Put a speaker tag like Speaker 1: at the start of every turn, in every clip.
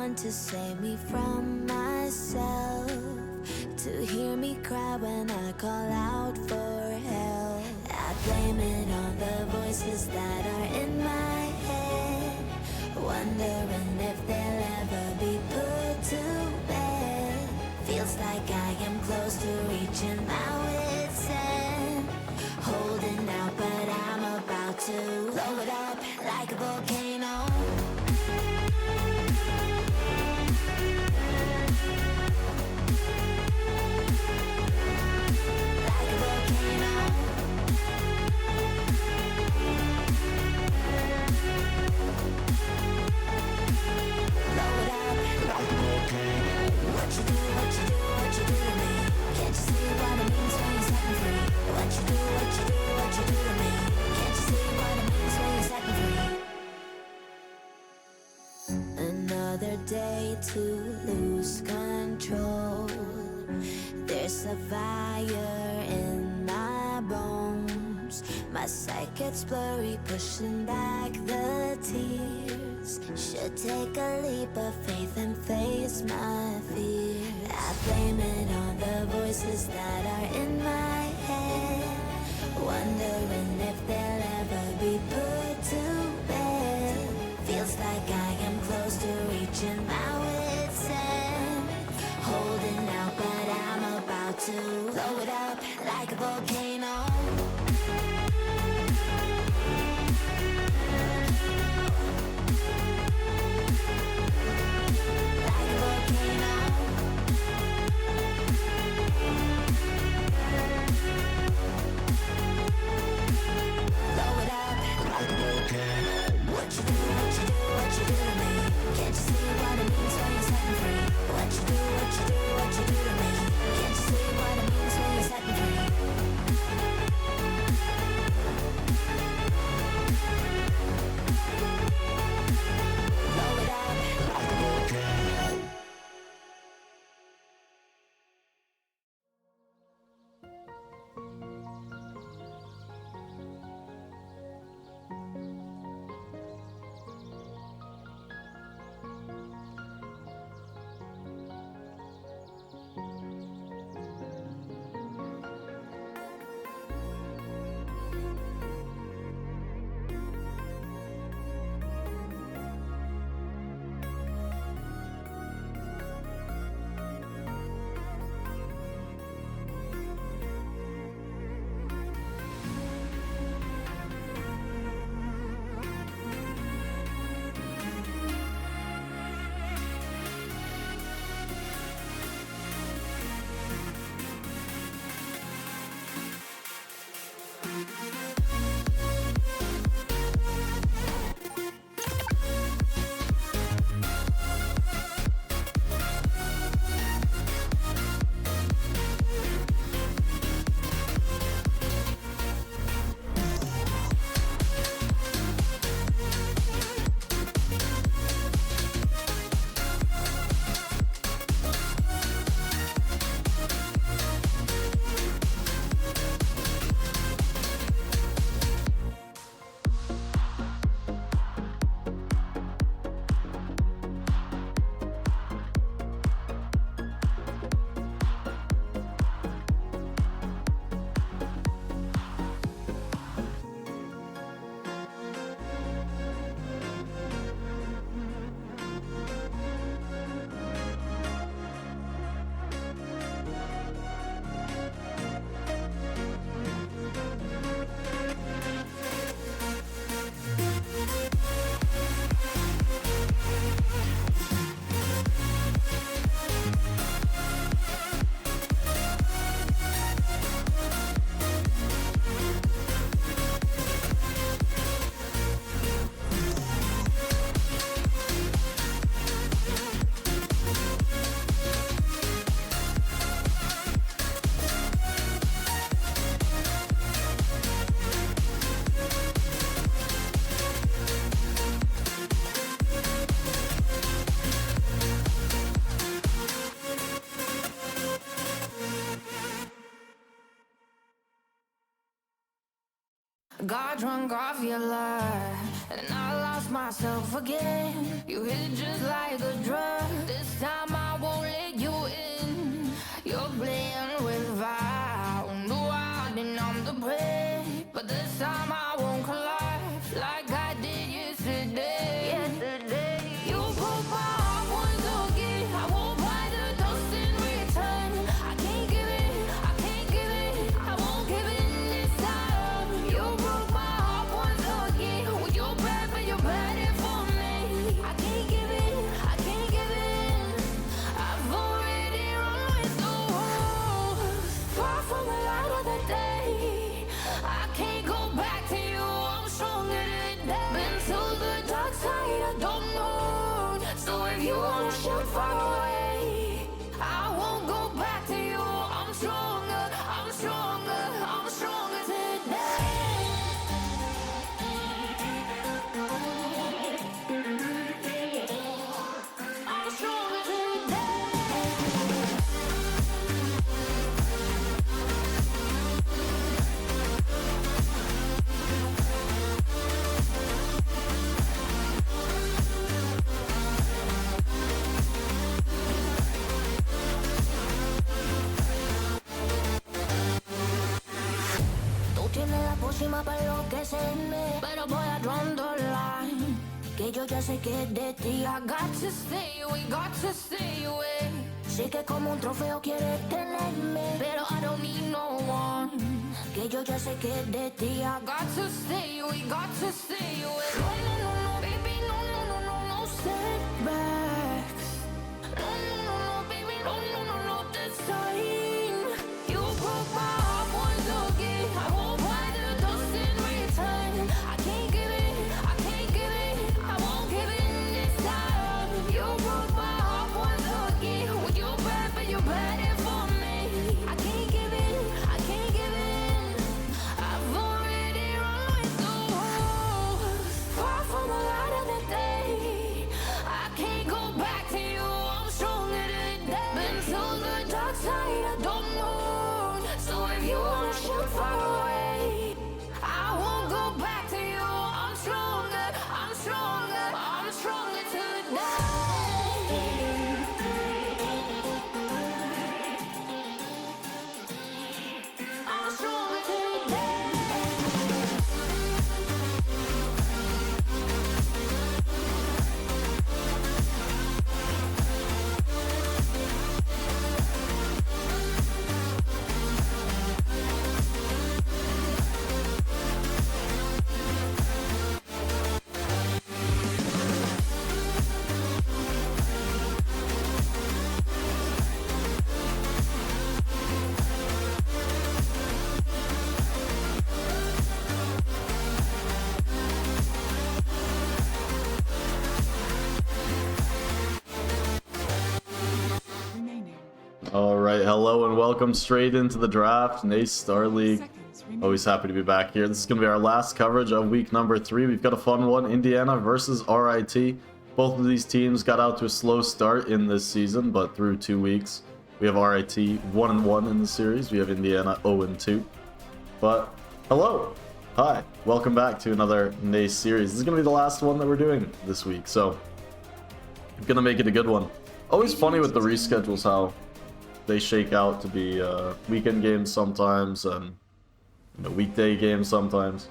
Speaker 1: one to save me from myself, to hear me cry when I call out for help. I blame it on the voices that are in my head, wondering if they'll ever be put to bed. Feels like I am close to reaching my wit's end, holding out, but I'm about to blow it up like a volcano. Another day to lose control. There's a fire in my bones. My sight gets blurry, pushing back the tears. Should take a leap of faith and face my fear. I blame it on the voices that are in my head, wondering if they'll ever be put to bed. Feels like I am close to reaching my wit's end, holding out, but I'm about to blow it up like a volcano. Like a volcano. Blow it up like a volcano. What you do, what you do, what you do to me? Can't you see what it means when you're setting free? What you do, what you do, what you do to me? Can't you see what it means when you're setting free? Blow it up like a volcano.
Speaker 2: Got drunk off your lie, and I lost myself again. You hit it just like a drug.
Speaker 1: encima para enloquecerme, pero voy a draw the line. Que yo ya sé que es de ti. I got to stay away, got to stay away. Sé que como un trofeo quieres tenerme, pero I don't need no one. Que yo ya sé que es de ti. I got to stay away, got to stay away. No, no, no, no, baby, no, no, no, no, no setbacks. No, no, no, no, baby, no, no, no, no, this time. You broke my heart once again. I won't buy the dust in return. I can't give it, I can't give it, I won't give in this time. You broke my heart once again. Well, you bad, but you bad it for me. I can't give in, I can't give in. I've already run with the wolves. Far from the light of the day. I can't go back to you, I'm stronger today. Been to the dark side, I don't know. So if you wanna shoot far away, I won't go back to you. I'm stronger, I'm stronger, I'm stronger today. I'm stronger today.
Speaker 2: Alright, hello and welcome straight into the draft, NACE Star League. Always happy to be back here. This is going to be our last coverage of week number 3. We've got a fun one, Indiana versus RIT. Both of these teams got out to a slow start in this season, but through 2 weeks, we have RIT 1-1 in the series. We have Indiana 0-2. But, hello! Hi, welcome back to another NACE series. This is going to be the last one that we're doing this week, so I'm going to make it a good one. Always funny with the reschedules how they shake out to be weekend games sometimes and weekday games sometimes.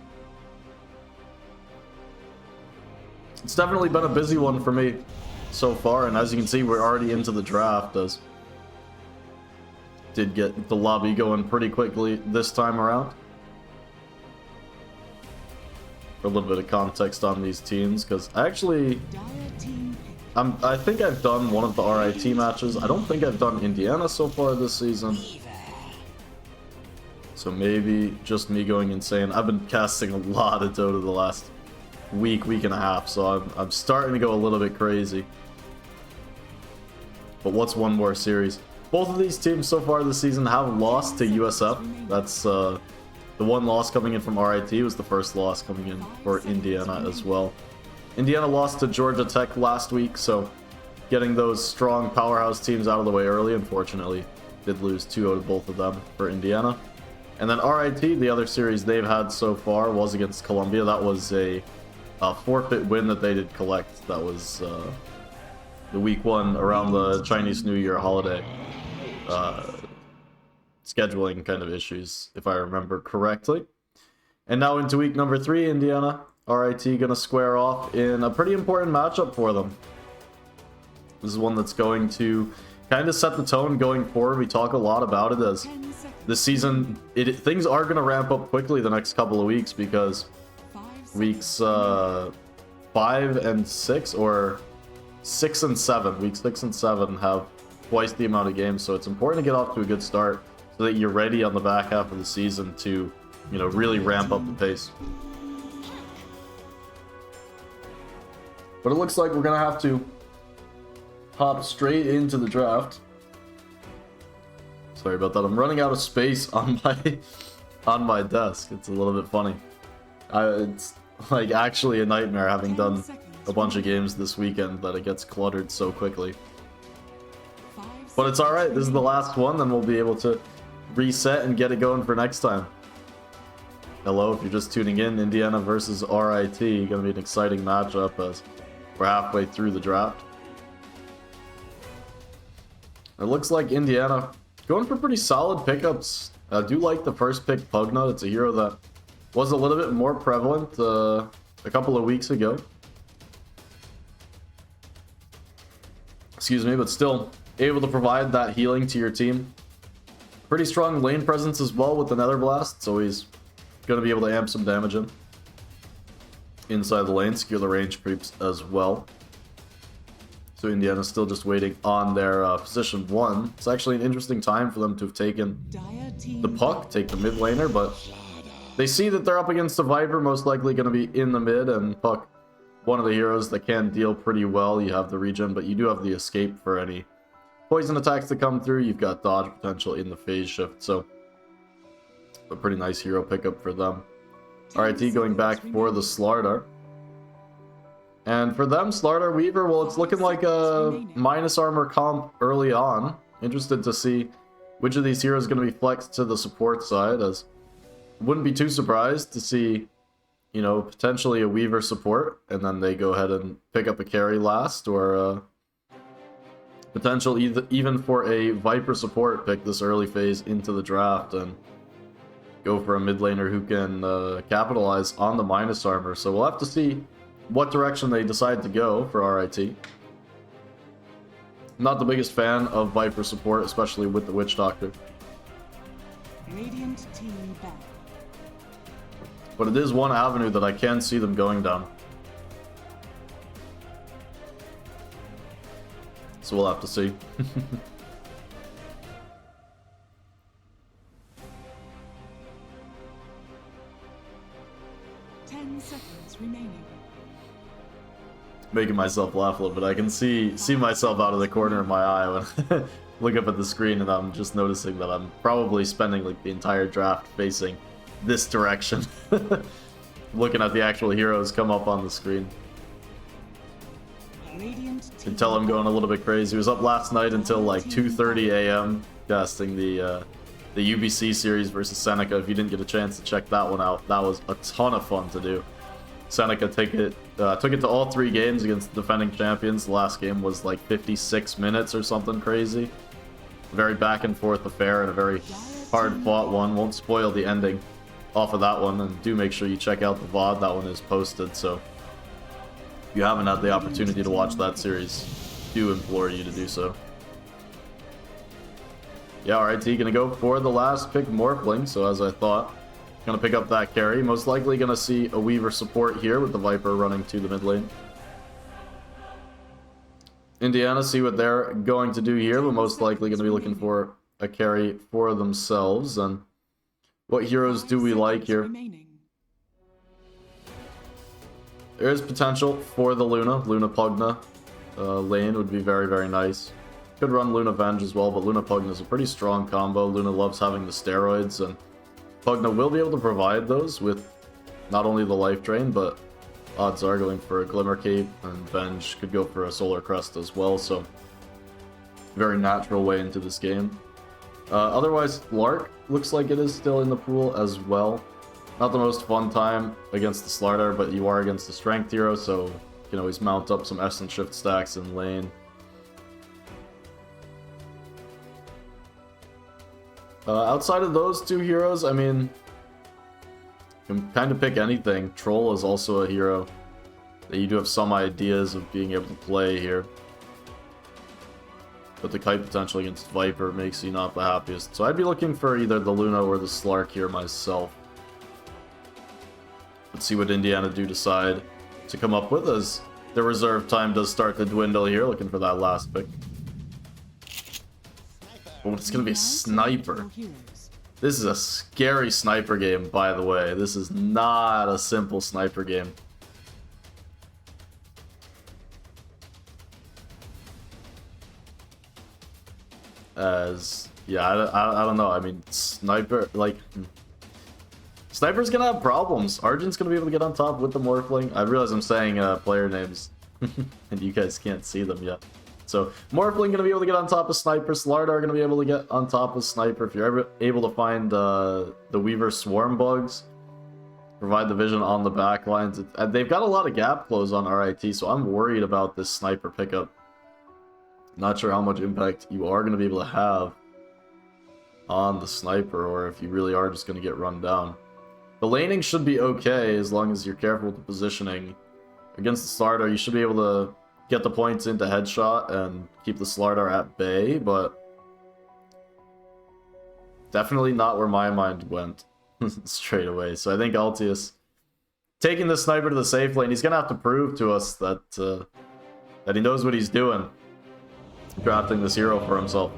Speaker 2: It's definitely been a busy one for me so far, and as you can see, we're already into the draft. As did get the lobby going pretty quickly this time around. For a little bit of context on these teams, because actually I think I've done one of the RIT matches. I don't think I've done Indiana so far this season. So maybe just me going insane. I've been casting a lot of Dota the last week and a half, so I'm starting to go a little bit crazy. But what's one more series? Both of these teams so far this season have lost to USF. That's the one loss coming in from RIT was the first loss coming in for Indiana as well. Indiana lost to Georgia Tech last week, so getting those strong powerhouse teams out of the way early, unfortunately. Did lose 2 out of both of them for Indiana. And then RIT, the other series they've had so far was against Columbia. That was a forfeit win that they did collect. That was the week 1 around the Chinese New Year holiday. Scheduling kind of issues, if I remember correctly. And now into week number 3, Indiana. RIT gonna square off in a pretty important matchup for them. This is one that's going to kind of set the tone going forward. We talk a lot about it as this season, things are gonna ramp up quickly the next couple of weeks, because weeks 5 and 6, or 6 and 7, weeks 6 and 7 have twice the amount of games, so it's important to get off to a good start so that you're ready on the back half of the season to, really ramp up the pace. But it looks like we're gonna have to hop straight into the draft. Sorry about that. I'm running out of space on my desk. It's a little bit funny. It's like actually a nightmare having done a bunch of games this weekend that it gets cluttered so quickly. But it's alright. This is the last one, then we'll be able to reset and get it going for next time. Hello, if you're just tuning in, Indiana versus RIT. Gonna be an exciting matchup as we're halfway through the draft. It looks like Indiana going for pretty solid pickups. I do like the first pick, Pugnut. It's a hero that a was a little bit more prevalent a couple of weeks ago. Excuse me, but still able to provide that healing to your team. Pretty strong lane presence as well with the Nether Blast, so he's going to be able to amp some damage in. Inside the lane, secure the range creeps as well. So Indiana's still just waiting on their position 1. It's actually an interesting time for them to have taken the puck, take the mid laner, but they see that they're up against a Viper, most likely going to be in the mid, and puck, one of the heroes that can deal pretty well. You have the regen, but you do have the escape for any poison attacks that come through. You've got dodge potential in the phase shift, so a pretty nice hero pickup for them. RIT going back for the Slardar. And for them, Slardar Weaver, well, it's looking like a minus armor comp early on. Interested to see which of these heroes is going to be flexed to the support side, as wouldn't be too surprised to see, you know, potentially a Weaver support, and then they go ahead and pick up a carry last, or potential even for a Viper support pick this early phase into the draft, and go for a mid laner who can capitalize on the minus armor. So we'll have to see what direction they decide to go for RIT. Not the biggest fan of Viper support, especially with the Witch Doctor.
Speaker 3: Radiant team back.
Speaker 2: But it is one avenue that I can see them going down. So we'll have to see.
Speaker 3: 10 seconds remaining.
Speaker 2: Making myself laugh a little bit. I can see myself out of the corner of my eye when look up at the screen, and I'm just noticing that I'm probably spending like the entire draft facing this direction. Looking at the actual heroes come up on the screen. You can tell I'm going a little bit crazy. I was up last night until like 2:30 a.m. casting the UBC series versus Seneca. If you didn't get a chance to check that one out, that was a ton of fun to do. Seneca took it to all 3 games against the defending champions. The last game was like 56 minutes or something crazy. Very back and forth affair, and a very hard fought one. Won't spoil the ending off of that one, and do make sure you check out the VOD. That one is posted, so if you haven't had the opportunity to watch that series, do implore you to do so. Yeah, RIT gonna go for the last pick, Morphling, so as I thought, gonna pick up that carry. Most likely gonna see a Weaver support here with the Viper running to the mid lane. Indiana, see what they're going to do here, but most likely gonna be looking for a carry for themselves. And what heroes do we like here? There is potential for the Luna Pugna lane would be very, very nice. Could run Luna Venge as well, but Luna Pugna is a pretty strong combo. Luna loves having the steroids, and Pugna will be able to provide those with not only the life drain, but odds are going for a Glimmer Cape, and Venge could go for a Solar Crest as well, so very natural way into this game. Otherwise, Lark looks like it is still in the pool as well. Not the most fun time against the Slardar, but you are against the Strength hero, so you can always mount up some Essence Shift stacks in lane. Outside of those 2 heroes, I mean, you can kind of pick anything. Troll is also a hero that you do have some ideas of being able to play here. But the kite potential against Viper makes you not the happiest. So I'd be looking for either the Luna or the Slark here myself. Let's see what Indiana do decide to come up with, as the reserve time does start to dwindle here, looking for that last pick. Oh, it's going to be a Sniper. This is a scary Sniper game, by the way. This is not a simple Sniper game. Yeah, I don't know. I mean, Sniper, like... Sniper's gonna have problems. Argent's gonna be able to get on top with the Morphling. I realize I'm saying player names, and you guys can't see them yet. So, Morphling gonna be able to get on top of Sniper. Slardar gonna be able to get on top of Sniper. If you're ever able to find the Weaver Swarm Bugs, provide the vision on the back lines. They've got a lot of gap close on RIT, so I'm worried about this Sniper pickup. Not sure how much impact you are gonna be able to have on the Sniper, or if you really are just gonna get run down. The laning should be okay as long as you're careful with the positioning. Against the Slardar, you should be able to get the points into headshot and keep the Slardar at bay, but definitely not where my mind went straight away. So I think Altius taking the sniper to the safe lane, he's gonna have to prove to us that that he knows what he's doing, drafting this hero for himself.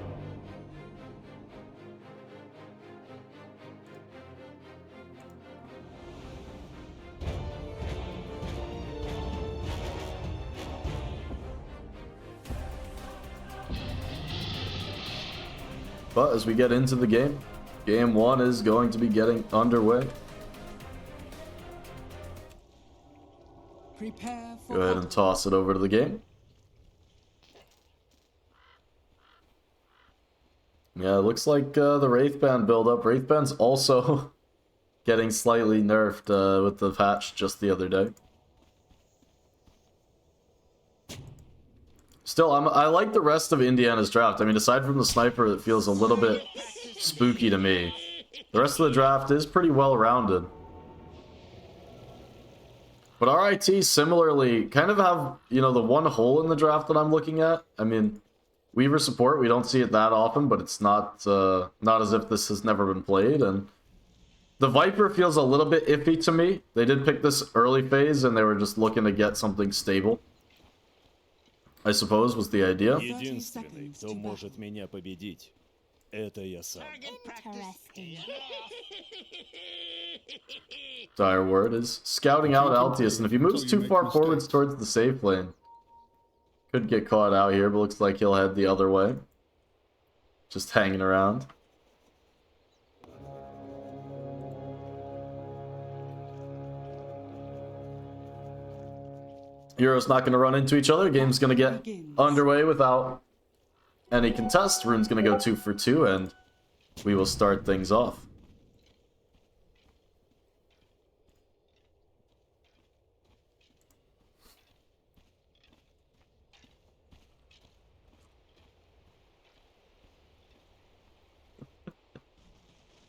Speaker 2: But as we get into the game, game 1 is going to be getting underway.
Speaker 3: Prepare for
Speaker 2: Go ahead and toss it over to the game. Yeah, it looks like the Wraith Band build-up. Wraith Band's also getting slightly nerfed with the patch just the other day. Still, I like the rest of Indiana's draft. I mean, aside from the sniper, it feels a little bit spooky to me. The rest of the draft is pretty well-rounded. But RIT similarly kind of have, you know, the one hole in the draft that I'm looking at. I mean, Weaver support, we don't see it that often, but it's not not as if this has never been played. And the Viper feels a little bit iffy to me. They did pick this early phase, and they were just looking to get something stable, I suppose, was the idea.
Speaker 4: Единственный, кто может меня победить, это я сам.
Speaker 1: Interesting.
Speaker 2: Dire Word is scouting out Altius, and if he moves too far forwards towards the safe lane, could get caught out here, but looks like he'll head the other way. Just hanging around. Heroes not going to run into each other. Game's going to get underway without any contest. Rune's going to go 2 for 2, and we will start things off.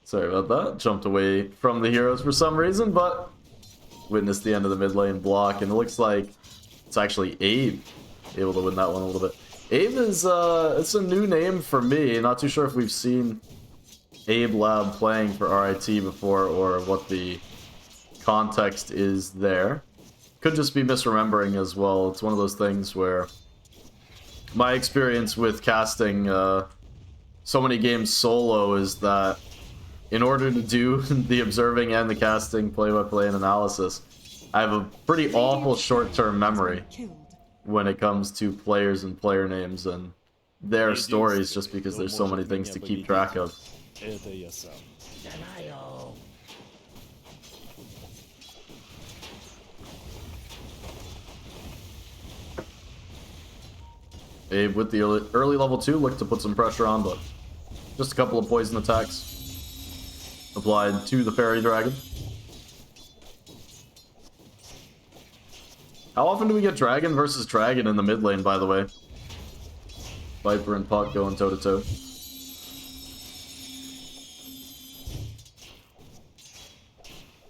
Speaker 2: Sorry about that. Jumped away from the heroes for some reason, but witnessed the end of the mid lane block, and it looks like it's actually Abe able to win that one a little bit. Abe is it's a new name for me. Not too sure if we've seen Abe Lab playing for RIT before or what the context is there. Could just be misremembering as well. It's one of those things where my experience with casting so many games solo is that in order to do the observing and the casting play-by-play and analysis, I have a pretty awful short-term memory when it comes to players and player names and their stories, just because there's so many things to keep track of.
Speaker 4: Это я сам.
Speaker 2: Abe with the early level 2 looked to put some pressure on, but just a couple of poison attacks applied to the fairy dragon. How often do we get dragon versus dragon in the mid lane, by the way? Viper and Puck going toe to toe.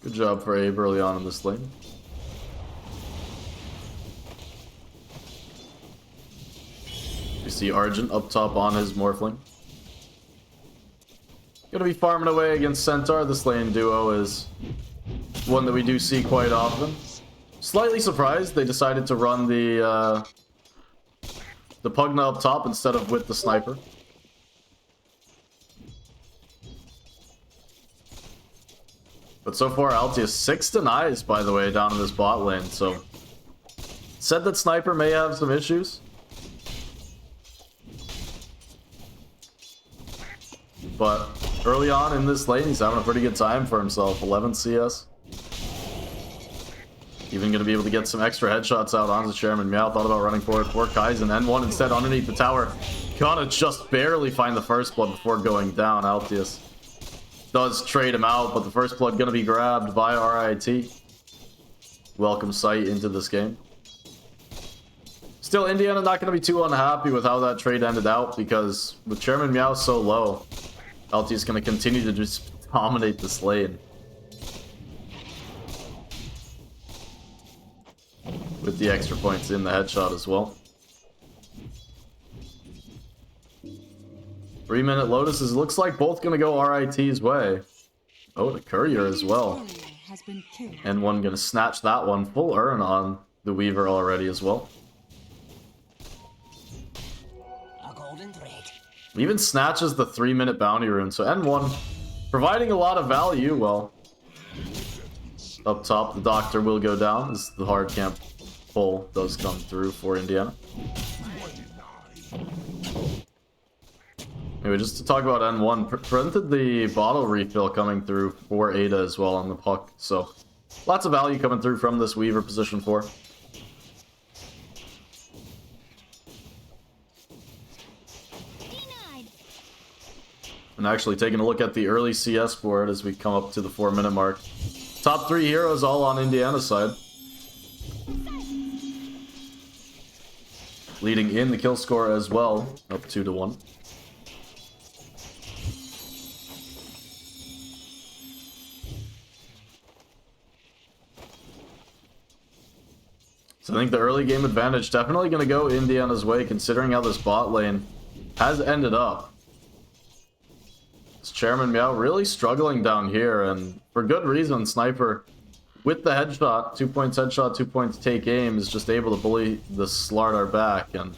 Speaker 2: Good job for Abe early on in this lane. You see Argent up top on his Morphling. Gonna be farming away against Centaur. This lane duo is one that we do see quite often. Slightly surprised they decided to run the Pugna up top instead of with the sniper. But so far, Altius 6 denies, by the way, down in this bot lane. So said that sniper may have some issues, but early on in this lane, he's having a pretty good time for himself. 11 CS. Even going to be able to get some extra headshots out onto Chairman Meow. Thought about running forward for Kaizen. N1 instead underneath the tower. Gonna just barely find the first blood before going down. Altius does trade him out, but the first blood going to be grabbed by RIT. Welcome sight into this game. Still, Indiana not going to be too unhappy with how that trade ended out, because with Chairman Meow so low, Altius is going to continue to just dominate this lane. with the extra points in the headshot as well. 3-minute Lotuses. Looks like both gonna go RIT's way. Oh, the Courier as well.
Speaker 3: Warrior has been killed.
Speaker 2: And one gonna snatch that one. Full earn on the Weaver already as well.
Speaker 5: A golden thread.
Speaker 2: Even snatches the 3-minute bounty rune. So N1 providing a lot of value. Well, up top, the Doctor will go down as the hard camp pull does come through for Indiana. Anyway, just to talk about N1, prevented the bottle refill coming through for Ada as well on the puck. So lots of value coming through from this Weaver position 4. And actually taking a look at the early CS board as we come up to the 4-minute mark. Top 3 heroes all on Indiana's side. Leading in the kill score as well, up 2-1. So I think the early game advantage definitely going to go Indiana's way, considering how this bot lane has ended up. This Chairman Meow really struggling down here, and for good reason. Sniper with the headshot, 2 points headshot, 2 points take aim, is just able to bully the Slardar back. And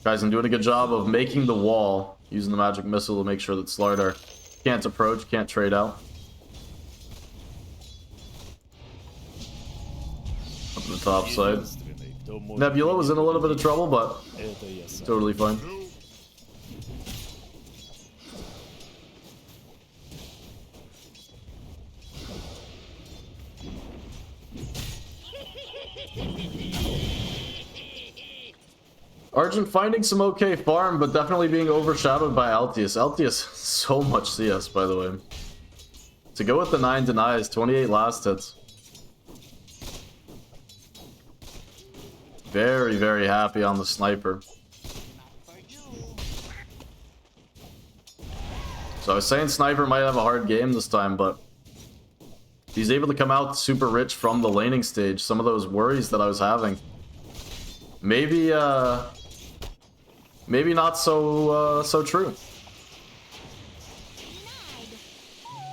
Speaker 2: guys, I'm doing a good job of making the wall, using the magic missile to make sure that Slardar can't approach, can't trade out. Up on the top side. Nebula was in a little bit of trouble, but totally fine. Argent finding some okay farm, but definitely being overshadowed by Altius. Altius, so much CS, by the way. To go with the 9 denies, 28 last hits. Very, very happy on the Sniper. So I was saying Sniper might have a hard game this time, but he's able to come out super rich from the laning stage. Some of those worries that I was having. Maybe not so true.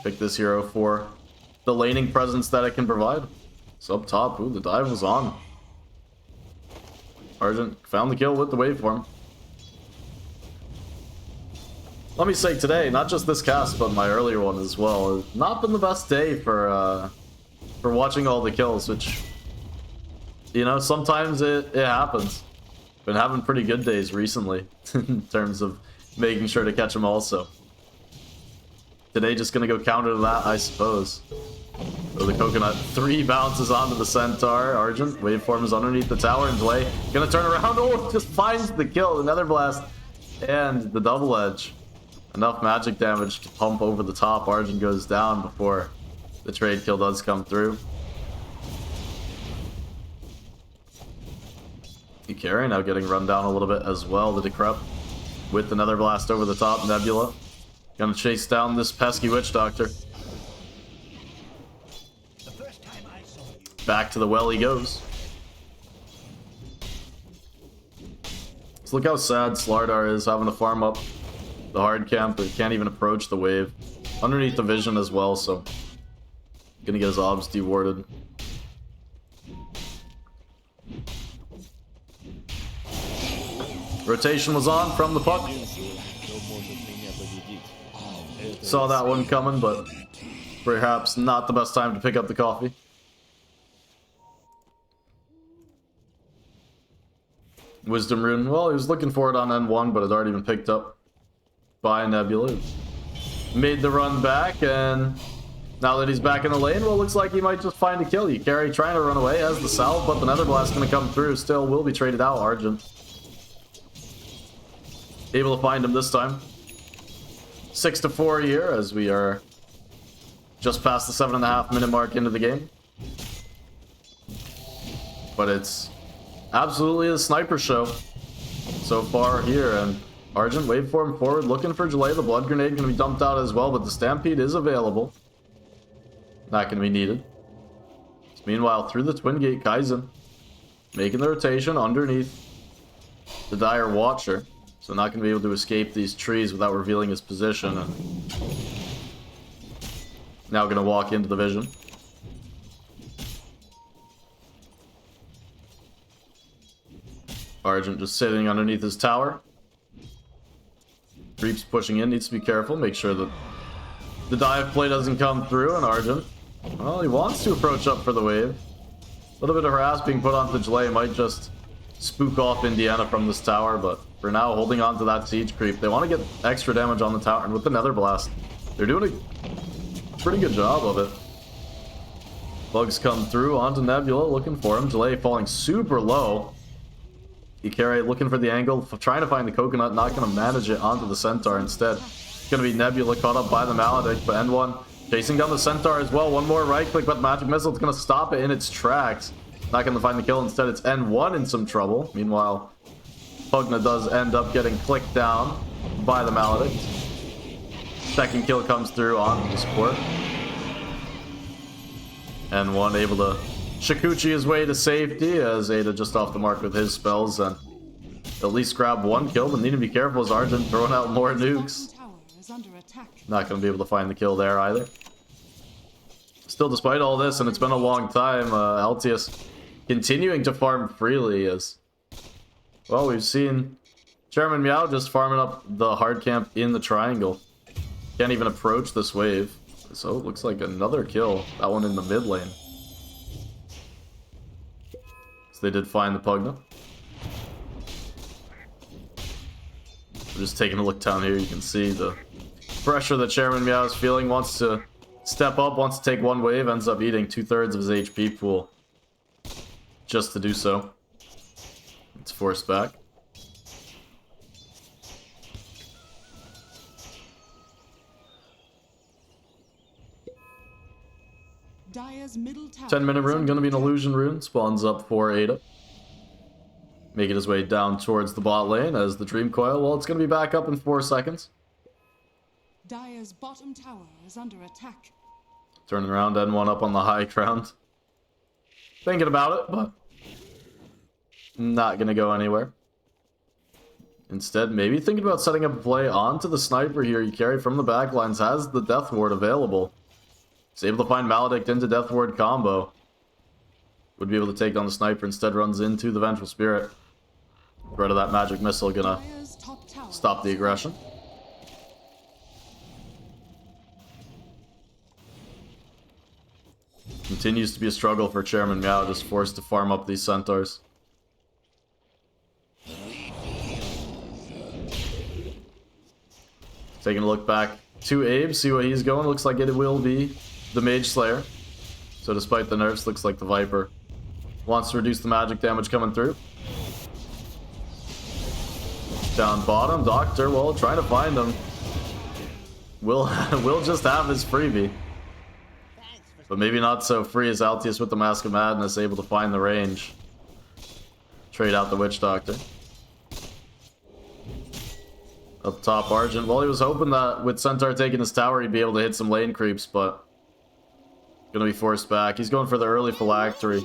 Speaker 2: Pick this hero for the laning presence that it can provide. So up top, ooh, the dive was on. Argent found the kill with the waveform. Let me say today, not just this cast, but my earlier one as well, has not been the best day for watching all the kills, which, you know, sometimes it happens. Been having pretty good days recently in terms of making sure to catch them also. Today just gonna go counter to that, I suppose. Oh, the coconut 3 bounces onto the centaur. Argent waveform is underneath the tower, and Blay gonna turn around. Oh, just finds the kill, the nether blast and the double edge. Enough magic damage to pump over the top. Argent goes down before the trade kill does come through. Ikari now getting run down a little bit as well. The Decrep with another blast over the top. Nebula gonna chase down this pesky Witch Doctor. Back to the well he goes. So look how sad Slardar is, having to farm up the hard camp, but can't even approach the wave. Underneath the vision as well, so gonna get his obs dewarded. Rotation was on from the puck. Saw that one coming, but perhaps not the best time to pick up the coffee. Wisdom Rune, well, he was looking for it on N1, but it had already been picked up by Nebula. Made the run back, and now that he's back in the lane, well, looks like he might just find a kill. Ikari trying to run away, has the salve, but the Nether Blast going to come through. Still will be traded out, Argent. Able to find him this time. 6-4 here, as we are just past the 7.5 minute mark into the game. But it's absolutely a sniper show so far here, and Argent waveform forward looking for Delay. The blood grenade going to be dumped out as well, but the Stampede is available. Not going to be needed. Meanwhile, through the Twin Gate, Kaizen making the rotation underneath the Dire Watcher. So not going to be able to escape these trees without revealing his position. And now going to walk into the vision. Argent just sitting underneath his tower. Creeps pushing in, needs to be careful, make sure that the dive play doesn't come through. And Argent, well, he wants to approach up for the wave. A little bit of harass being put onto Jlay might just spook off Indiana from this tower, but for now, holding on to that siege creep. They want to get extra damage on the tower, and with the Nether Blast, they're doing a pretty good job of it. Bugs come through onto Nebula, looking for him. Jlay falling super low. Ikare looking for the angle, trying to find the coconut, not going to manage it onto the Centaur instead. It's going to be Nebula caught up by the Maledict, but N1 chasing down the Centaur as well. One more right click, but the Magic Missile is going to stop it in its tracks. Not going to find the kill. Instead, it's N1 in some trouble. Meanwhile, Pugna does end up getting clicked down by the Maledict. Second kill comes through on the support. N1 able to Shikuchi his way to safety as Ada just off the mark with his spells and at least grab one kill, but need to be careful as Argent throwing out more nukes. Not going to be able to find the kill there either. Still, despite all this, and it's been a long time, Altius continuing to farm freely as, well, we've seen Chairman Meow just farming up the hard camp in the triangle. Can't even approach this wave. So it looks like another kill. That one in the mid lane. So they did find the Pugna. We're just taking a look down here. You can see the pressure that Chairman Meow is feeling. Wants to step up, wants to take one wave, ends up eating 2/3 of his HP pool just to do so. It's forced back.
Speaker 3: Dire's middle tower
Speaker 2: 10-minute rune, gonna be an illusion rune. Spawns up for Ada. Making his way down towards the bot lane as the Dream Coil. Well, it's gonna be back up in 4 seconds.
Speaker 3: Dire's bottom tower is under attack.
Speaker 2: Turning around, N1 up on the high ground. Thinking about it, but not gonna go anywhere. Instead, maybe thinking about setting up a play onto the sniper here. You carry from the backlines, has the Death Ward available. He's able to find Maledict into Death Ward combo. Would be able to take down the sniper, instead runs into the Vengeful Spirit. Threat of that Magic Missile gonna stop the aggression. Continues to be a struggle for Chairman Meow, just forced to farm up these Centaurs. Taking a look back to Abe, see where he's going. Looks like it will be the Mage Slayer. So despite the nerfs, looks like the Viper wants to reduce the magic damage coming through. Down bottom, Doctor, well, trying to find him. Will just have his freebie. But maybe not so free as Altius with the Mask of Madness, able to find the range. Trade out the Witch Doctor. Up top, Argent. Well, he was hoping that with Centaur taking his tower, he'd be able to hit some lane creeps, but gonna be forced back. He's going for the early phylactery.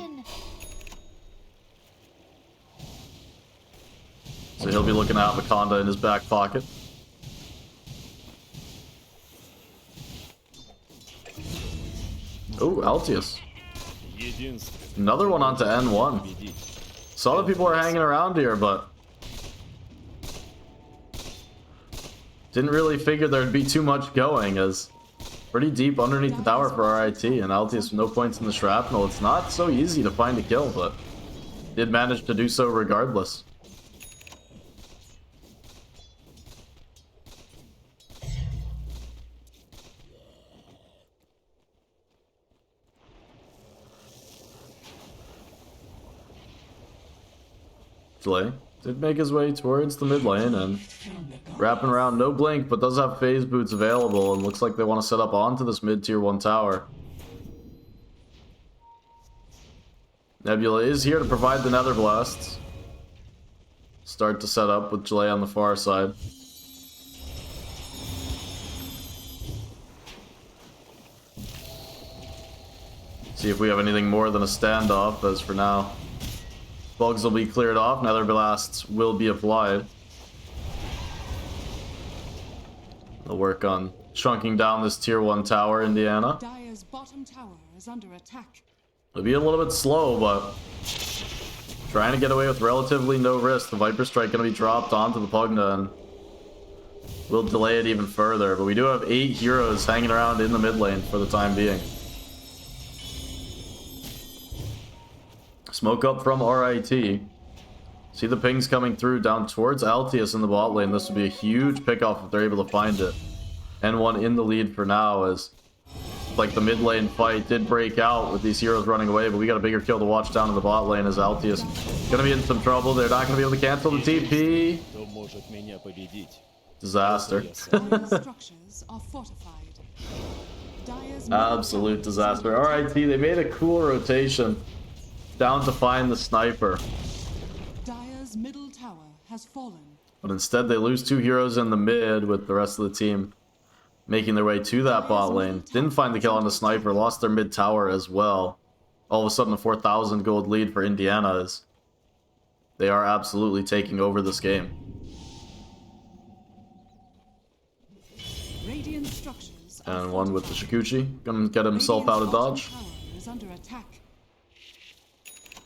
Speaker 2: So he'll be looking to have Wakanda in his back pocket. Oh, Altius. Another one onto N1. Saw that people are hanging around here, but didn't really figure there'd be too much going, as pretty deep underneath the tower for RIT, and Altius no points in the shrapnel. It's not so easy to find a kill, but did manage to do so regardless. Jlay did make his way towards the mid lane and wrapping around, no blink, but does have phase boots available, and looks like they want to set up onto this mid tier 1 tower. Nebula is here to provide the Nether Blasts. Start to set up with Jlay on the far side. See if we have anything more than a standoff, as for now. Bugs will be cleared off, nether blasts will be applied. They'll work on chunking down this tier 1 tower, Indiana.
Speaker 3: Dire's bottom tower is under attack.
Speaker 2: It'll be a little bit slow, but trying to get away with relatively no risk. The Viper Strike going to be dropped onto the Pugna, and we'll delay it even further. But we do have 8 heroes hanging around in the mid lane for the time being. Smoke up from RIT. See the pings coming through down towards Altius in the bot lane. This would be a huge pickoff if they're able to find it. N1 in the lead for now, as like the mid lane fight did break out with these heroes running away, but we got a bigger kill to watch down in the bot lane as Altius gonna be in some trouble. They're not gonna be able to cancel the TP.
Speaker 4: Кто может меня победить?
Speaker 2: Disaster.
Speaker 3: Dire's structures are fortified. Dire's middle
Speaker 2: Absolute
Speaker 3: tower is
Speaker 2: disaster.
Speaker 3: under
Speaker 2: RIT, they made a cool rotation down to find the sniper,
Speaker 3: attack. Dire's middle tower has fallen.
Speaker 2: but instead they lose 2 heroes in the mid with the rest of the team making their way to that bot lane. Didn't find the kill on the sniper, lost their mid tower as well. All of a sudden a 4,000 gold lead for Indiana, as they are absolutely taking over this game.
Speaker 3: Radiant structures are
Speaker 2: And one with the
Speaker 3: fortified.
Speaker 2: Shikuchi, gonna get himself out of
Speaker 3: Radiant's
Speaker 2: dodge.
Speaker 3: bottom tower is under attack.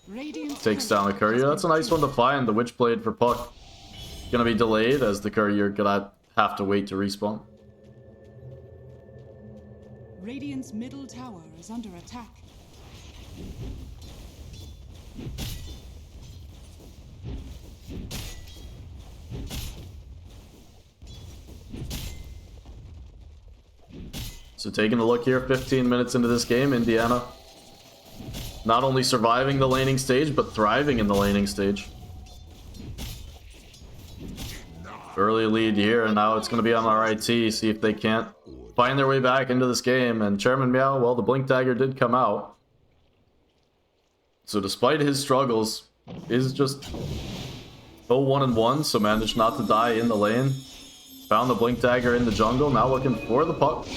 Speaker 3: Radiant's
Speaker 2: Takes down the
Speaker 3: turret
Speaker 2: courier.
Speaker 3: has
Speaker 2: That's a
Speaker 3: been
Speaker 2: nice one to find. The Witchblade for Puck gonna be delayed, as the courier gonna have to wait to respawn.
Speaker 3: Radiant's middle tower is under attack.
Speaker 2: So taking a look here, 15 minutes into this game, Indiana not only surviving the laning stage, but thriving in the laning stage. Early lead here, and now it's going to be on RIT, see if they can't find their way back into this game. And Chairman Meow, well, the Blink Dagger did come out. So despite his struggles, is just 0-1-1, so managed not to die in the lane. Found the Blink Dagger in the jungle, now looking for the Puck.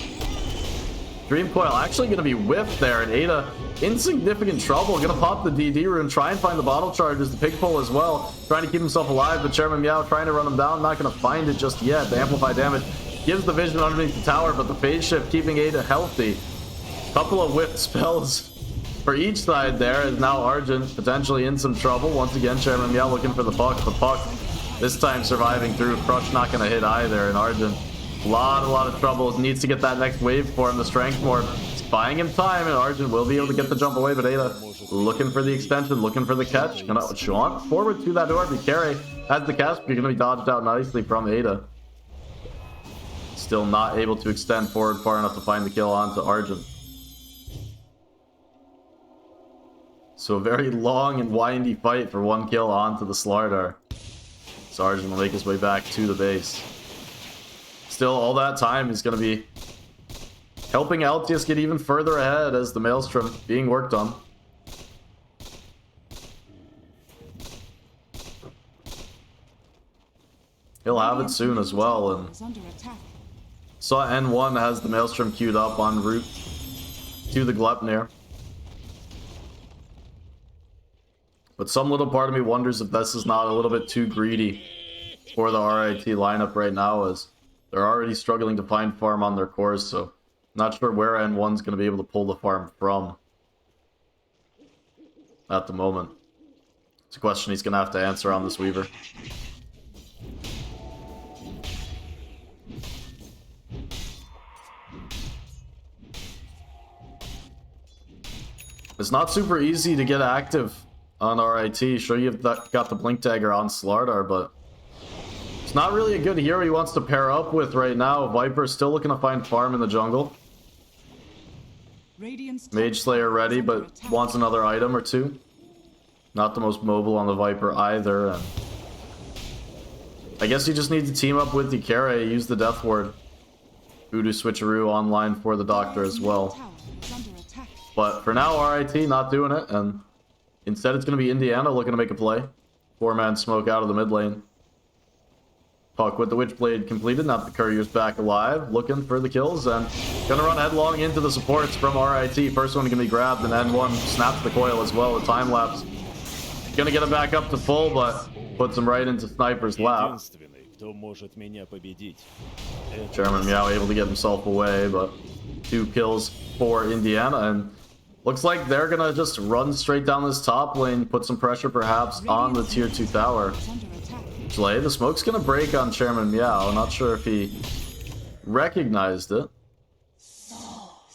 Speaker 2: Dream Coil actually going to be whiffed there, and Ada in significant trouble. Going to pop the DD rune, try and find the bottle charges, the pig pull as well. Trying to keep himself alive, but Chairman Meow trying to run him down. Not going to find it just yet. The amplify damage gives the vision underneath the tower, but the phase shift keeping Ada healthy. Couple of whipped spells for each side there, as now Argent potentially in some trouble. Once again, Chairman Meow looking for the Puck. The Puck this time surviving through. Crush not going to hit either, and Argent a lot of trouble. Needs to get that next wave for him. The strength more. It's buying him time, and Argent will be able to get the jump away, but Ada looking for the extension, looking for the catch. Gonna jaunt forward to that door. Carry has the catch, but you're gonna be dodged out nicely from Ada. Still not able to extend forward far enough to find the kill onto Argent. So a very long and windy fight for one kill onto the Slardar. So Argent will make his way back to the base. Still, all that time is going to be helping Altius get even further ahead as the Maelstrom being worked on. He'll have it soon as well, and
Speaker 3: Is under attack.
Speaker 2: saw N1 has the Maelstrom queued up en route to the Gleipnir. But some little part of me wonders if this is not a little bit too greedy for the RIT lineup right now, as they're already struggling to find farm on their cores, so not sure where N1's going to be able to pull the farm from at the moment. It's a question he's going to have to answer on this Weaver. It's not super easy to get active on RIT. Sure, you've got the Blink Dagger on Slardar, but it's not really a good hero he wants to pair up with right now. Viper's still looking to find farm in the jungle.
Speaker 3: Radiant's
Speaker 2: Mage Slayer ready,
Speaker 3: under
Speaker 2: but
Speaker 3: attack.
Speaker 2: wants another item or two. Not the most mobile on the Viper either. And I guess you just need to team up with Decare, use the Death Ward. Voodoo Switcheroo online for the Doctor as well.
Speaker 3: Tower is under attack.
Speaker 2: But for now, RIT not doing it, and instead it's going to be Indiana looking to make a play. 4-man smoke out of the mid lane. Puck with the Witchblade completed. Now the Courier's back alive, looking for the kills, and gonna run headlong into the supports from RIT. First one gonna be grabbed, and N1 snaps the coil as well. The time lapse gonna get him back up to full, but puts him right into Sniper's lap.
Speaker 4: Единственный, кто может меня победить.
Speaker 2: Chairman Meow able to get himself away, but 2 kills for Indiana, and looks like they're gonna just run straight down this top lane, put some pressure perhaps on the tier 2 tower.
Speaker 3: Is under attack.
Speaker 2: Play. The smoke's gonna break on Chairman Meow. Not sure if he recognized it.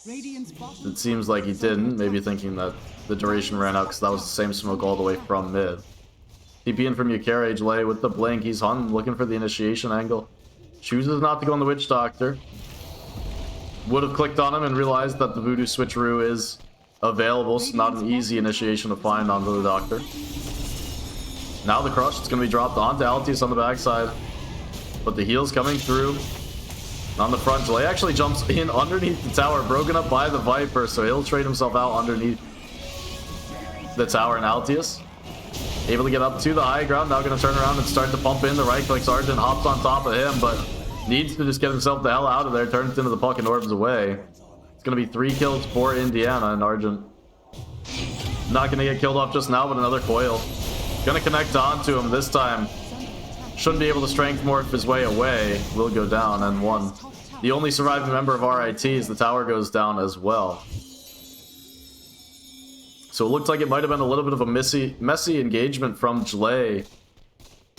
Speaker 3: Radiant's bottom
Speaker 2: It seems like he didn't, maybe thinking that the duration ran out because that was the same smoke all the way from mid. TP in from Yukari, Jlay with the blink. He's looking for the initiation angle. Chooses not to go on the Witch Doctor. Would have clicked on him and realized that the Voodoo Switcheroo is available, so not an easy initiation to find onto the Doctor. Now the crush is going to be dropped onto Altius on the backside. But the heal's coming through. On the front, Jlay actually jumps in underneath the tower, broken up by the Viper, so he'll trade himself out underneath the tower, and Altius able to get up to the high ground. Now going to turn around and start to pump in. The right click, Argent hops on top of him, but needs to just get himself the hell out of there. Turns into the puck and orbs away. It's going to be 3 kills for Indiana, and Argent not going to get killed off just now, but another coil. Gonna connect onto him this time. Shouldn't be able to strength morph his way away. Will go down, and 1. The only surviving member of RITs, the tower goes down as well. So it looked like it might have been a little bit of a messy engagement from Jlay.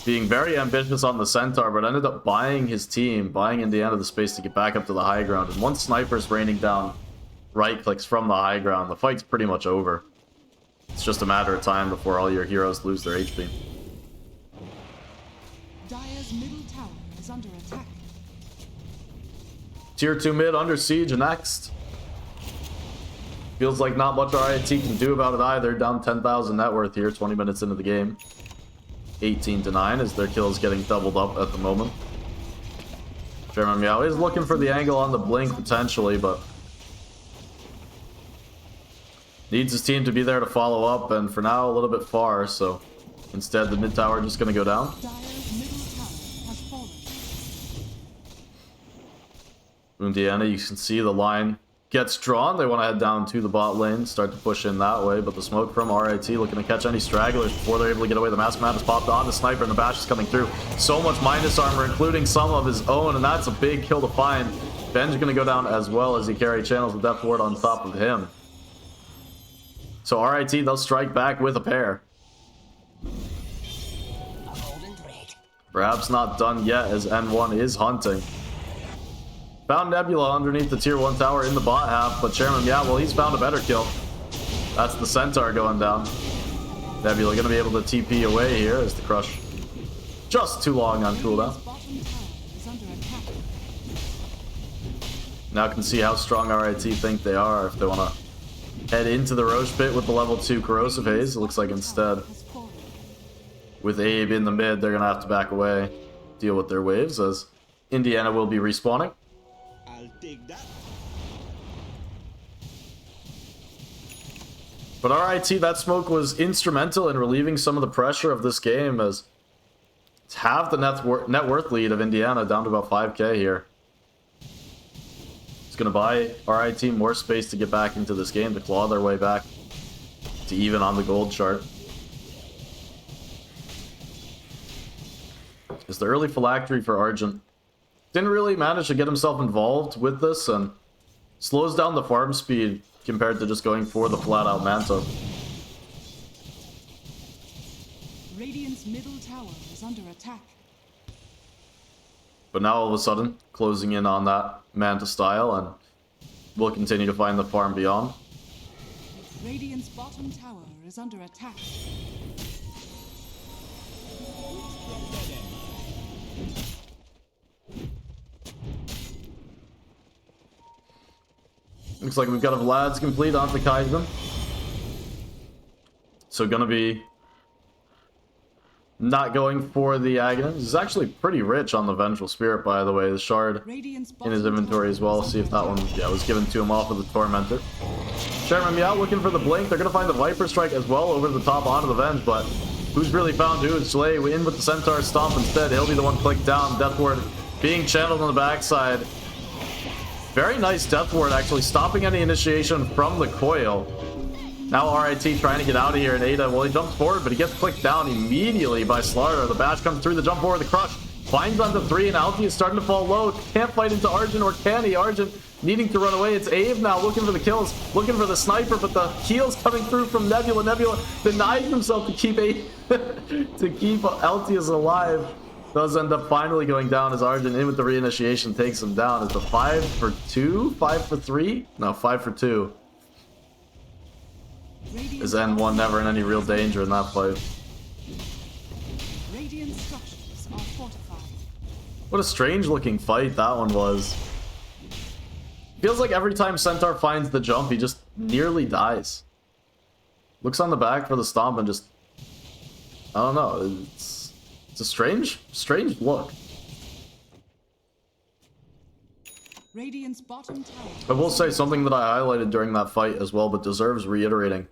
Speaker 2: Being very ambitious on the Centaur, but ended up buying his team, buying Indiana the space to get back up to the high ground. And once Sniper's raining down right clicks from the high ground, the fight's pretty much over. It's just a matter of time before all your heroes lose their HP.
Speaker 3: Dire's middle tower is under attack.
Speaker 2: Tier 2 mid under siege next. Feels like not much RIT can do about it either. Down 10,000 net worth here, 20 minutes into the game. 18-9 as their kills getting doubled up at the moment. Chairman Meow is looking for the angle on the blink potentially, but needs his team to be there to follow up, and for now a little bit far, so instead the mid tower just gonna go down.
Speaker 3: Dire's middle tower has fallen.
Speaker 2: Indiana, you can see the line gets drawn. They want to head down to the bot lane, start to push in that way, but the smoke from RIT looking to catch any stragglers before they're able to get away. The Mask Map has popped on the Sniper, and the Bash is coming through. So much minus armor, including some of his own, and that's a big kill to find. Ben's gonna go down as well as he channels the Death Ward on top of him. So RIT, they'll strike back with a pair.
Speaker 5: A golden thread.
Speaker 2: Perhaps not done yet, as N1 is hunting. Found Nebula underneath the tier 1 tower in the bot half, but Chairman, yeah, well, he's found a better kill. That's the Centaur going down. Nebula gonna be able to TP away here as the crush just too long on cooldown.
Speaker 3: Bottom tower is under attack.
Speaker 2: Now can see how strong RIT think they are if they want to head into the Roche pit with the level 2 Corrosive Haze. It looks like instead,
Speaker 3: Has fallen.
Speaker 2: with Abe in the mid, they're going to have to back away, deal with their waves, as Indiana will be respawning.
Speaker 4: I'll take that.
Speaker 2: But RIT, that smoke was instrumental in relieving some of the pressure of this game, as it's half the net worth lead of Indiana, down to about 5k here. It's going to buy RIT more space to get back into this game, to claw their way back to even on the gold chart. It's the early phylactery for Argent. Didn't really manage to get himself involved with this, and slows down the farm speed compared to just going for the flat-out Manta.
Speaker 3: Radiant's middle tower is under attack.
Speaker 2: But now all of a sudden, closing in on that Manta style, and we'll continue to find the farm beyond.
Speaker 3: Radiant's bottom tower is under attack.
Speaker 2: Looks like we've got a Vlad's complete onto Kaizen. So gonna be not going for the Aghanim. He's actually pretty rich on the Vengeful Spirit, by the way. The Shard
Speaker 3: Radiant's
Speaker 2: in his
Speaker 3: bottom
Speaker 2: inventory
Speaker 3: tower
Speaker 2: as well.
Speaker 3: is
Speaker 2: See if
Speaker 3: under
Speaker 2: that one,
Speaker 3: attack.
Speaker 2: yeah, was given to him off of the Tormentor. Chairman Meow looking for the Blink. They're gonna find the Viper Strike as well over the top onto the Venge, but Who's really found who? Slay in with the Centaur Stomp instead. He'll be the one clicked down. Death Ward being channeled on the backside. Very nice Death Ward, actually, stopping any initiation from the coil. Now RIT trying to get out of here, and Ada, well, he jumps forward, but he gets clicked down immediately by Slardar. The bash comes through, the jump forward, the crush. Finds onto 3, and Alti is starting to fall low. Can't fight into Argent, or can he? Argent needing to run away. It's Ave now looking for the kills, looking for the sniper, but the heals coming through from Nebula. Nebula denies himself to keep to keep Altius alive. Does end up finally going down as Argent in with the reinitiation takes him down. Is the 5 for 2? 5 for 3? No, 5 for 2. Is N1 never in any real danger in that fight?
Speaker 3: Radiant structures are fortified.
Speaker 2: What a strange looking fight that one was. Feels like every time Centaur finds the jump, he just nearly dies. Looks on the back for the stomp and just... I don't know. It's a strange look.
Speaker 3: Radiant's bottom tower.
Speaker 2: I will say something that I highlighted during that fight as well, but deserves reiterating,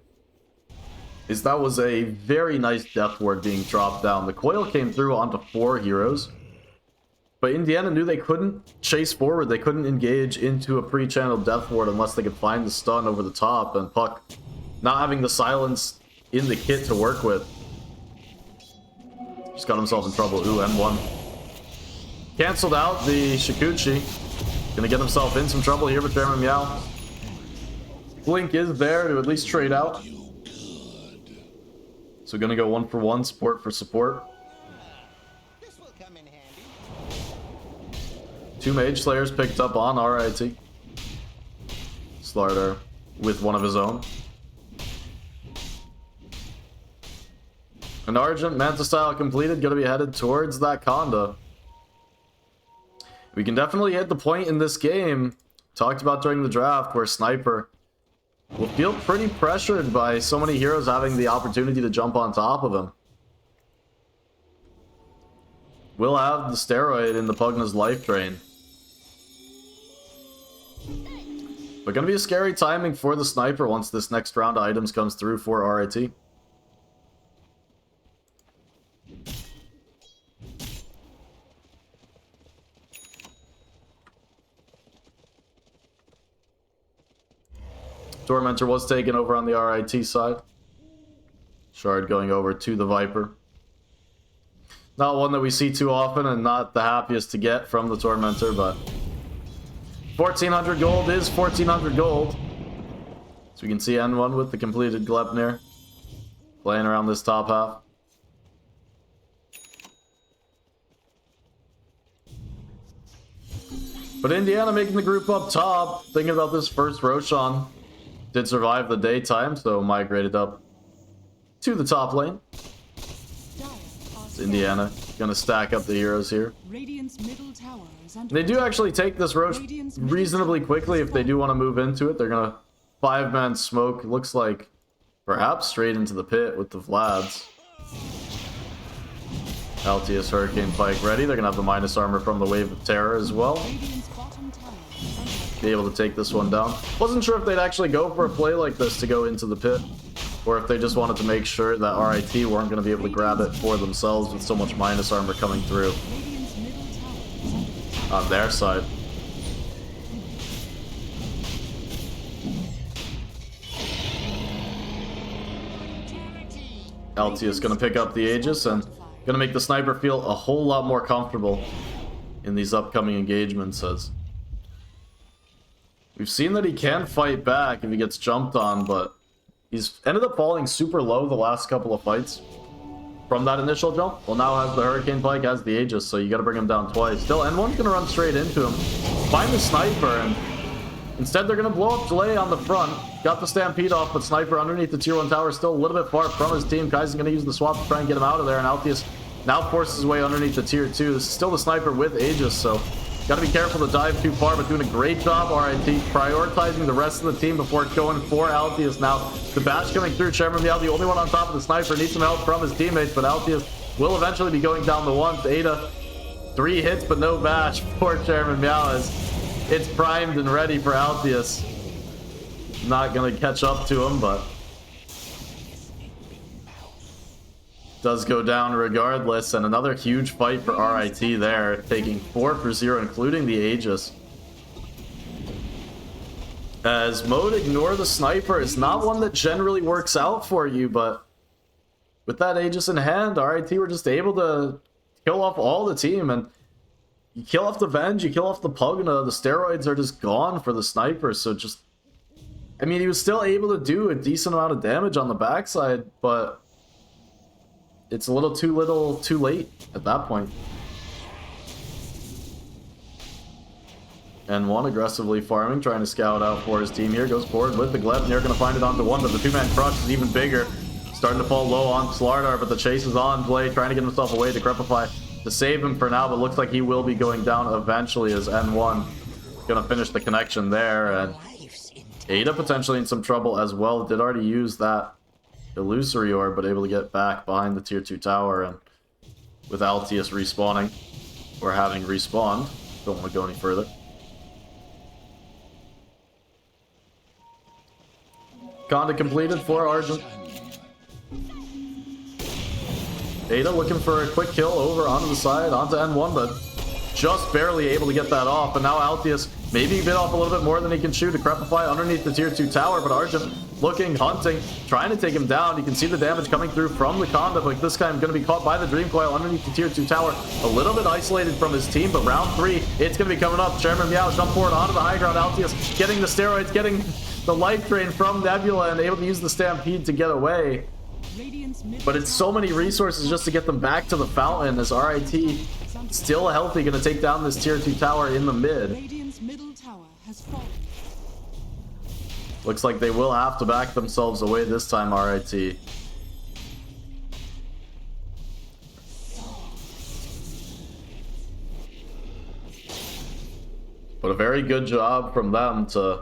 Speaker 2: is that was a very nice Death Ward being dropped down. The coil came through onto 4 heroes, but Indiana knew they couldn't chase forward. They couldn't engage into a pre-channeled Death Ward unless they could find the stun over the top, and Puck not having the silence in the kit to work with. Just got himself in trouble. Ooh, N1. Cancelled out the Shikuchi. Gonna get himself in some trouble here with Chairman Meow. Blink is there to at least trade out. So gonna go 1 for 1, support for support.
Speaker 5: This will come in handy.
Speaker 2: 2 Mage Slayers picked up on RIT. Slardar with one of his own. An Argent Manta style completed, gonna be headed towards that Conda. We can definitely hit the point in this game, talked about during the draft, where Sniper will feel pretty pressured by so many heroes having the opportunity to jump on top of him. We'll have the steroid in the Pugna's life drain. But gonna be a scary timing for the Sniper once this next round of items comes through for RIT. Tormentor was taken over on the RIT side. Shard going over to the Viper. Not one that we see too often and not the happiest to get from the Tormentor, but 1400 gold is 1400 gold. So we can see N1 with the completed Gleipnir playing around this top half. But Indiana making the group up top. Thinking about this first Roshan. Did survive the daytime, so migrated up to the top lane. It's Indiana gonna stack up the heroes here.
Speaker 3: Radiant's middle tower is under
Speaker 2: They do actually take this Roche reasonably quickly if they do want to move into it. They're gonna 5-man smoke. Looks like perhaps straight into the pit with the Vlads. LTS Hurricane Pike ready. They're gonna have the minus armor from the Wave of Terror as well.
Speaker 3: Radiant's bottom tower is under
Speaker 2: Be able to take this one down. Wasn't sure if they'd actually go for a play like this to go into the pit, or if they just wanted to make sure that RIT weren't going to be able to grab it for themselves with so much minus armor coming through
Speaker 3: Radiant's middle tower is under attack.
Speaker 2: on their side. LT is going to pick up the Aegis and going to make the Sniper feel a whole lot more comfortable in these upcoming engagements, as we've seen that he can fight back if he gets jumped on, but he's ended up falling super low the last couple of fights from that initial jump. Well, now has the Hurricane Pike, has the Aegis, so you got to bring him down twice. Still, N1's going to run straight into him, find the Sniper, and instead they're going to blow up Delay on the front. Got the Stampede off, but Sniper underneath the tier 1 tower still a little bit far from his team. Kai's going to use the swap to try and get him out of there, and Altius now forces his way underneath the tier 2. This is still the Sniper with Aegis, so got to be careful to dive too far, but doing a great job, RIT, prioritizing the rest of the team before going for Altius. Now, the bash coming through, Chairman Meow, the only one on top of the Sniper, needs some help from his teammates, but Altius will eventually be going down the one. Ada, 3 hits, but no bash for Chairman Meow, as it's primed and ready for Altius. Not going to catch up to him, but does go down regardless, and another huge fight for RIT there, taking 4 for 0, including the Aegis. As mode ignore the sniper is not one that generally works out for you, but with that Aegis in hand, RIT were just able to kill off all the team, and you kill off the Venge, you kill off the Pugna, the steroids are just gone for the sniper, so just... I mean, he was still able to do a decent amount of damage on the backside, but it's a little too late at that point. And one aggressively farming, trying to scout out for his team here. Goes forward with the Gleb. They're going to find it onto one, but the two-man crush is even bigger. Starting to fall low on Slardar, but the chase is on. Blade trying to get himself away. Decrepify to save him for now, but looks like he will be going down eventually as N1 going to finish the connection there. And Ada potentially in some trouble as well. Did already use that illusory orb, but able to get back behind the tier 2 tower, and with Altius respawning, or having respawned, don't want to go any further. Conda completed for Argent. Ada looking for a quick kill over onto the side, onto N1, but just barely able to get that off. And now Altius maybe bit off a little bit more than he can chew to Decrepify underneath the tier 2 tower, but Argent looking, hunting, trying to take him down. You can see the damage coming through from the Conda, but this time going to be caught by the Dream Coil underneath the tier 2 tower. A little bit isolated from his team, but round 3, it's going to be coming up. Chairman Meow jump forward onto the high ground. Altius getting the steroids, getting the life drain from Nebula, and able to use the Stampede to get away. But it's so many resources just to get them back to the fountain, as RIT still healthy, going to take down this tier 2 tower in the mid.
Speaker 3: Radiant's middle tower has fallen.
Speaker 2: Looks like they will have to back themselves away this time, RIT. But a very good job from them to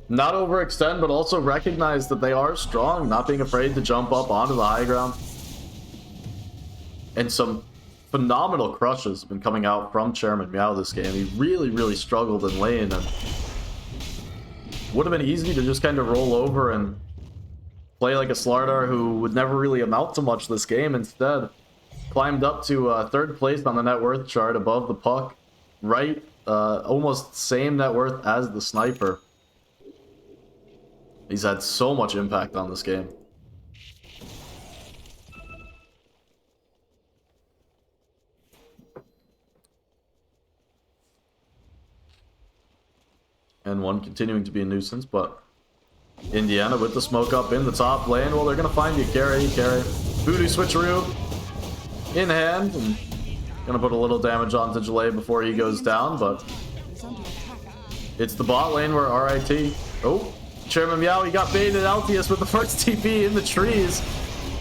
Speaker 2: not overextend, but also recognize that they are strong, not being afraid to jump up onto the high ground. And some phenomenal crushes have been coming out from Chairman Meow this game. He really struggled in lane, and would have been easy to just kind of roll over and play like a Slardar who would never really amount to much this game. Instead, climbed up to 3rd place on the net worth chart, above the Puck, right, almost same net worth as the Sniper. He's had so much impact on this game. And one continuing to be a nuisance, but Indiana with the smoke up in the top lane. Well, they're going to find you. Carry. Voodoo switcheroo in hand. And going to put a little damage onto Jalay before he goes down, but it's the bot lane where RIT... Oh, Chairman Meow, he got baited. Altius with the first TP in the trees.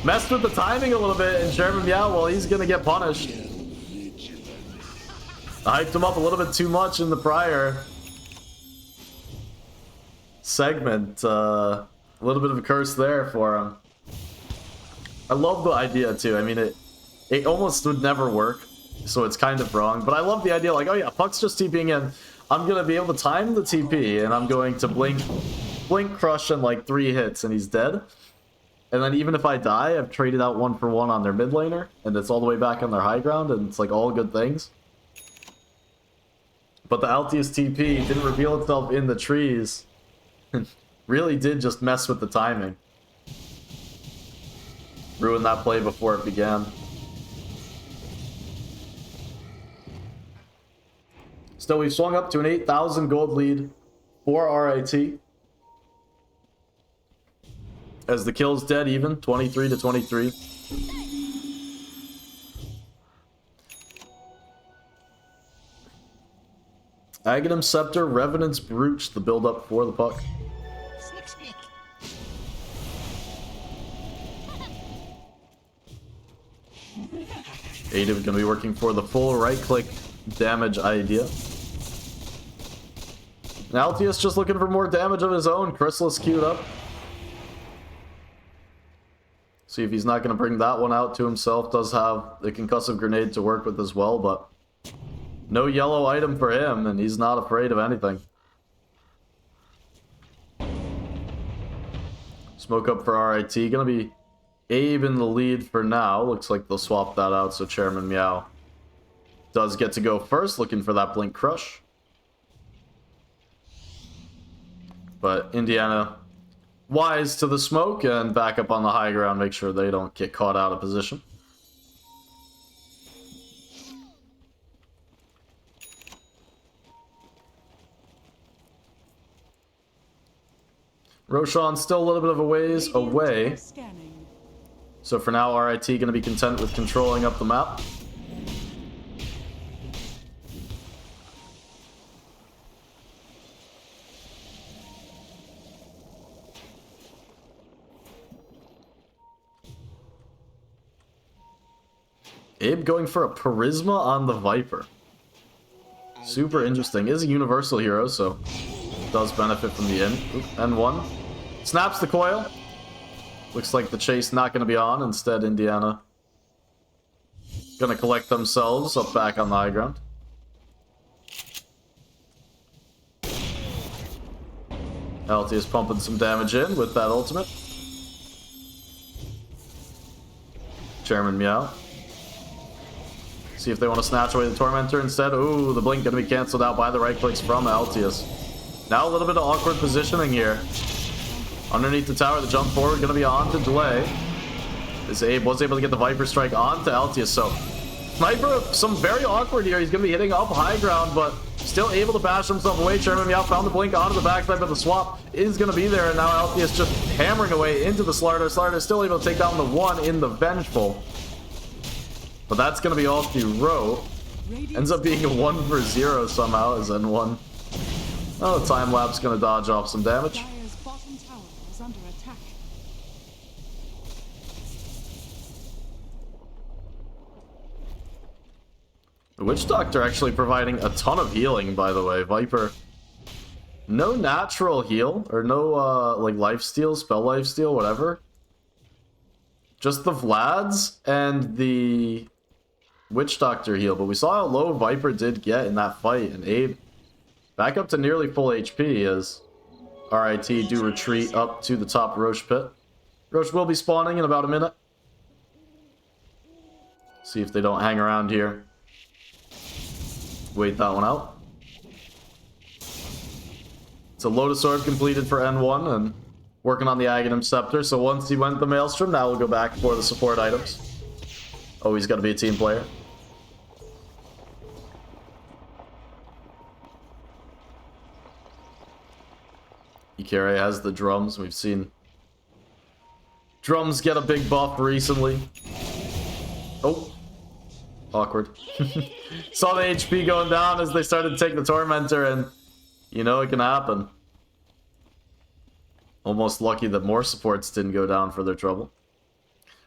Speaker 2: Messed with the timing a little bit, and Chairman Meow, well, he's going to get punished. I hyped him up a little bit too much in the prior segment. A little bit of a curse there for him. I love the idea too. I mean, it almost would never work, so it's kind of wrong. But I love the idea, like, oh yeah, Puck's just TPing in. I'm going to be able to time the TP, and I'm going to blink crush in like 3 hits, and he's dead. And then even if I die, I've traded out 1 for 1 on their mid laner, and it's all the way back on their high ground, and it's like all good things. But the Altius TP didn't reveal itself in the trees. Really did just mess with the timing. Ruined that play before it began. Still, we've swung up to an 8,000 gold lead for RIT. As the kill's dead even, 23 to 23. Aghanim Scepter, Revenant's Brooch, the build-up for the Puck. Ada is going to be working for the full right-click damage idea. And Altius just looking for more damage of his own. Chrysalis queued up. See if he's not going to bring that one out to himself. Does have the concussive grenade to work with as well, but no yellow item for him, and he's not afraid of anything. Smoke up for RIT. Going to be Abe in the lead for now. Looks like they'll swap that out, so Chairman Meow does get to go first, looking for that Blink Crush. But Indiana wise to the smoke and back up on the high ground, make sure they don't get caught out of position. Roshan still a little bit of a ways away. So for now, RIT going to be content with controlling up the map. Abe going for a Charisma on the Viper. Super interesting. Is a universal hero, so does benefit from the N1. Snaps the coil. Looks like the chase not going to be on. Instead, Indiana going to collect themselves up back on the high ground. LT is pumping some damage in with that ultimate. Chairman Meow. See if they want to snatch away the Tormentor instead. Ooh, the blink going to be cancelled out by the right clicks from Altius. Now a little bit of awkward positioning here. Underneath the tower, the jump forward going to be on to delay. As Abe was able to get the Viper Strike onto Altius, so Sniper, some very awkward here. He's going to be hitting up high ground, but still able to bash himself away. Chairman Meow found the blink onto the backside, but the swap is going to be there, and now Altius just hammering away into the Slarder. Slarder is still able to take down the one in the Vengeful. But that's going to be all through Row. Ends up being a 1-for-0 somehow as N1. Oh, the time lapse going to dodge off some damage.
Speaker 3: Dire's bottom tower is under attack.
Speaker 2: The Witch Doctor actually providing a ton of healing, by the way. Viper, no natural heal, or no like lifesteal, spell lifesteal, whatever. Just the Vlads and the Witch Doctor heal, but we saw how low Viper did get in that fight, and Abe back up to nearly full HP as RIT do retreat up to the top Roche pit. Roche will be spawning in about a minute. See if they don't hang around here. Wait that one out. It's a Lotus Orb completed for N1 and working on the Aghanim Scepter. So once he went the Maelstrom, now we'll go back for the support items. Always got to be a team player. Ikare has the drums. We've seen drums get a big buff recently. Oh. Awkward. Saw the HP going down as they started to take the Tormentor, and you know it can happen. Almost lucky that more supports didn't go down for their trouble.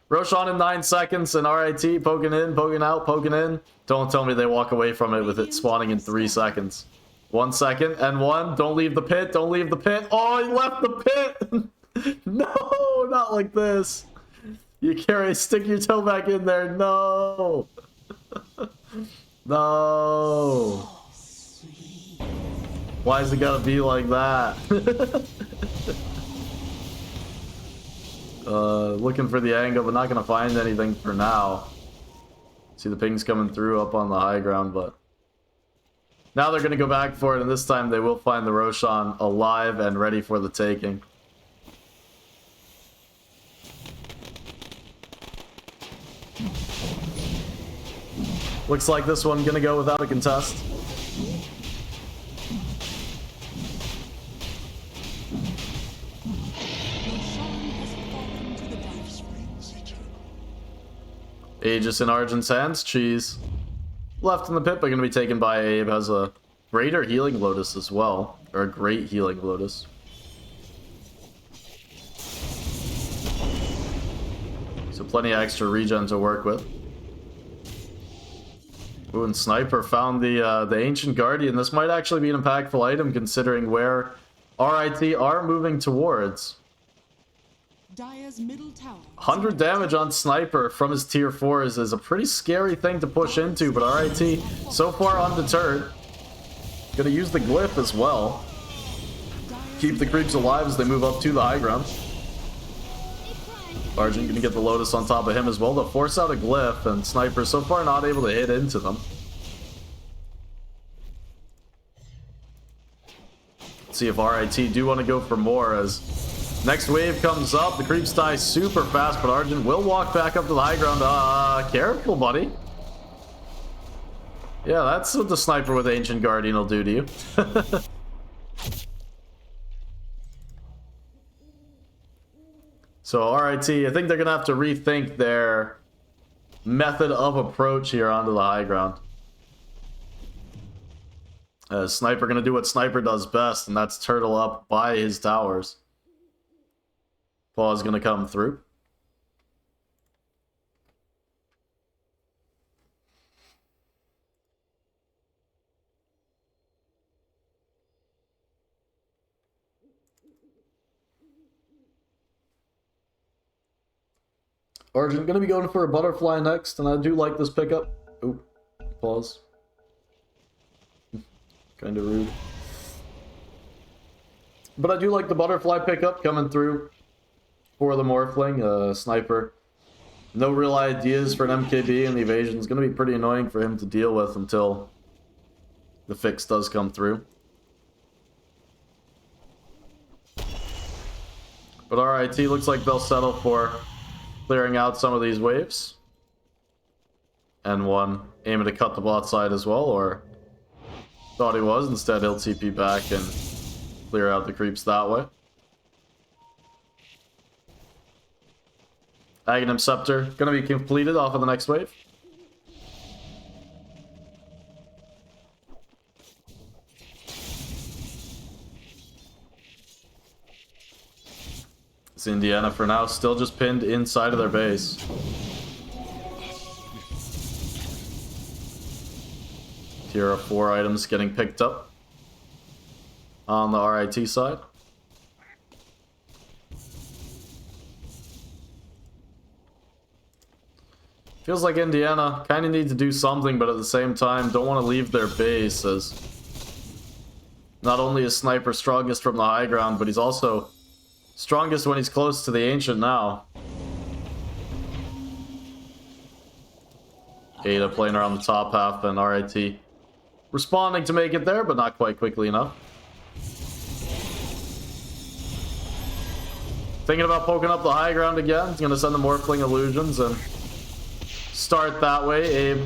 Speaker 2: Roshan in 9 seconds, and RIT poking in, poking out, poking in. Don't tell me they walk away from it with it spawning in 3 seconds. 1 second, and 1. Don't leave the pit, don't leave the pit. Oh, he left the pit! No, not like this. You carry, stick your toe back in there. No. No. Why is it gotta be like that? Looking for the angle, but not gonna find anything for now. See the pings coming through up on the high ground, but now they're gonna go back for it, and this time they will find the Roshan alive and ready for the taking. Looks like this one gonna go without a contest. Aegis in Argent's hands. Cheese. Left in the pit, but going to be taken by Abe. Has a greater healing Lotus as well. Or a great healing Lotus. So plenty of extra regen to work with. Ooh, and Sniper found the Ancient Guardian. This might actually be an impactful item considering where RIT are moving towards.
Speaker 3: Dire's middle tower.
Speaker 2: 100 damage on Sniper from his tier 4s is a pretty scary thing to push into, but RIT so far undeterred. Gonna use the glyph as well. Keep the creeps alive as they move up to the high ground. Argent gonna get the Lotus on top of him as well to force out a glyph, and Sniper so far not able to hit into them. Let's see if RIT do want to go for more as next wave comes up. The creeps die super fast, but Argent will walk back up to the high ground. Careful, buddy. Yeah, that's what the Sniper with Ancient Guardian will do to you. So RIT, I think they're going to have to rethink their method of approach here onto the high ground. Sniper going to do what Sniper does best, and that's turtle up by his towers. Paw is going to come through. Argent going to be going for a butterfly next, and I do like this pickup. Oh, pause. Kind of rude. But I do like the butterfly pickup coming through for the Morphling. Sniper. No real ideas for an MKB, and the evasion is going to be pretty annoying for him to deal with until the fix does come through. But RIT looks like they'll settle for clearing out some of these waves. N1 aiming to cut the bot side as well, or thought he was. Instead, he'll TP back and clear out the creeps that way. Aghanim Scepter going to be completed off of the next wave. It's Indiana for now, still just pinned inside of their base. Tier of 4 items getting picked up on the RIT side. Feels like Indiana kind of need to do something, but at the same time don't want to leave their base, as not only is Sniper strongest from the high ground, but he's also strongest when he's close to the Ancient now. Ada playing around the top half, and RIT responding to make it there, but not quite quickly enough. Thinking about poking up the high ground again. He's going to send the Morphling illusions and start that way. Abe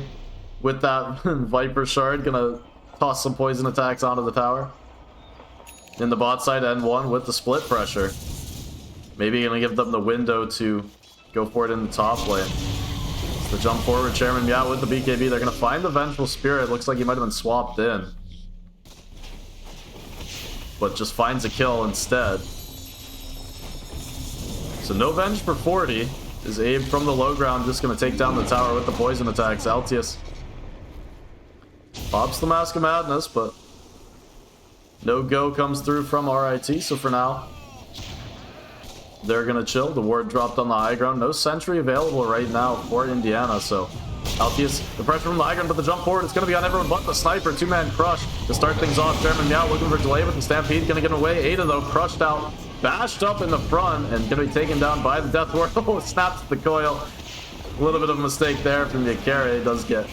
Speaker 2: with that Viper Shard gonna toss some poison attacks onto the tower. In the bot side, N1 with the split pressure. Maybe gonna give them the window to go for it in the top lane. It's the jump forward, Chairman Meow with the BKB. They're gonna find the Vengeful Spirit. Looks like he might have been swapped in, but just finds a kill instead. So no Venge for 40. Is Abe from the low ground just going to take down the tower with the poison attacks. Altius pops the Mask of Madness, but no go comes through from RIT. So for now, they're going to chill. The ward dropped on the high ground. No sentry available right now for Indiana. So Altius, the pressure from the high ground, but the jump forward, it's going to be on everyone but the Sniper. Two-man crush to start things off. Chairman Meow looking for delay with the Stampede. Going to get away. Ada, though, crushed out. Bashed up in the front and going to be taken down by the Death Ward. Oh, snaps the coil. A little bit of a mistake there from Yakare. He does get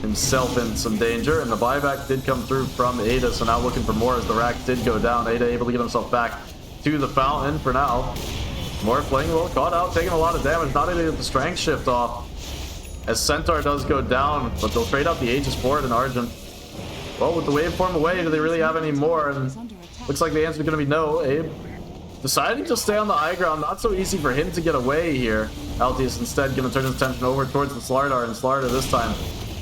Speaker 2: himself in some danger, and the buyback did come through from Ada, so now looking for more as the rack did go down. Ada able to get himself back to the fountain for now. Morphling, well, caught out, taking a lot of damage, not able to get the strength shift off as Centaur does go down, but they'll trade out the Aegis for it in Argent. Well, with the waveform away, do they really have any more? And looks like the answer is going to be no. Abe deciding to stay on the high ground, not so easy for him to get away here. Altius instead going to turn his attention over towards the Slardar, and Slardar this time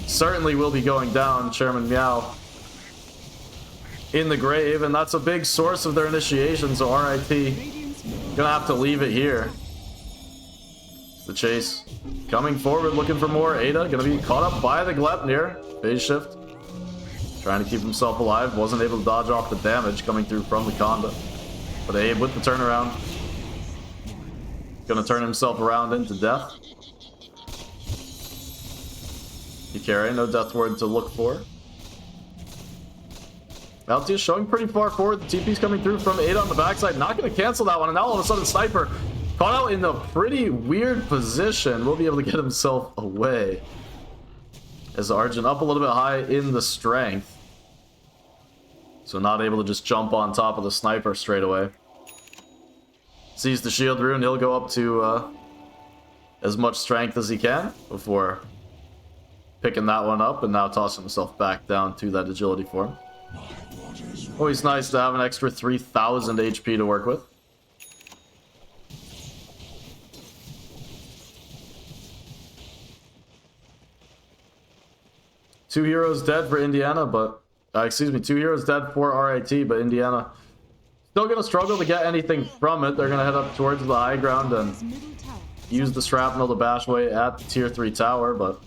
Speaker 2: certainly will be going down. Chairman Meow in the grave, and that's a big source of their initiation, so RIT gonna have to leave it here. It's the chase coming forward, looking for more. Ada gonna be caught up by the Gleipnir. Phase shift, trying to keep himself alive, wasn't able to dodge off the damage coming through from the Conda. But Abe with the turnaround, gonna turn himself around into death. Yakare, no death word to look for. Altius showing pretty far forward. The TP's coming through from Ada on the backside. Not gonna cancel that one, and now all of a sudden Sniper Caught out in a pretty weird position. Will be able to get himself away. As Arjun up a little bit high in the strength. So not able to just jump on top of the sniper straight away. Sees the shield rune. He'll go up to as much strength as he can before picking that one up and now tossing himself back down to that agility form. Always nice to have an extra 3,000 HP to work with. Two heroes dead for Indiana, but... excuse me, 2 heroes dead for RIT, but Indiana still going to struggle to get anything from it. They're going to head up towards the high ground and use the shrapnel to bash away at the tier 3 tower, but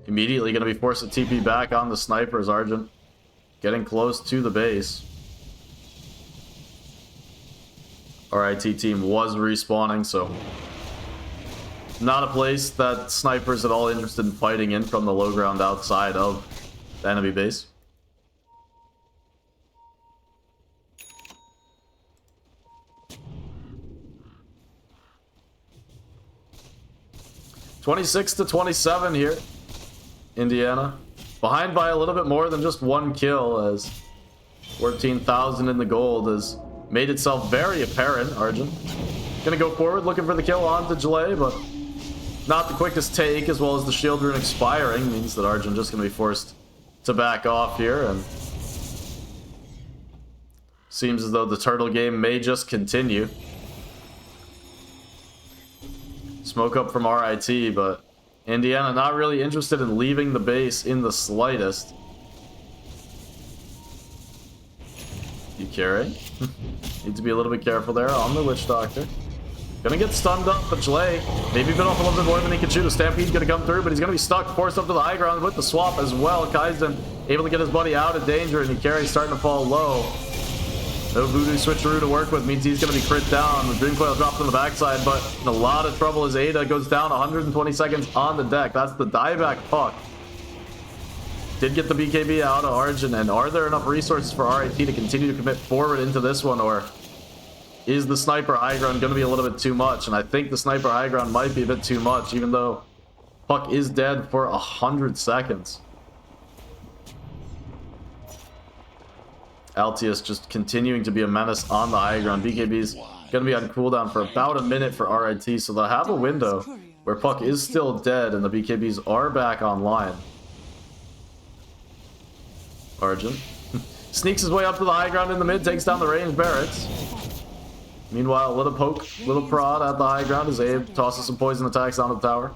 Speaker 2: immediately going to be forced to TP back on the snipers. Argent getting close to the base. RIT team was respawning, so not a place that snipers at all interested in fighting in from the low ground outside of the enemy base. (26-27) here. Indiana behind by a little bit more than just 1 kill, as 14,000 in the gold has made itself very apparent. Arjun gonna go forward looking for the kill onto Jalay, but not the quickest take, as well as the shield rune expiring means that Arjun just gonna be forced to back off here, and seems as though the turtle game may just continue. Smoke up from RIT, but Indiana not really interested in leaving the base in the slightest. You carry. Need to be a little bit careful there on the Witch Doctor. Gonna get stunned up, but Jalay maybe bit off a little bit more than he can shoot. A Stampede's gonna come through, but he's gonna be stuck, forced up to the high ground with the swap as well. Kaizen able to get his buddy out of danger, and Ikari's starting to fall low. No voodoo switcheroo to work with means he's going to be crit down. The Dream Coil drops on the backside, but in a lot of trouble as Ada goes down 120 seconds on the deck. That's the dieback puck. Did get the BKB out of Arjun, and are there enough resources for RIT to continue to commit forward into this one, or is the sniper high ground going to be a little bit too much? And I think the sniper high ground might be a bit too much, even though puck is dead for 100 seconds. Altius just continuing to be a menace on the high ground. BKB's going to be on cooldown for about a minute for RIT, so they'll have a window where puck is still dead and the BKBs are back online. Arjun sneaks his way up to the high ground in the mid, takes down the range barracks. Meanwhile, a little poke, little prod at the high ground as Abe tosses some poison attacks on the tower.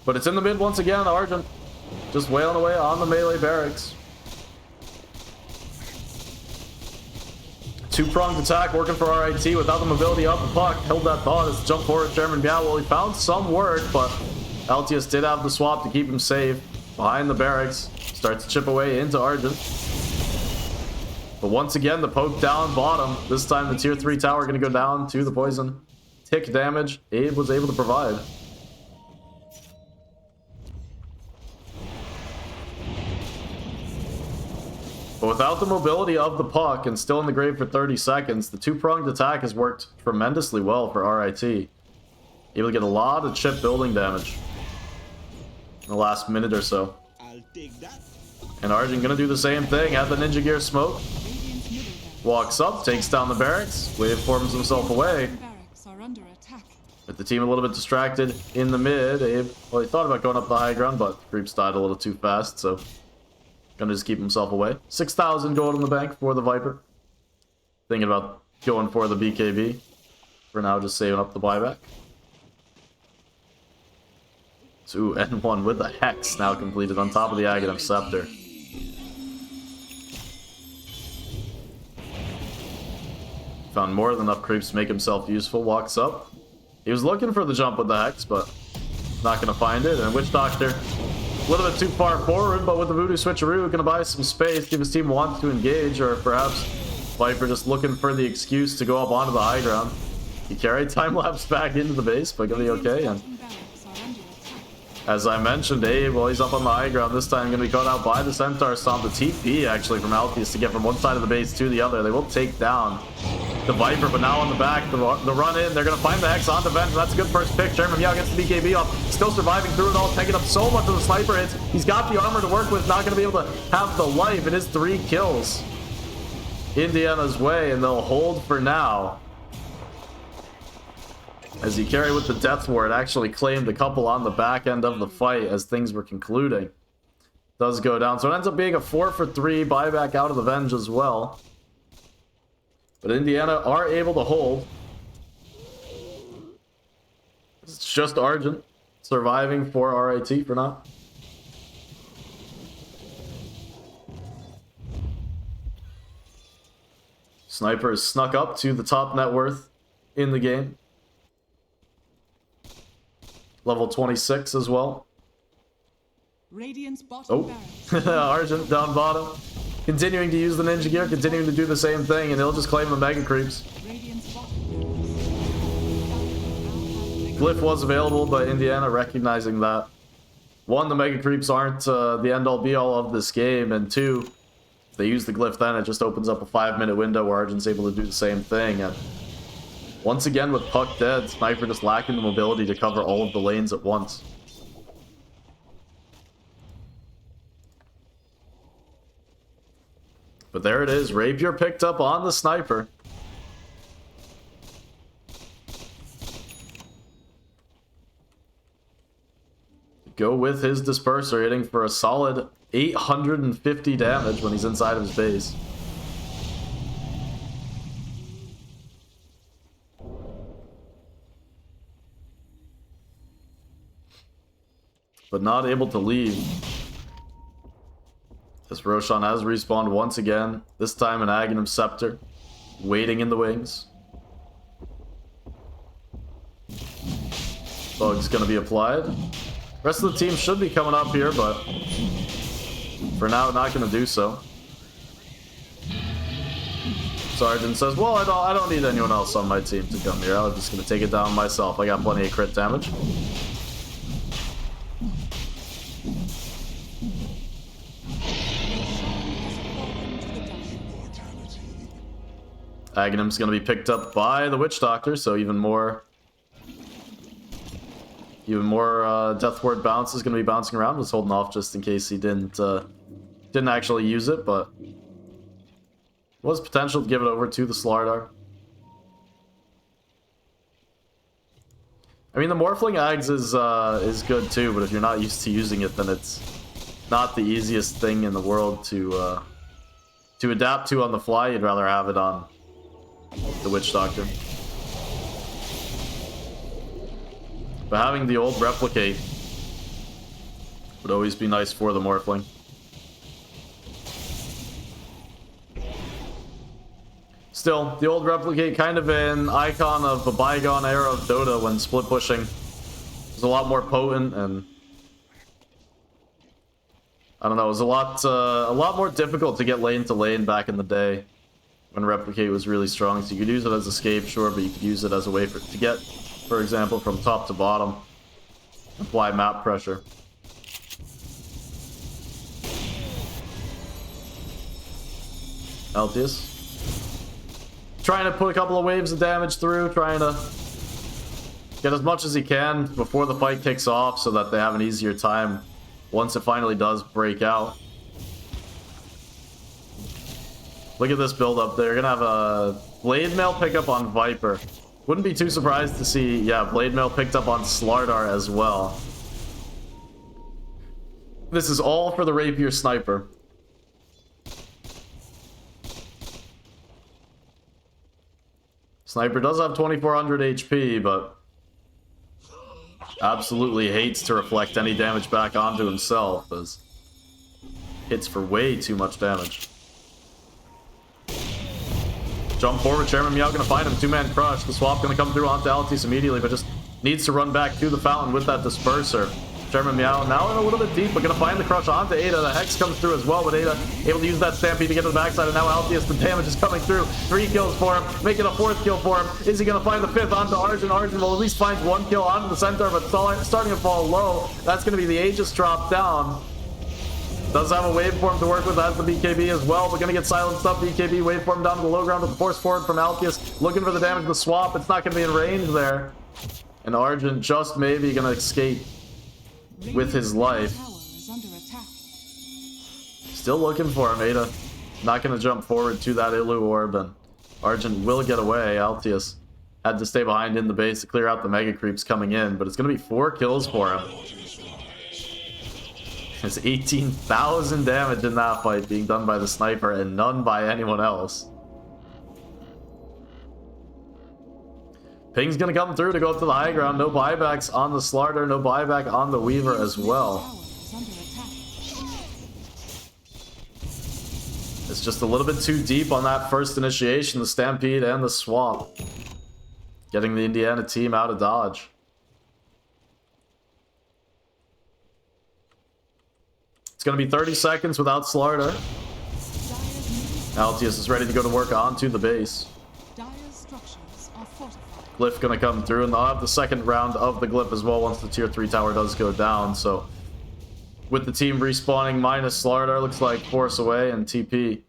Speaker 2: But it's in the mid once again. Arjun just wailing away on the melee barracks. Two-pronged attack working for RIT without the mobility up the puck. Held that thought as jump forward Chairman Biao. Well, he found some work, but Altius did have the swap to keep him safe. Behind the barracks, starts to chip away into Arjun. But once again, the poke down bottom. This time the tier 3 tower going to go down to the poison. Tick damage Abe was able to provide. But without the mobility of the puck and still in the grave for 30 seconds, the two-pronged attack has worked tremendously well for RIT. Able to get a lot of chip building damage in the last minute or so.
Speaker 5: I'll take that.
Speaker 2: And Arjun gonna do the same thing. Have the Ninja Gear smoke. Walks up, takes down the barracks. Wave forms himself away.
Speaker 3: Barracks are under attack.
Speaker 2: With the team a little bit distracted in the mid, Abe, well, he thought about going up the high ground, but creeps died a little too fast, so gonna just keep himself away. 6,000 gold in the bank for the Viper. Thinking about going for the BKB. For now, just saving up the buyback. Ooh, N1 with the Hex now completed on top of the Aghanim Scepter. Found more than enough creeps to make himself useful. Walks up. He was looking for the jump with the Hex, but not gonna find it. And Witch Doctor, a little bit too far forward, but with the Voodoo Switcheroo, gonna buy some space, give his team wants to engage, or perhaps Viper just looking for the excuse to go up onto the high ground. He carried time-lapse back into the base, but gonna be okay. And as I mentioned, Abe, well, he's up on the high ground this time, gonna be caught out by the Centaur Stomp. The TP actually from Altius to get from one side of the base to the other. They will take down the Viper, but now on the back, the run in. They're going to find the Hex on the Venge. That's a good first pick. Chairman Meow gets the BKB off. Still surviving through it all, taking up so much of the sniper hits. He's got the armor to work with, not going to be able to have the life. It is 3 kills Indiana's way, and they'll hold for now. As he carried with the Death Ward, actually claimed a couple on the back end of the fight as things were concluding. Does go down. So it ends up being a 4 for 3 buyback out of the Venge as well. But Indiana are able to hold. It's just Argent surviving for RIT for now. Sniper is snuck up to the top net worth in the game. Level 26 as well.
Speaker 3: Radiant's bottom
Speaker 2: Oh, Argent down bottom. Continuing to use the ninja gear, continuing to do the same thing, and he'll just claim the mega creeps. Glyph was available, but Indiana recognizing that. 1, the mega creeps aren't the end-all be-all of this game, and 2, if they use the glyph then, it just opens up a 5-minute window where Argent's able to do the same thing. And once again, with Puck dead, Sniper just lacking the mobility to cover all of the lanes at once. But there it is, Rapier picked up on the Sniper. Go with his Disperser, hitting for a solid 850 damage when he's inside of his base. But not able to leave. As Roshan has respawned once again, this time an Aghanim Scepter, waiting in the wings. Bug's gonna be applied. Rest of the team should be coming up here, but for now, not gonna do so. Sergeant says, well, I don't need anyone else on my team to come here. I'm just gonna take it down myself. I got plenty of crit damage. Aghanim's going to be picked up by the Witch Doctor, so even more Death Ward bounce is going to be bouncing around. Was holding off just in case he didn't actually use it, but was potential to give it over to the Slardar. I mean, the Morphling Ags is good too, but if you're not used to using it, then it's not the easiest thing in the world to adapt to on the fly. You'd rather have it on the Witch Doctor. But having the old Replicate would always be nice for the Morphling. Still, the old Replicate kind of an icon of a bygone era of Dota when split pushing was a lot more potent, and I don't know, it was a lot more difficult to get lane to lane back in the day when Replicate was really strong. So you could use it as escape, sure, but you could use it as a way to get, for example, from top to bottom, apply map pressure. Altius trying to put a couple of waves of damage through, trying to get as much as he can before the fight kicks off so that they have an easier time once it finally does break out. Look at this build up. They're gonna have a Blade Mail pickup on Viper. Wouldn't be too surprised to see, yeah, Blade Mail picked up on Slardar as well. This is all for the Rapier Sniper. Sniper does have 2400 HP, but absolutely hates to reflect any damage back onto himself, as hits for way too much damage. Jump forward, Chairman Meow gonna find him, 2-man crush. The swap gonna come through onto Altius immediately, but just needs to run back to the fountain with that Disperser. Chairman Meow now in a little bit deep, but gonna find the crush onto Ada. The Hex comes through as well, but Ada able to use that Stampede to get to the backside, and now Altius, the damage is coming through. 3 kills for him, making a 4th kill for him. Is he gonna find the 5th onto Argent? Argent will at least find 1 kill onto the Centaur, but starting to fall low. That's gonna be the Aegis drop down. Does have a waveform to work with as the BKB as well, but gonna get silenced up. BKB waveform down to the low ground with the force forward from Alkius, looking for the damage of the swap. It's not gonna be in range there. And Argent just maybe gonna escape with his life.
Speaker 3: Tower is under attack.
Speaker 2: Still looking for him. Ada not gonna jump forward to that Illu orb, and Argent will get away. Altius had to stay behind in the base to clear out the mega creeps coming in, but it's gonna be 4 kills for him. There's 18,000 damage in that fight being done by the sniper and none by anyone else. Ping's gonna come through to go up to the high ground. No buybacks on the Slarder, no buyback on the Weaver as well.
Speaker 3: Tower is under attack.
Speaker 2: It's just a little bit too deep on that first initiation, the Stampede and the Swap. Getting the Indiana team out of dodge. It's going to be 30 seconds without Slarder. Altius is ready to go to work onto the base.
Speaker 3: Dire's structures are fortified.
Speaker 2: Glyph going to come through, and they'll have the second round of the Glyph as well once the tier 3 tower does go down. So with the team respawning minus Slardar, looks like Force away and TP.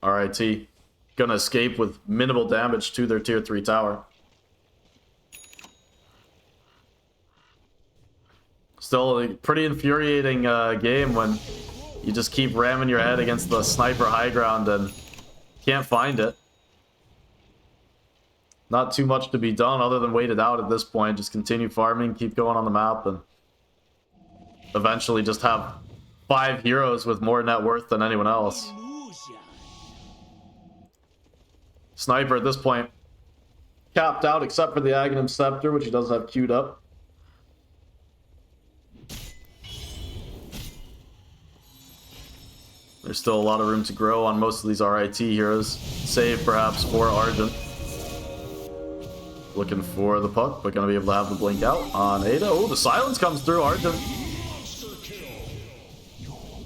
Speaker 2: RIT going to escape with minimal damage to their tier 3 tower. Still a pretty infuriating game when you just keep ramming your head against the sniper high ground and can't find it. Not too much to be done other than wait it out at this point. Just continue farming, keep going on the map, and eventually just have 5 heroes with more net worth than anyone else. Sniper at this point capped out except for the Aghanim Scepter, which he does have queued up. There's still a lot of room to grow on most of these RIT heroes, save perhaps for Argent. Looking for the puck, but gonna be able to have the blink out on Ada. Oh, the silence comes through. Argent.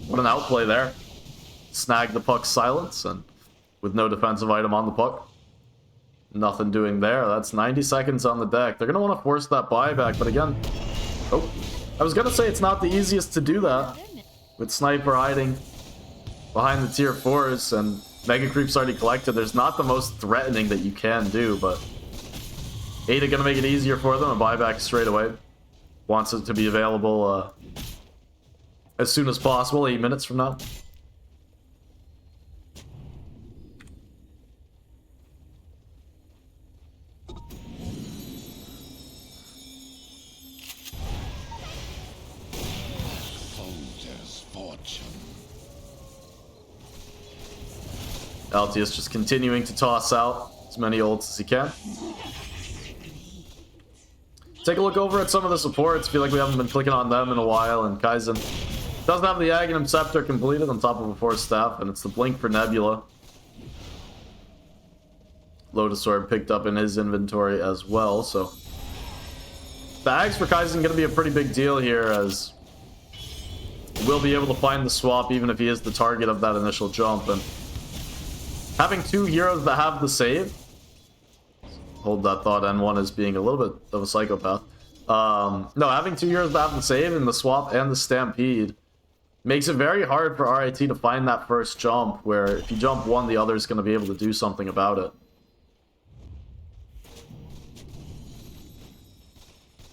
Speaker 2: What an outplay there. Snag the puck's silence, and with no defensive item on the puck. Nothing doing there. That's 90 seconds on the deck. They're gonna want to force that buyback, but again... Oh, I was gonna say it's not the easiest to do that. With Sniper hiding behind the tier 4s and Mega Creeps already collected, there's not the most threatening that you can do, but Ada gonna make it easier for them and buyback straight away. Wants it to be available as soon as possible, 8 minutes from now. Altius just continuing to toss out as many ults as he can. Take a look over at some of the supports. Feel like we haven't been clicking on them in a while, and Kaizen doesn't have the Aghanim Scepter completed on top of a Force Staff, and it's the Blink for Nebula. Lotus Orb picked up in his inventory as well, so the Ags for Kaizen going to be a pretty big deal here, as we'll be able to find the swap even if he is the target of that initial jump. And having 2 heroes that have the save, hold that thought, N1 is being a little bit of a psychopath. No, having 2 heroes that have the save and the swap and the Stampede makes it very hard for RIT to find that first jump, where if you jump one, the other is going to be able to do something about it.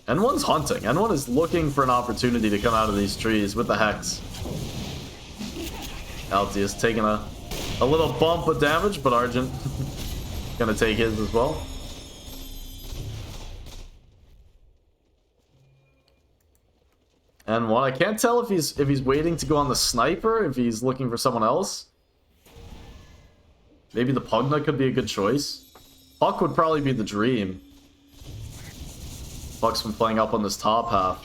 Speaker 2: N1's hunting. N1 is looking for an opportunity to come out of these trees with the Hex. Altius taking a little bump of damage, but Argent gonna take his as well. And one, I can't tell if he's waiting to go on the sniper, if he's looking for someone else. Maybe the Pugna could be a good choice. Puck would probably be the dream. Puck's been playing up on this top half.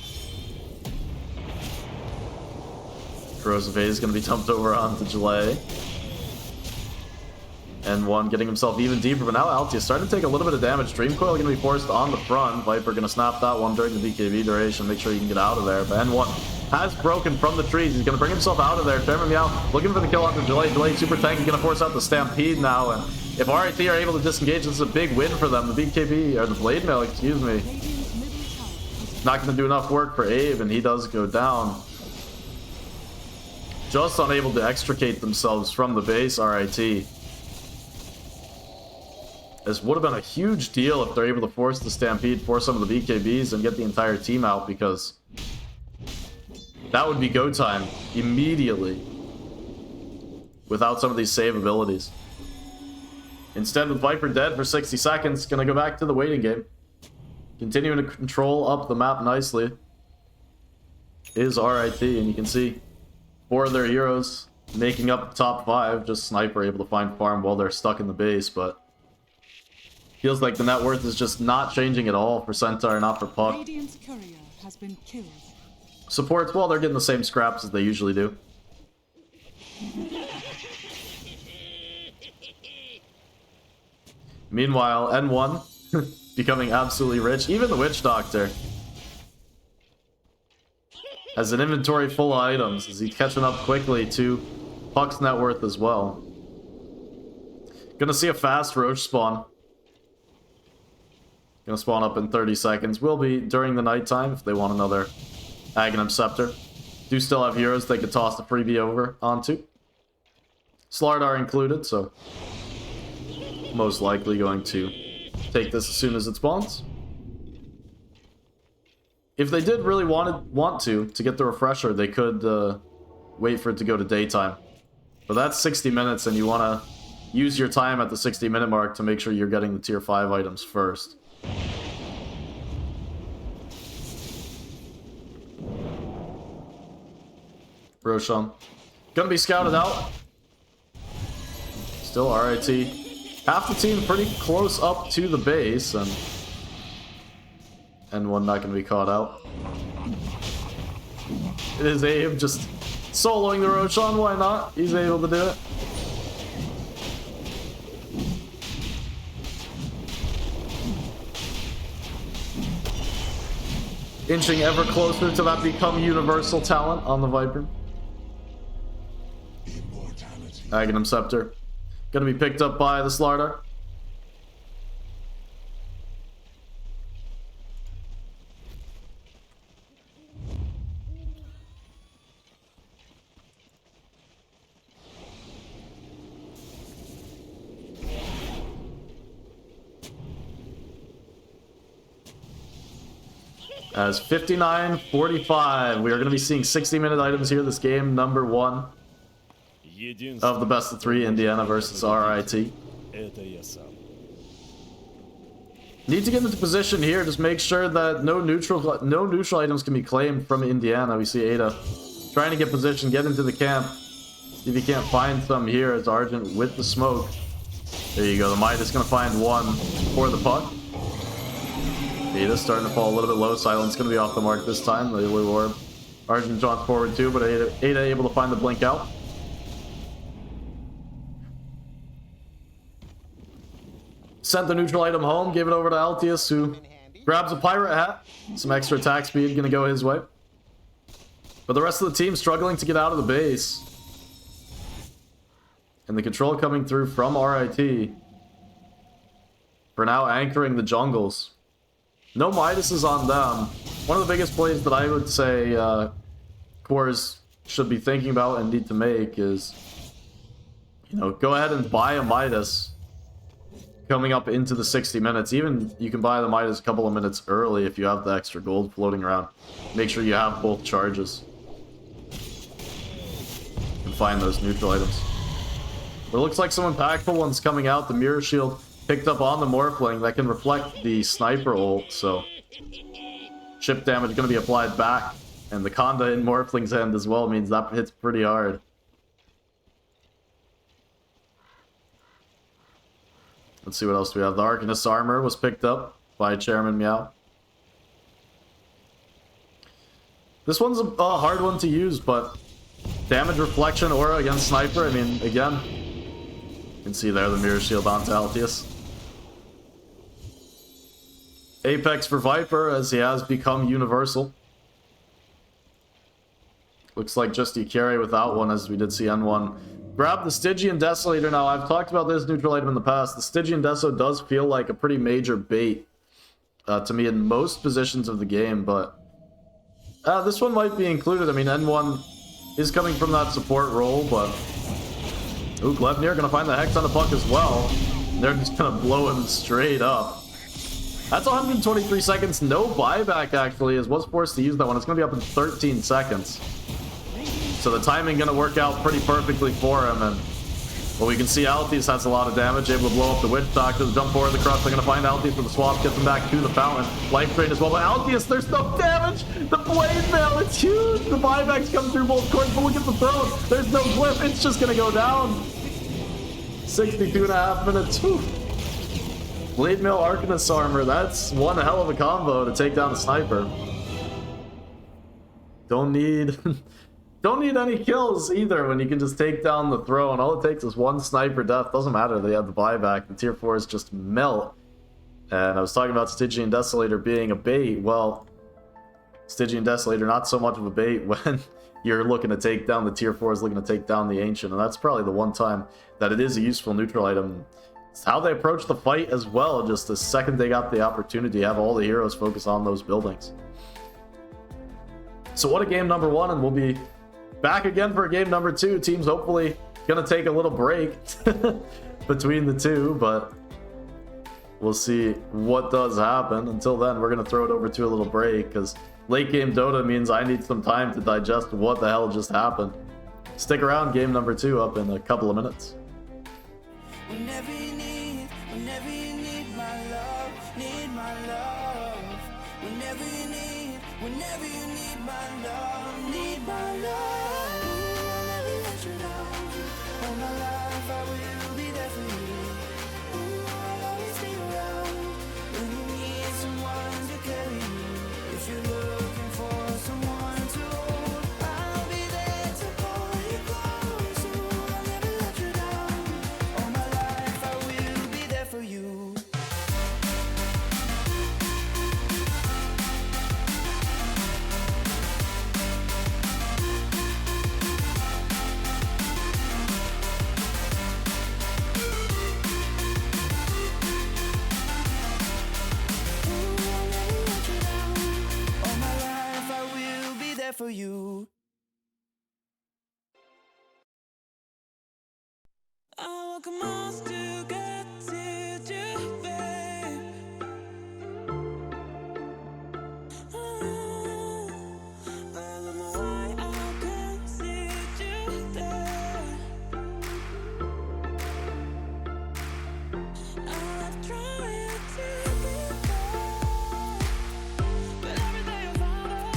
Speaker 2: Corrosive Haze is going to be dumped over onto Jalay. And one getting himself even deeper, but now Altius starting to take a little bit of damage. Dream Coil going to be forced on the front. Viper going to snap that one during the BKB duration, make sure he can get out of there. But N1 has broken from the trees. He's going to bring himself out of there. Chairman Meow looking for the kill onto Jalay. Jalay super tanky, going to force out the Stampede now. And if RIT are able to disengage, this is a big win for them. The BKB, or the Blade Mail, excuse me, not going to do enough work for Abe, and he does go down. just unable to extricate themselves from the base, RIT. This would have been a huge deal if they're able to force the Stampede, force some of the BKBs, and get the entire team out, because that would be go time immediately without some of these save abilities. Instead, with Viper dead for 60 seconds, gonna go back to the waiting game. Continuing to control up the map nicely is RIT, and you can see 4 of their heroes making up the top 5. Just Sniper able to find farm while they're stuck in the base, but feels like the net worth is just not changing at all for Centaur, not for Puck.
Speaker 3: Radiant's courier has been killed.
Speaker 2: Supports, well, they're getting the same scraps as they usually do. Meanwhile, N1 becoming absolutely rich. Even the Witch Doctor has an inventory full of items as he's catching up quickly to Puck's net worth as well. Gonna see a fast Roach spawn. Gonna spawn up in 30 seconds. Will be during the nighttime if they want another Aghanim Scepter. Do still have heroes they could toss the freebie over onto. Slardar included, so most likely going to take this as soon as it spawns. If they did really want to get the refresher, they could wait for it to go to daytime. But that's 60 minutes, and you want to use your time at the 60-minute mark to make sure you're getting the tier 5 items first. Roshan gonna be scouted out. Still RIT. Half the team pretty close up to the base, and one not gonna be caught out. It is Abe just soloing the Roshan, why not? He's able to do it. Inching ever closer to that become universal talent on the Viper. Aghanim Scepter. Gonna be picked up by the Slardar. As 59-45, we are going to be seeing 60-minute items here. This game, number 1 of the best of 3, Indiana versus RIT. Need to get into position here. Just make sure that no neutral items can be claimed from Indiana. We see Ada trying to get position, get into the camp. See if he can't find some here as Argent with the smoke. There you go. The Midas going to find one for the Puck. Ada's starting to fall a little bit low. Silence going to be off the mark this time. The Blue Orb. Argent jaunt forward too, but Ada able to find the blink out. Sent the neutral item home, gave it over to Altius, who grabs a pirate hat. Some extra attack speed going to go his way. But the rest of the team struggling to get out of the base. And the control coming through from RIT. For now anchoring the jungles. No Midas is on them. One of the biggest plays that I would say cores should be thinking about and need to make is, you know, go ahead and buy a Midas coming up into the 60 minutes. Even you can buy the Midas a couple of minutes early if you have the extra gold floating around. Make sure you have both charges. And find those neutral items. But it looks like some impactful ones coming out. The Mirror Shield picked up on the Morphling that can reflect the Sniper ult, so chip damage going to be applied back. And the Conda in Morphling's hand as well means that hits pretty hard. Let's see what else we have. The Arcanist armor was picked up by Chairman Meow. This one's a hard one to use, but damage reflection aura against Sniper, I mean, again, you can see there the Mirror Shield onto Altius. Apex for Viper, as he has become universal. Looks like just you carry without one, as we did see N1. Grab the Stygian Desolator now. I've talked about this neutral item in the past. The Stygian Deso does feel like a pretty major bait to me in most positions of the game, but this one might be included. I mean, N1 is coming from that support role, but... Ooh, Glebnir gonna find the Hex on the puck as well. They're just gonna blow him straight up. That's 123 seconds. No buyback, actually, as was forced to use that one. It's gonna be up in 13 seconds. So the timing gonna work out pretty perfectly for him, and... Well, we can see Altius has a lot of damage, able to blow up the Witch Doctor, jump forward the crush. They're going to find Altius with the swap, get them back to the fountain. Life drain as well, but Altius, there's no damage! The blade mail, it's huge! The buybacks come through both courts, but look at the throne! There's no glyph, it's just going to go down! 62.5 minutes, whew. Blade mail Arcanist armor, that's one hell of a combo to take down a sniper. Don't need... Don't need any kills either when you can just take down the throne. All it takes is one sniper death. Doesn't matter, they have the buyback. The tier 4s just melt. And I was talking about Stygian Desolator being a bait. Well, Stygian Desolator not so much of a bait when you're looking to take down the tier 4s, looking to take down the Ancient. And that's probably the one time that it is a useful neutral item. It's how they approach the fight as well. Just the second they got the opportunity, have all the heroes focus on those buildings. So what a game number 1, and we'll be back again for game number 2. Teams hopefully gonna take a little break between the two, but we'll see what does happen. Until then, we're gonna throw it over to a little break because late game Dota means I need some time to digest what the hell just happened. Stick around, game number 2 up in a couple of minutes.
Speaker 1: Whenever you need my love, need my love. Whenever you need my love, need my love. I'll never let you down. All my life I will be there for you. I'll always be around when you need someone to carry you. If you're looking for someone to hold, I'll be there to pull you close. I'll never let you down. All my life I will be there for you. For you, I walk miles to get to you, babe. I don't know why I can't see you there. I've tried to get back, but every day is harder.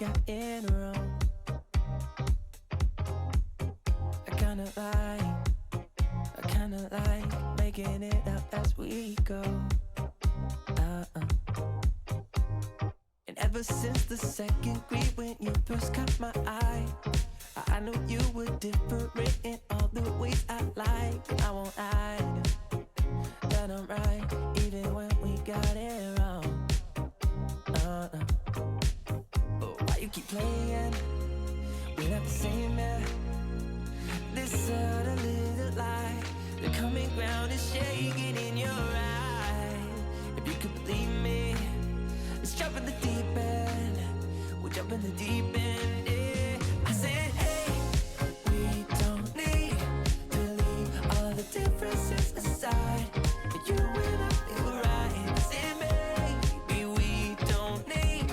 Speaker 6: got it wrong. I kinda like making it up as we go. And ever since the second grade when you first caught my eye, I knew you were different in all the ways I like. And I won't hide that I'm right, even when we got it wrong. But why you keep playing? We're not the same, man. This other little light, the coming ground is shaking in your eye. If you could believe me, let's jump in the deep end. We'll jump in the deep end, yeah. I said, hey, we don't need to leave all the differences aside. You and I feel right. I said, maybe we don't need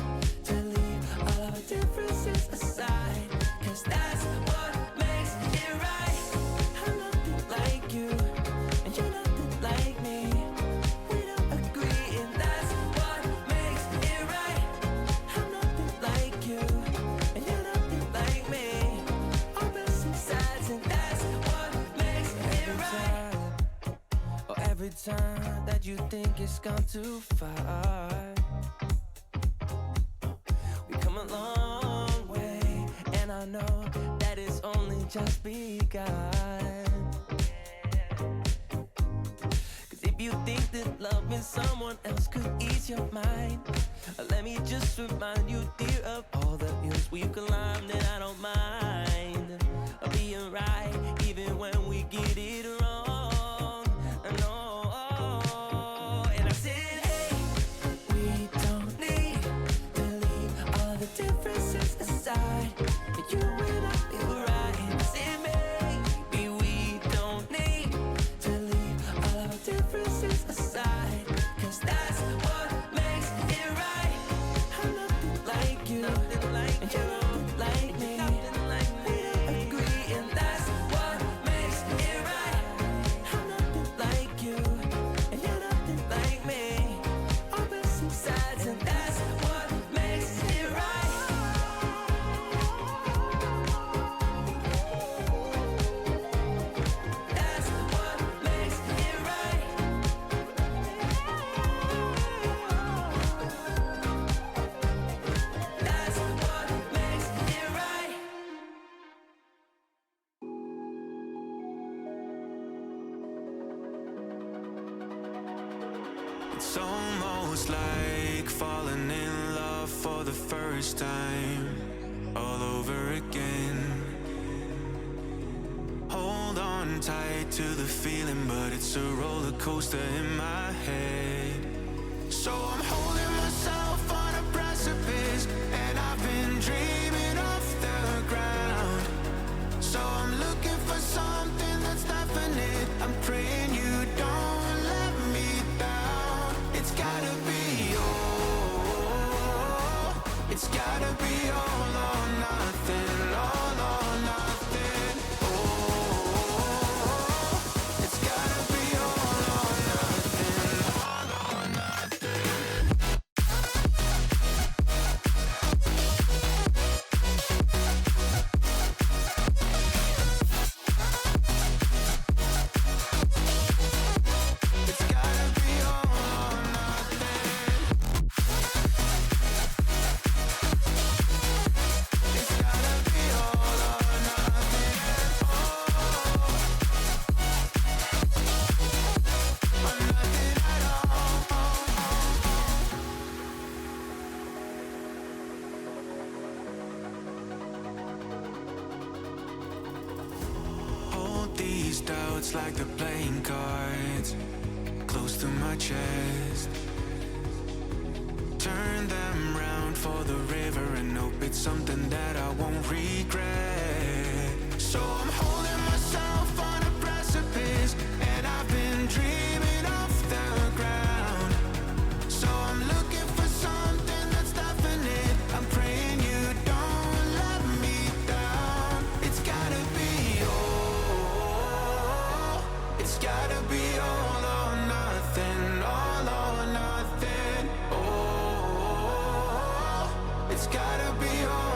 Speaker 6: to leave all of the differences aside, 'cause that's what makes it right. I'm nothing like you, and you're nothing like me. We don't agree, and that's what makes it right. I'm nothing like you, and you're nothing like me. Opposite sides, and that's what makes it right. Oh, every time that you think it's gone too far, we come a long way, and I know that it's only just begun. 'Cause if you think that loving someone else could ease your mind, let me just remind you, dear, of all the hills we've climbed, and I don't mind being right, even when we get it wrong. No. And I said, hey, we don't need to leave all the differences aside. You and I feel right. I said, maybe we don't need to leave all of our differences aside, 'cause that's what makes it right. I'm nothing like you, and you're nothing like me. We don't agree, and that's what makes it right. I'm nothing like you, and you're nothing like me. Opposite sides, and that's what makes it right. That's what makes it right. That's what makes it right.
Speaker 7: It's almost like falling in love for the first time, all over again. Hold on tight to the feeling, but it's a roller coaster in my head. So I'm holding myself on a precipice, and I've been dreaming off the ground. So I'm looking for something that's definite. I'm praying you don't let me down. It's gotta be all. It's gotta be all or nothing. All or nothing. Oh, it's gotta be all or nothing. All or nothing. It's gotta be all or nothing. It's gotta be all or nothing. Oh, or nothing at all. Hold these doubts like the playing cards close to my chest. Turn them round for the river and hope it's something that I won't regret. So I'm holding myself on a precipice, and I've been dreaming off the ground. So I'm looking for something that's definite. I'm praying you don't let me down. It's gotta be all. It's gotta be all or nothing. All or nothing. Oh, it's gotta be all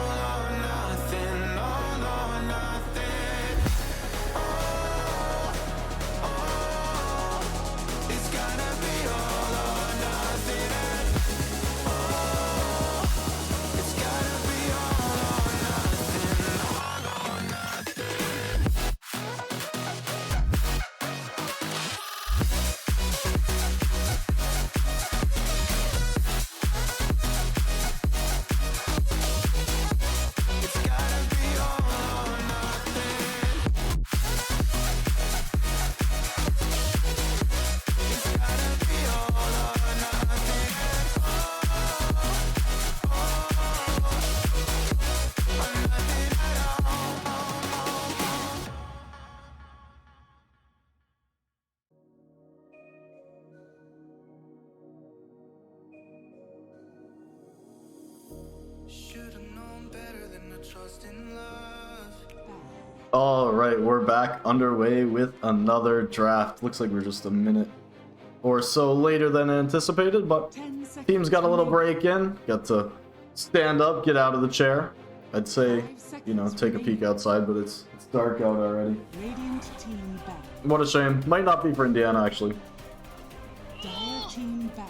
Speaker 7: Should've known better than to trust in love.
Speaker 2: All right, we're back underway with another draft. Looks like we're just a minute or so later than anticipated, but
Speaker 3: 10 seconds.
Speaker 2: team's got a little break in. Got to stand up, get out of the chair. I'd say, you know, take a peek outside, but it's dark out already.
Speaker 3: Radiant team back.
Speaker 2: What a shame. Might not be for Indiana, actually.
Speaker 3: Dire team back.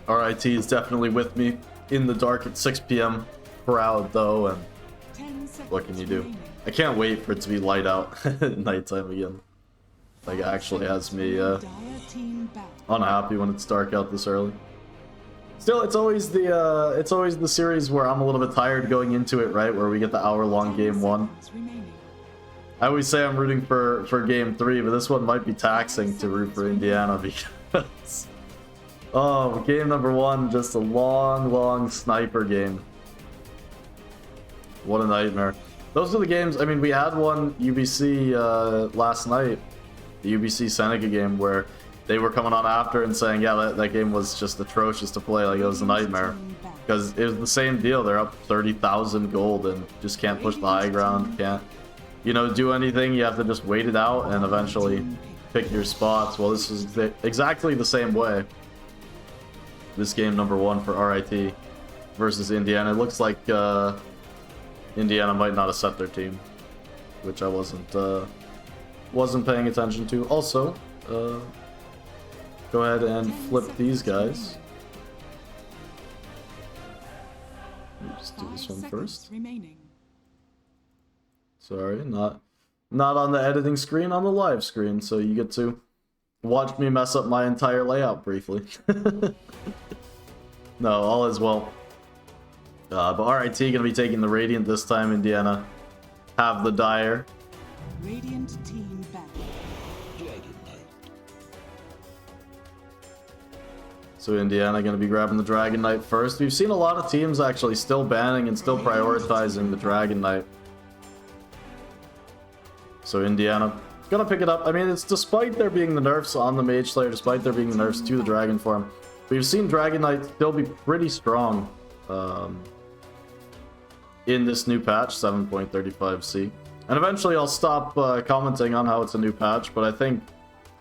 Speaker 2: RIT is definitely with me in the dark at 6 p.m. Proud, though, and
Speaker 3: 10 seconds.
Speaker 2: what can you do?
Speaker 3: remaining.
Speaker 2: I can't wait for it to be light out at nighttime again. Like, it actually has me
Speaker 3: Dire team back.
Speaker 2: unhappy when it's dark out this early. Still, it's always the series where I'm a little bit tired going into it, right? Where we get the hour-long
Speaker 3: 10
Speaker 2: game 1.
Speaker 3: seconds remaining.
Speaker 2: I always say I'm rooting for game 3, but this one might be taxing to root for Indiana because oh, game number 1, just a long sniper game. What a nightmare. Those are the games. I mean, we had one UBC last night, the UBC Seneca game, where they were coming on after and saying, yeah, that game was just atrocious to play. Like, it was a nightmare. Because it was the same deal. They're up 30,000 gold and just can't push the high ground. Can't, you know, do anything. You have to just wait it out and eventually pick your spots. Well, this is exactly the same way. This game number 1 for RIT versus Indiana. It looks like Indiana might not have set their team, which I wasn't paying attention to. Also, go ahead and flip these guys. Let's do this
Speaker 3: 5
Speaker 2: one
Speaker 3: seconds
Speaker 2: first.
Speaker 3: remaining.
Speaker 2: Sorry, not on the editing screen, on the live screen, so you get to watch me mess up my entire layout briefly. No, all is well. But RIT gonna be taking the Radiant this time. Indiana have the Dire.
Speaker 3: Radiant team back.
Speaker 2: So Indiana going to be grabbing the Dragon Knight first. We've seen a lot of teams actually still banning and still prioritizing the Dragon Knight. So Indiana going to pick it up. I mean, it's despite there being the nerfs on the Mage Slayer, despite there being the nerfs to the Dragon form, we've seen Dragon Knight still be pretty strong in this new patch, 7.35C. And eventually I'll stop commenting on how it's a new patch, but I think,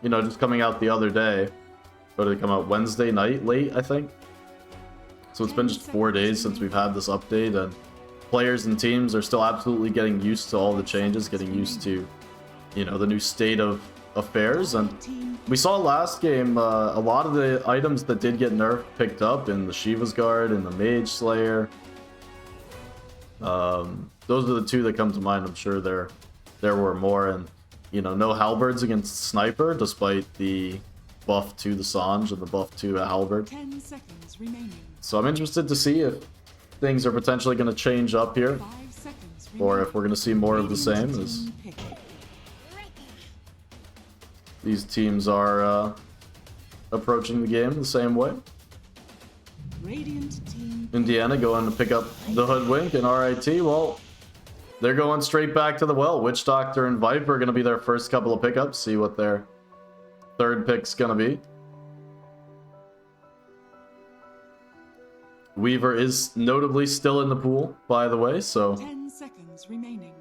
Speaker 2: you know, just coming out the other day, or did it come out Wednesday night late, I think? So it's been just 4 days since we've had this update, and players and teams are still absolutely getting used to all the changes, getting used to, you know, the new state of affairs. And we saw last game a lot of the items that did get nerfed picked up in the Shiva's Guard and the Mage Slayer. Those are the two that come to mind. I'm sure there were more, and, you know, no halberds against Sniper, despite the buff to the Sange and the buff to a halberd.
Speaker 3: 10 seconds remaining.
Speaker 2: So I'm interested to see if things are potentially going to change up here,
Speaker 3: 5 seconds
Speaker 2: or
Speaker 3: remaining.
Speaker 2: if we're going to see more of the same, as
Speaker 3: Team pick.
Speaker 2: these teams are approaching the game the same way.
Speaker 3: Radiant team.
Speaker 2: Indiana going to pick up the Hoodwink, and RIT, well, they're going straight back to the well. Witch Doctor and Viper are going to be their first couple of pickups. See what their third pick's going to be. Weaver is notably still in the pool, by the way, so
Speaker 3: 10 seconds remaining.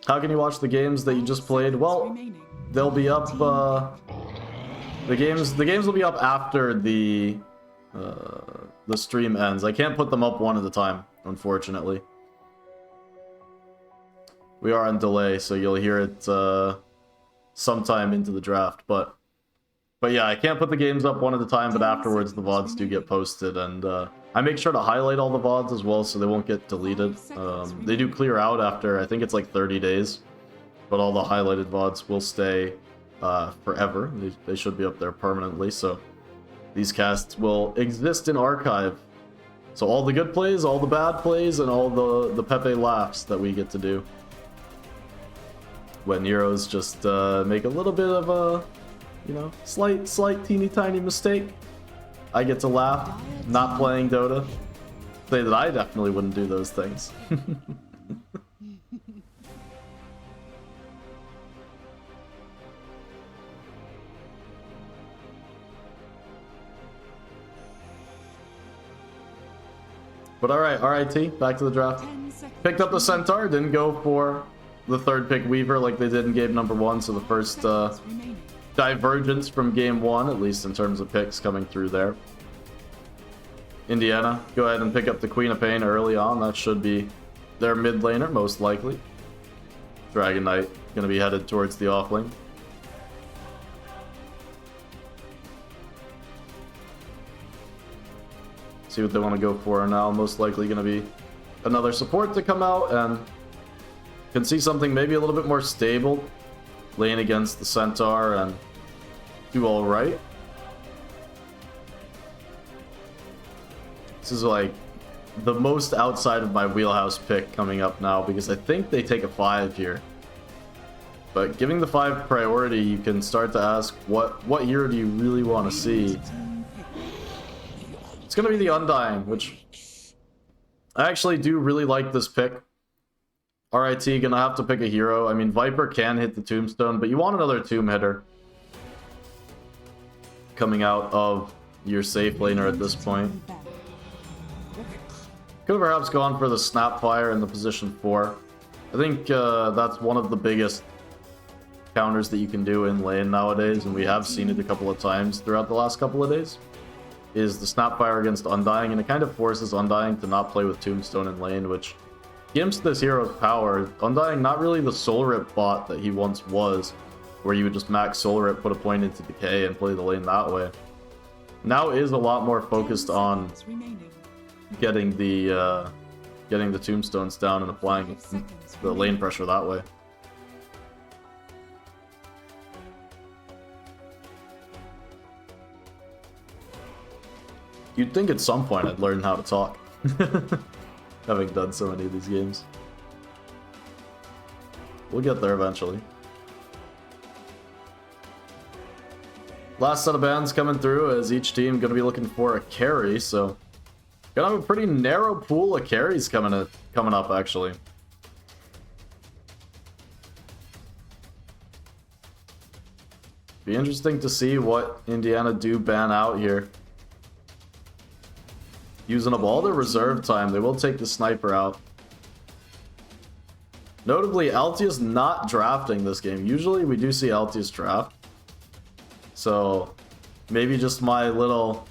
Speaker 2: how can you watch the games that you just played? Well,
Speaker 3: Remaining.
Speaker 2: they'll be up, the games will be up after the stream ends. I can't put them up one at a time, unfortunately. We are on delay, so you'll hear it sometime into the draft, but yeah, I can't put the games up one at a time, but afterwards the VODs do get posted, and I make sure to highlight all the VODs as well so they won't get deleted. They do clear out after, I think it's like 30 days, but all the highlighted VODs will stay forever. They should be up there permanently, so these casts will exist in archive. So all the good plays, all the bad plays, and all the Pepe laughs that we get to do. When Nero's just make a little bit of a, you know, slight teeny tiny mistake, I get to laugh, not playing Dota. Say that I definitely wouldn't do those things. But alright, RIT, back to the draft.
Speaker 3: 10 seconds.
Speaker 2: Picked up the Centaur, didn't go for the third pick Weaver like they did in game number 1, so the first
Speaker 3: Seconds remaining.
Speaker 2: divergence from game 1, at least in terms of picks coming through there. Indiana, go ahead and pick up the Queen of Pain early on. That should be their mid laner, most likely. Dragon Knight, going to be headed towards the off lane. See what they want to go for now. Most likely going to be another support to come out, and can see something maybe a little bit more stable. Lane against the Centaur and do alright. This is like the most outside of my wheelhouse pick coming up now, because I think they take a 5 here. But giving the 5 priority, you can start to ask what hero do you really want to see? It's going to be the Undying, which I actually do really like this pick. RIT, gonna have to pick a hero. I mean, Viper can hit the Tombstone, but you want another Tomb hitter coming out of your safe laner at this point. Could have perhaps gone for the Snapfire in the position 4. I think that's one of the biggest counters that you can do in lane nowadays, and we have seen it a couple of times throughout the last couple of days, is the Snapfire against Undying, and it kind of forces Undying to not play with Tombstone in lane, which gives this hero's power. Undying, not really the Soul Rip bot that he once was, where you would just max Soul Rip, put a point into Decay, and play the lane that way. Now is a lot more focused on getting the Tombstones down and applying the lane pressure that way. You'd think at some point I'd learn how to talk. Having done so many of these games. We'll get there eventually. Last set of bans coming through, as each team going to be looking for a carry, so gonna have a pretty narrow pool of carries coming up actually. Be interesting to see what Indiana do ban out here. Using up all their reserve time, they will take the sniper out. Notably, Altius not drafting this game. Usually we do see Altius draft. So maybe just my little,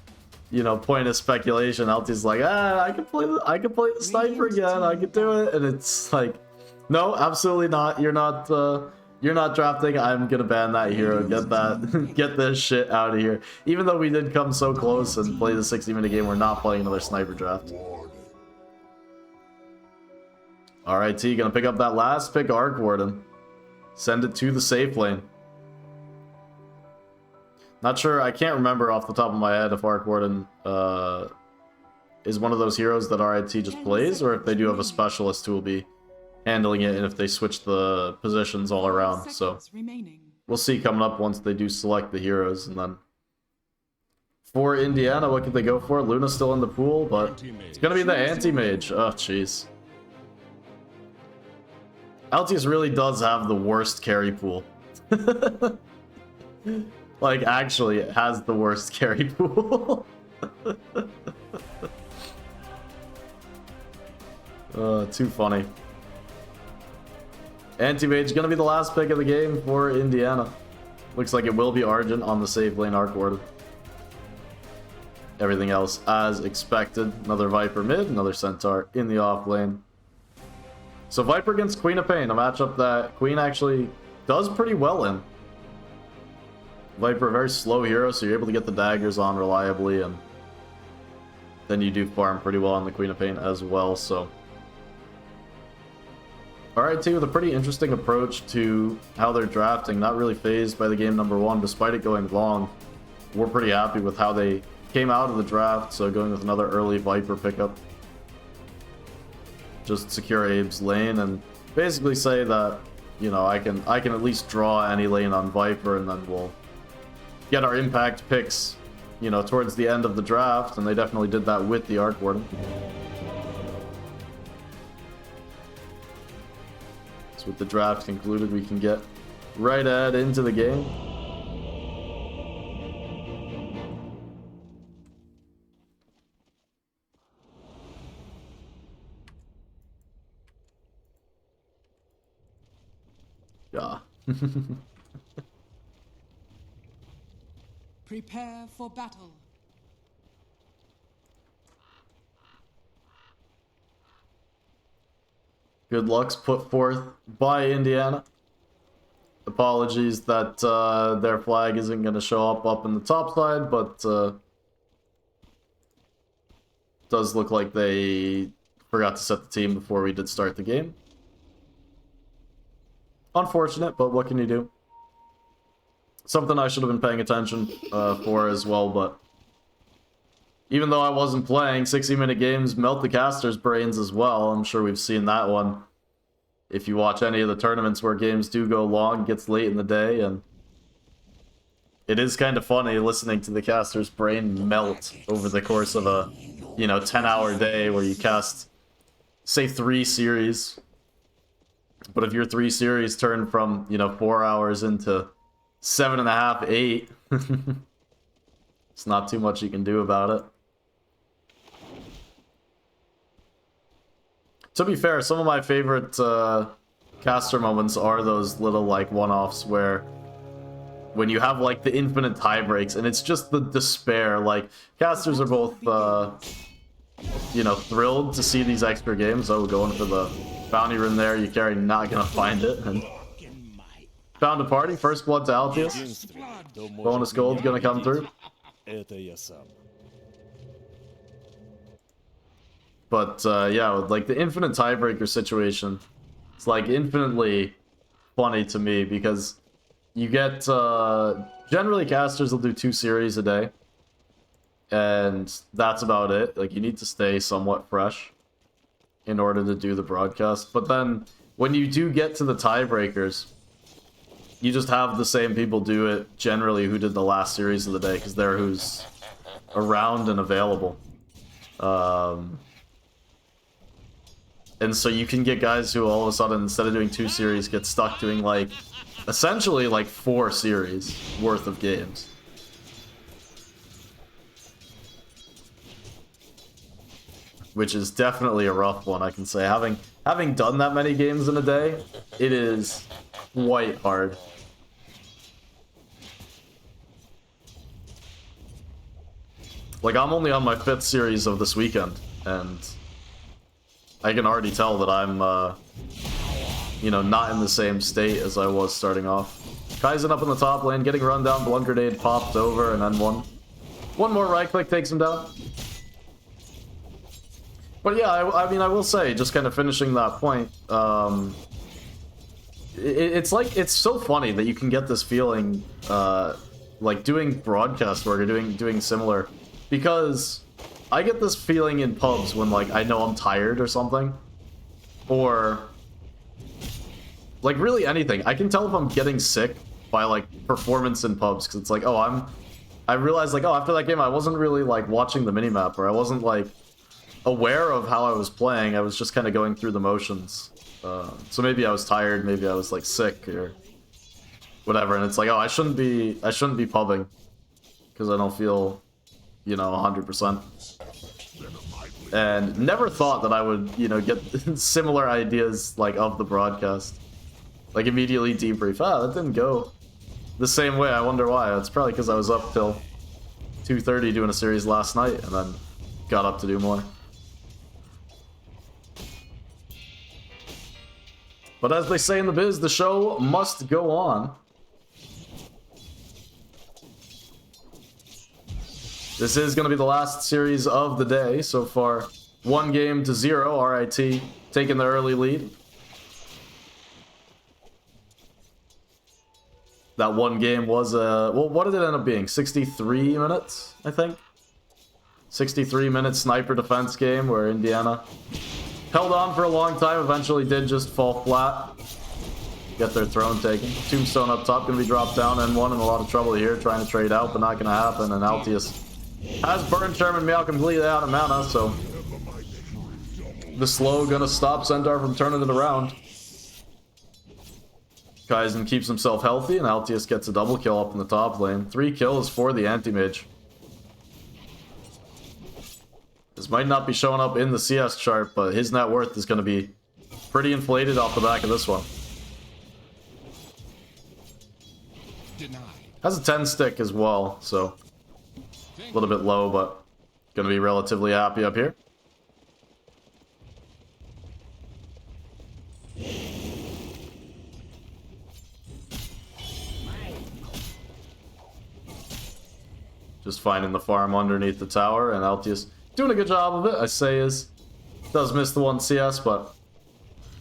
Speaker 2: point of speculation. Altius like, I could play the sniper again. I could do it, and it's like, no, absolutely not. You're not drafting. I'm gonna ban that hero. Get this shit out of here. Even though we did come so close and play the 60-minute game, we're not playing another sniper draft. RIT gonna pick up that last pick, Arc Warden. Send it to the safe lane. Not sure, I can't remember off the top of my head if Arc Warden is one of those heroes that RIT just plays, or if they do have a specialist who will be handling it, and if they switch the positions all around. So we'll see coming up once they do select the heroes. And then for Indiana, what could they go for? Luna's still in the pool, but it's gonna be the anti-mage. Oh jeez. Altius really does have the worst carry pool. Like, actually, it has the worst carry pool. Too funny. Anti-Mage gonna be the last pick of the game for Indiana. Looks like it will be Argent on the safe lane Arc Warden. Everything else as expected. Another Viper mid, another Centaur in the off lane. So Viper against Queen of Pain, a matchup that Queen actually does pretty well in. Viper, a very slow hero, so you're able to get the daggers on reliably, and then you do farm pretty well on the Queen of Pain as well, so. RIT with a pretty interesting approach to how they're drafting, not really phased by the game number 1, despite it going long. We're pretty happy with how they came out of the draft, so going with another early Viper pickup. Just secure Abe's lane and basically say that, I can at least draw any lane on Viper, and then we'll get our impact picks, towards the end of the draft, and they definitely did that with the Arc Warden. So with the draft concluded, we can get right ahead into the game. Yeah.
Speaker 3: Prepare for battle.
Speaker 2: Good luck's put forth by Indiana. Apologies that their flag isn't going to show up in the top side, but does look like they forgot to set the team before we did start the game. Unfortunate, but what can you do? Something I should have been paying attention for as well, but even though I wasn't playing, 60-minute games melt the caster's brains as well. I'm sure we've seen that one. If you watch any of the tournaments where games do go long, it gets late in the day, and it is kind of funny listening to the caster's brain melt over the course of a, 10-hour day where you cast, say, 3 series. But if your 3 series turn from, 4 hours into 7.5, 8, it's not too much you can do about it. To be fair, some of my favorite caster moments are those little, like, one-offs where when you have, like, the infinite tie breaks, and it's just the despair. Like, casters are both, thrilled to see these extra games. Oh, going for the bounty room there, you carry not gonna find it. And found a party, first blood to Altius.
Speaker 4: Единственное, кто может
Speaker 2: Bonus gold
Speaker 4: меня
Speaker 2: gonna come
Speaker 4: победить,
Speaker 2: through.
Speaker 4: это я сам.
Speaker 2: But, yeah, with, like, the infinite tiebreaker situation, it's, like, infinitely funny to me, because you get, generally casters will do 2 series a day, and that's about it. Like, you need to stay somewhat fresh in order to do the broadcast. But then, when you do get to the tiebreakers, you just have the same people do it, generally, who did the last series of the day, because they're who's around and available. And so you can get guys who all of a sudden, instead of doing 2 series, get stuck doing, like, essentially, like, 4 series worth of games. Which is definitely a rough one, I can say. Having done that many games in a day, it is quite hard. Like, I'm only on my 5th series of this weekend, and I can already tell that I'm, not in the same state as I was starting off. Kaizen up in the top lane, getting run down, blunt grenade popped over, and then one more right click takes him down. But yeah, I mean, I will say, just kind of finishing that point, it's so funny that you can get this feeling, like doing broadcast work or doing similar, because I get this feeling in pubs when, like, I know I'm tired or something. Or, like, really anything. I can tell if I'm getting sick by, like, performance in pubs. Because it's like, oh, I realized, like, oh, after that game, I wasn't really, like, watching the minimap. Or I wasn't, like, aware of how I was playing. I was just kind of going through the motions. So maybe I was tired. Maybe I was, like, sick or whatever. And it's like, oh, I shouldn't be pubbing. Because I don't feel... 100%. And never thought that I would, get similar ideas, like, of the broadcast. Like, immediately debrief. Ah, that didn't go the same way. I wonder why. It's probably because I was up till 2:30 doing a series last night, and then got up to do more. But as they say in the biz, the show must go on. This is going to be the last series of the day. So far, 1-0, RIT taking the early lead. That one game was, well, what did it end up being? 63 minutes, I think? 63-minute sniper defense game where Indiana held on for a long time, eventually did just fall flat. Get their throne taken. Tombstone up top, going to be dropped down, N1 in a lot of trouble here, trying to trade out, but not going to happen, and Altius has burned Sherman Meow completely out of mana, so the slow gonna stop Centaur from turning it around. Kaizen keeps himself healthy, and Altius gets a double kill up in the top lane. 3 kills for the anti-mage. This might not be showing up in the CS chart, but his net worth is going to be pretty inflated off the back of this one. Has a 10 stick as well, so a little bit low, but gonna be relatively happy up here. Just finding the farm underneath the tower, and Altius doing a good job of it. I say is does miss the 1 CS, but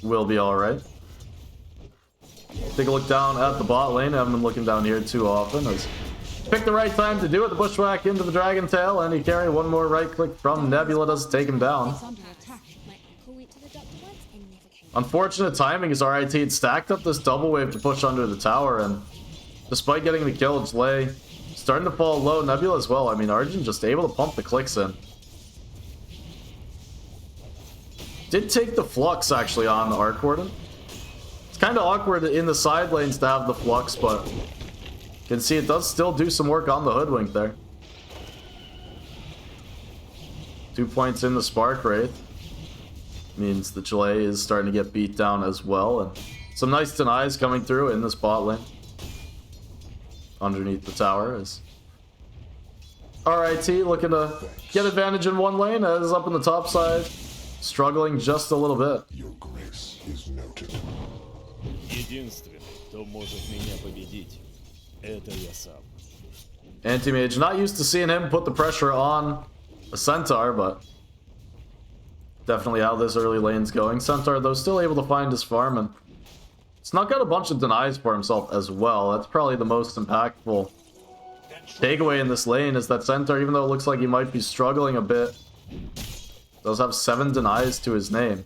Speaker 2: will be alright. Take a look down at the bot lane. I haven't been looking down here too often. As pick the right time to do it. The bushwhack into the dragon tail, and he carry one more right click from Nebula does take him down.
Speaker 3: It's under attack.
Speaker 2: Unfortunate timing as RIT had stacked up this double wave to push under the tower, and despite getting the kill, Jlay starting to fall low. Nebula as well. I mean, Arjun just able to pump the clicks in. Did take the flux actually on the Arc Warden. It's kind of awkward in the side lanes to have the flux, but you can see it does still do some work on the Hoodwink there. 2 points in the Spark Wraith. Means the Jlay is starting to get beat down as well, and some nice denies coming through in this bot lane. Underneath the tower is RIT looking to get advantage in one lane, as up in the top side, struggling just a little bit.
Speaker 8: Your grace is noted.
Speaker 4: Единственный, кто может меня победить, это я сам.
Speaker 2: Anti-Mage, not used to seeing him put the pressure on a Centaur, but definitely how this early lane's going. Centaur, though, still able to find his farm, and snuck out a bunch of denies for himself as well. That's probably the most impactful takeaway in this lane, is that Centaur, even though it looks like he might be struggling a bit, does have 7 denies to his name.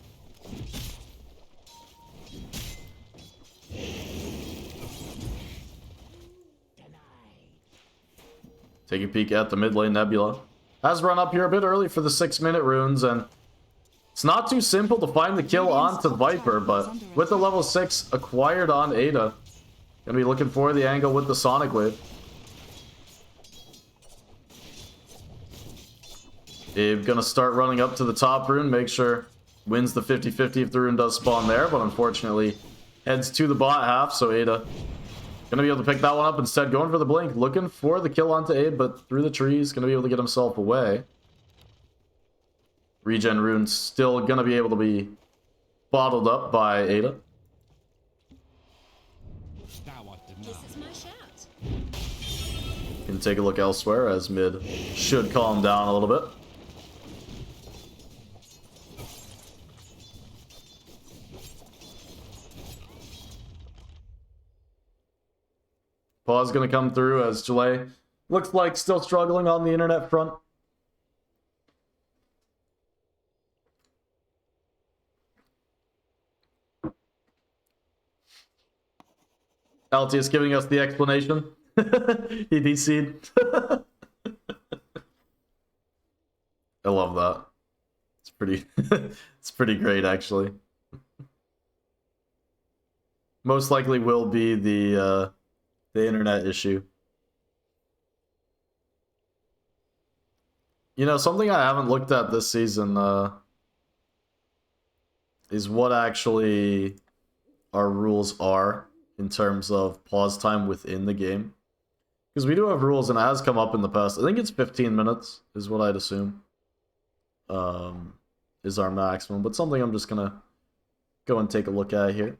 Speaker 2: Take a peek at the mid lane Nebula. Has run up here a bit early for the 6-minute runes, and it's not too simple to find the kill onto Viper, but with the level 6 acquired on Ada, gonna be looking for the angle with the Sonic Wave. Abe gonna start running up to the top rune, make sure wins the 50-50 if the rune does spawn there, but unfortunately heads to the bot half, so Ada gonna be able to pick that one up instead, going for the blink, looking for the kill onto Abe, but through the trees, gonna be able to get himself away. Regen rune's still gonna be able to be bottled up by Ada.
Speaker 3: This is my shout.
Speaker 2: Can take a look elsewhere as mid should calm down a little bit. Pause gonna come through as Jlay looks like still struggling on the internet front. Altius giving us the explanation. He DC'd. I love that. It's pretty it's pretty great actually. Most likely will be the internet issue. You know, something I haven't looked at this season is what actually our rules are in terms of pause time within the game. Because we do have rules, and it has come up in the past. I think it's 15 minutes is what I'd assume is our maximum. But something I'm just going to go and take a look at here.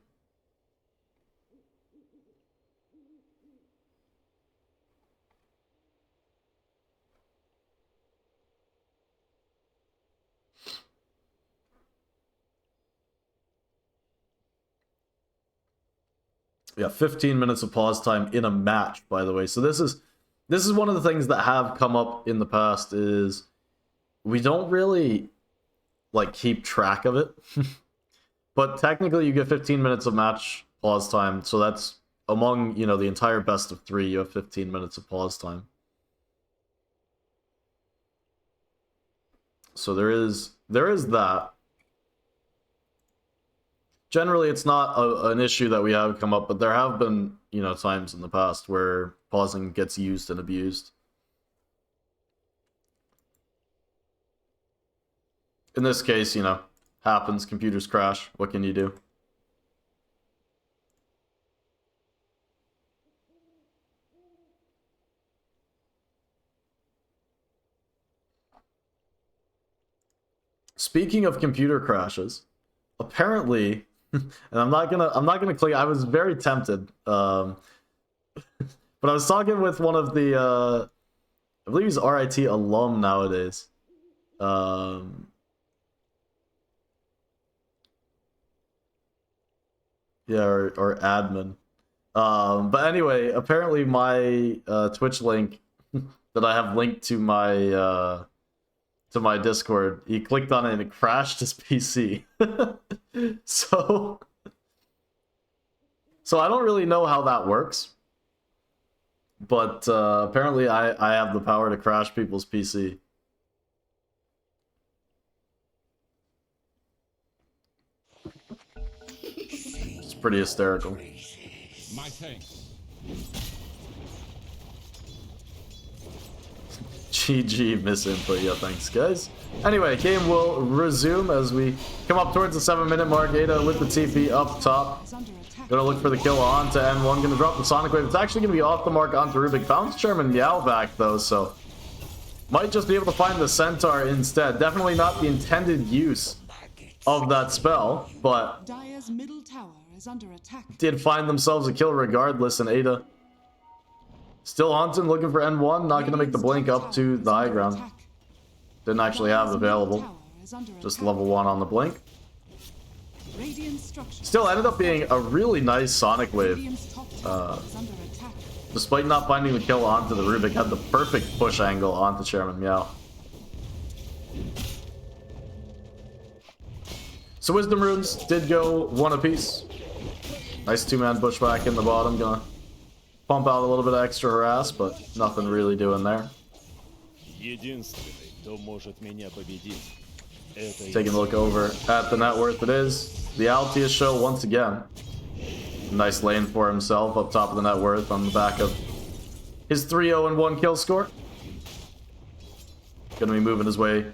Speaker 2: Yeah, 15 minutes of pause time in a match, by the way. So this is one of the things that have come up in the past, is we don't really like keep track of it. But technically you get 15 minutes of match pause time, so that's among, you know, the entire best of 3, you have 15 minutes of pause time. So there is that. Generally, it's not an issue that we have come up, but there have been, you know, times in the past where pausing gets used and abused. In this case, you know, happens, computers crash, what can you do? Speaking of computer crashes, apparently, and I'm not gonna click. I was very tempted, but I was talking with one of the, I believe he's RIT alum nowadays. Yeah, or admin. But anyway, apparently my Twitch link that I have linked to my Discord, he clicked on it and it crashed his PC. So I don't really know how that works, but apparently I have the power to crash people's PC. It's pretty hysterical.
Speaker 4: My thanks.
Speaker 2: GG misinput. Yeah, thanks, guys. Anyway, game will resume as we come up towards the 7-minute mark. Ada with the TP up top. Gonna look for the kill onto N1. Gonna drop the Sonic Wave. It's actually gonna be off the mark onto Rubik. Found Chairman Meow back though, so might just be able to find the Centaur instead. Definitely not the intended use of that spell, but
Speaker 3: Dire's middle tower is under attack.
Speaker 2: did find themselves a kill regardless, and Ada still haunting, looking for N1. Not gonna make the blink up to the high ground. Didn't actually have it available. Just level 1 on the blink. Still ended up being a really nice Sonic Wave. Despite not finding the kill onto the Rubik, had the perfect push angle onto Chairman Meow. So Wisdom Runes did go 1 apiece. Nice 2-man pushback in the bottom. Gonna pump out a little bit of extra harass, but nothing really doing there.
Speaker 4: Единственный, кто может меня победить, это я.
Speaker 2: Taking a look over at the net worth, it is the Altius show once again. Nice lane for himself up top of the net worth on the back of his 3-0-1 kill score. Gonna be moving his way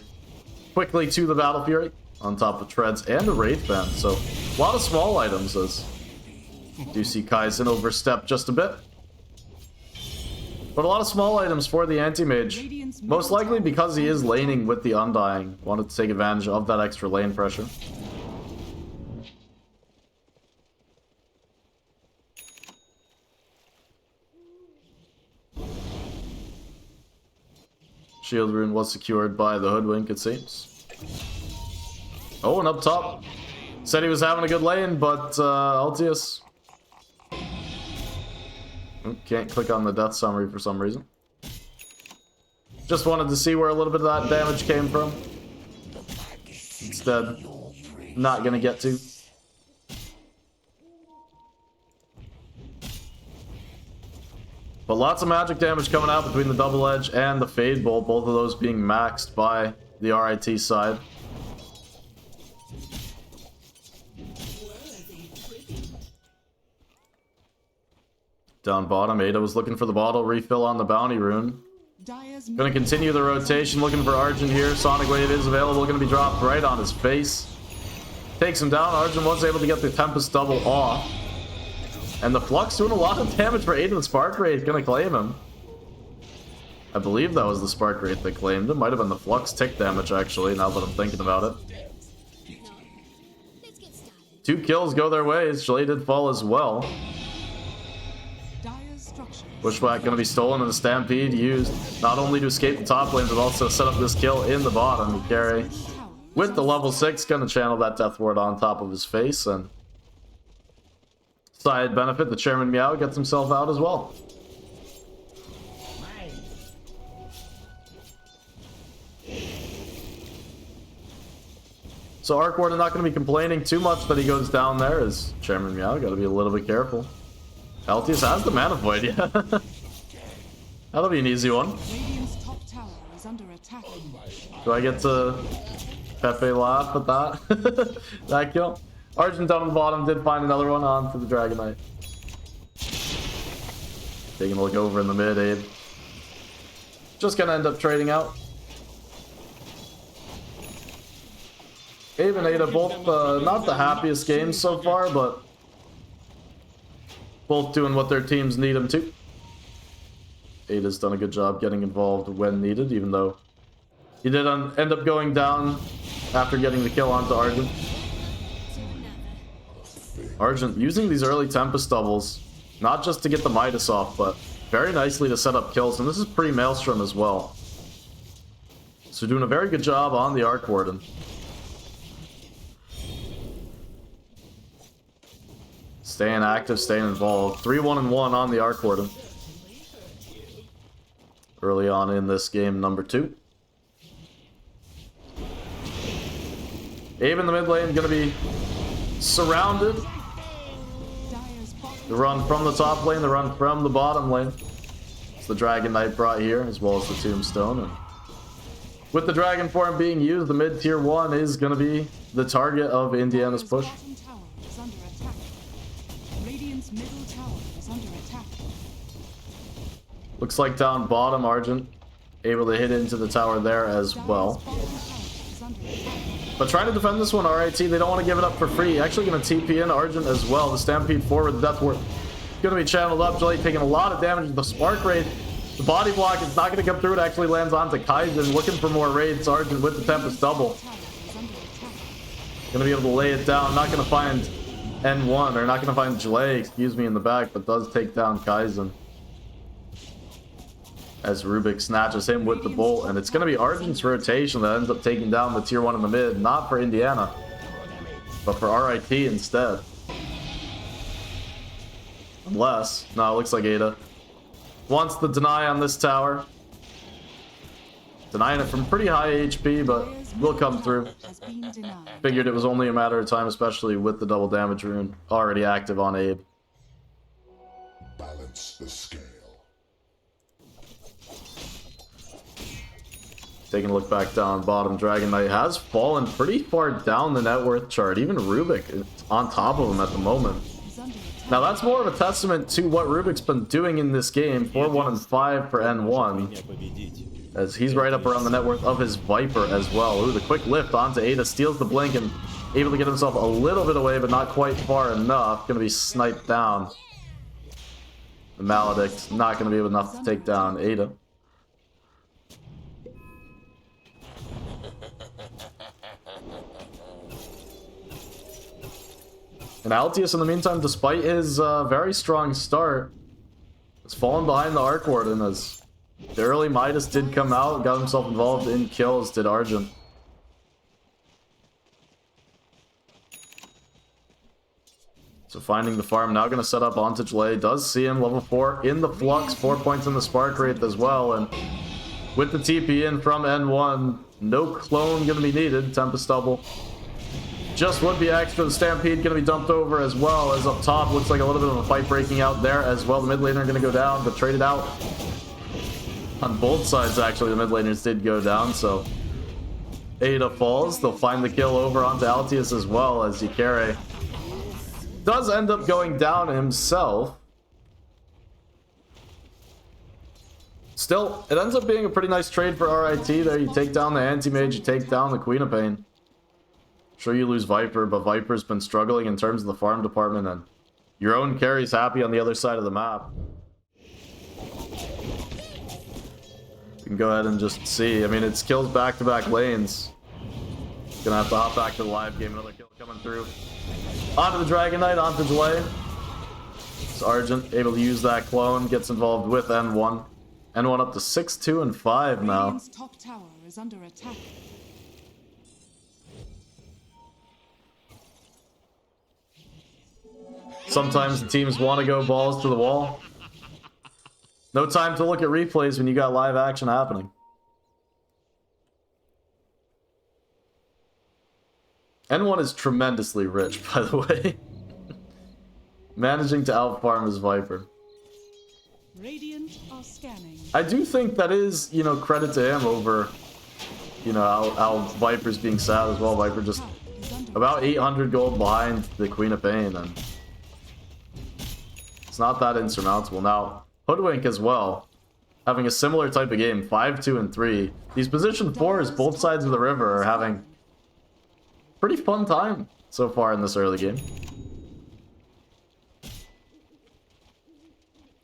Speaker 2: quickly to the Battle Fury on top of Treads and a Wraith Band. So a lot of small items as do see Kaizen overstep just a bit. But a lot of small items for the Anti-Mage. Most likely because he is laning with the Undying. Wanted to take advantage of that extra lane pressure. Shield rune was secured by the Hoodwink, it seems. Oh, and up top. Said he was having a good lane, but Altius can't click on the death summary for some reason. Just wanted to see where a little bit of that damage came from. Instead, not gonna get to. But lots of magic damage coming out between the Double Edge and the Fade Bolt, both of those being maxed by the RIT side. Down bottom, Ada was looking for the bottle refill on the bounty rune. Gonna continue the rotation, looking for Argent here. Sonic Wave is available, gonna be dropped right on his face. Takes him down. Argent was able to get the Tempest double off. And the Flux doing a lot of damage for Ada. The Spark Wraith gonna claim him. I believe that was the Spark Wraith that claimed him. Might have been the Flux tick damage, actually, now that I'm thinking about it. 2 kills go their ways. Shalay did fall as well. Pushback gonna be stolen and the Stampede used not only to escape the top lane, but also set up this kill in the bottom. The carry with the level 6 gonna channel that Death Ward on top of his face, and side benefit, the Chairman Meow gets himself out as well. So Arc Warden not going to be complaining too much that he goes down there, as Chairman Meow got to be a little bit careful. Altius has the Mana Void, yeah. That'll be an easy one. Do I get to Pepe laugh at that? That kill? Argent down on the bottom did find another one onto the Dragon Knight. Taking a look over in the mid, Abe. Just gonna end up trading out. Abe and Ada both not the happiest games so far, but both doing what their teams need them to. Ada's done a good job getting involved when needed, even though he did end up going down after getting the kill onto Argent. Argent using these early Tempest doubles, not just to get the Midas off, but very nicely to set up kills. And this is pre-Maelstrom as well. So doing a very good job on the Arc Warden. Staying active, staying involved. 3-1-1 on the Arc Warden. Early on in this game, number 2. Abe in the mid lane going to be surrounded. The run from the top lane, the run from the bottom lane. It's the Dragon Knight brought here, as well as the Tombstone. And with the Dragon form being used, the mid tier 1 is going to be the target of Indiana's push. Looks like down bottom, Argent able to hit into the tower there as well. But trying to defend this one, RIT, they don't want to give it up for free. Actually going to TP in Argent as well. The Stampede forward, the Death Ward going to be channeled up. Jelly taking a lot of damage. The Spark Raid, the body block is not going to come through. It actually lands onto Kaizen. Looking for more raids. Argent with the Tempest double. Going to be able to lay it down. Not going to find N1, or not going to find Jelay, excuse me, in the back, but does take down Kaizen. As Rubik snatches him with the bolt, and it's going to be Argent's rotation that ends up taking down the tier 1 in the mid. Not for Indiana, but for RIT instead. Unless, no, it looks like Ada wants the deny on this tower. Denying it from pretty high HP, but will come through. Figured it was only a matter of time, especially with the double damage rune already active on Abe.
Speaker 8: Balance the scale.
Speaker 2: Taking a look back down bottom, Dragon Knight has fallen pretty far down the net worth chart. Even Rubik is on top of him at the moment. Now that's more of a testament to what Rubik's been doing in this game. 4-1 and 5 for N1. As he's right up around the net worth of his Viper as well. Ooh, the quick lift onto Ada, steals the blink and able to get himself a little bit away, but not quite far enough. Gonna be sniped down. The Maledict not gonna be enough to take down Ada. And Altius, in the meantime, despite his very strong start, has fallen behind the Arc Warden, as the early Midas did come out and got himself involved in kills, did Argent. So finding the farm, now going to set up onto Jelay. Does see him, level 4 in the Flux, 4 points in the Spark Wraith as well. And with the TP in from N1, no clone going to be needed. Tempest double just would be extra. The Stampede going to be dumped over as well, as up top looks like a little bit of a fight breaking out there as well. The mid laner going to go down, but traded out on both sides. Actually, the mid laners did go down, so Ada falls. They'll find the kill over onto Altius as well, as Yukare does end up going down himself. Still, it ends up being a pretty nice trade for RIT there. You take down the Anti-Mage, you take down the Queen of Pain. Sure, you lose Viper, but Viper's been struggling in terms of the farm department, and your own carry's happy on the other side of the map. You can go ahead and just see. I mean, it's kills back-to-back lanes. Gonna have to hop back to the live game. Another kill coming through. Onto the Dragon Knight, onto Jelay. It's Argent able to use that clone, gets involved with N1. N1 up to 6, 2, and 5 now.
Speaker 3: Radiant's top tower is under attack.
Speaker 2: Sometimes the teams want to go balls to the wall. No time to look at replays when you got live action happening. N1 is tremendously rich, by the way. Managing to outfarm his Viper.
Speaker 3: Radiant are scanning.
Speaker 2: I do think that is, you know, credit to him over, you know, how Viper's being sad as well. Viper just about 800 gold behind the Queen of Pain, and it's not that insurmountable. Now, Hoodwink as well, having a similar type of game, 5, 2, and 3. These position 4s, both sides of the river, are having pretty fun time so far in this early game.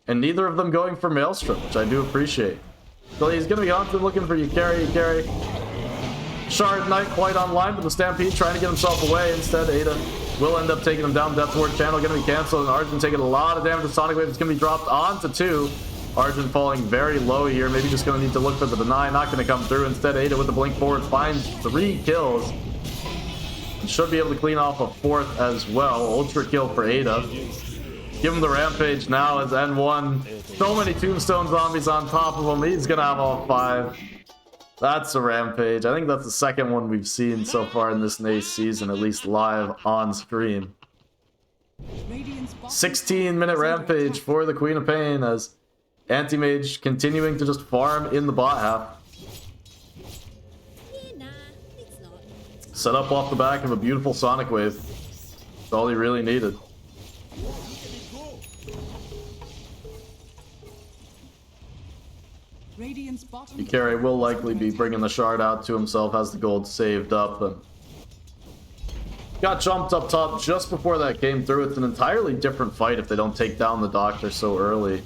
Speaker 2: And neither of them going for Maelstrom, which I do appreciate. So he's going to be haunted looking for Yukari. Yukari Shard Knight quite online, but the Stampede trying to get himself away. Instead, Ada will end up taking him down. Death Ward channel going to be canceled, and Arjun taking a lot of damage. The Sonic Wave is going to be dropped onto 2. Arjun falling very low here. Maybe just going to need to look for the deny. Not going to come through. Instead, Ada with the blink forward finds 3 kills. And should be able to clean off a 4th as well. Ultra kill for Ada. Give him the rampage now as N1. So many Tombstone zombies on top of him. He's going to have all 5. That's a rampage. I think that's the second one we've seen so far in this NACE season, at least live on screen. 16-minute rampage for the Queen of Pain as Anti-Mage continuing to just farm in the bot half. Set up off the back of a beautiful Sonic Wave. That's all he really needed. Ikari will likely be bringing the shard out to himself, has the gold saved up, and got jumped up top just before that came through. It's an entirely different fight if they don't take down the Doctor so early,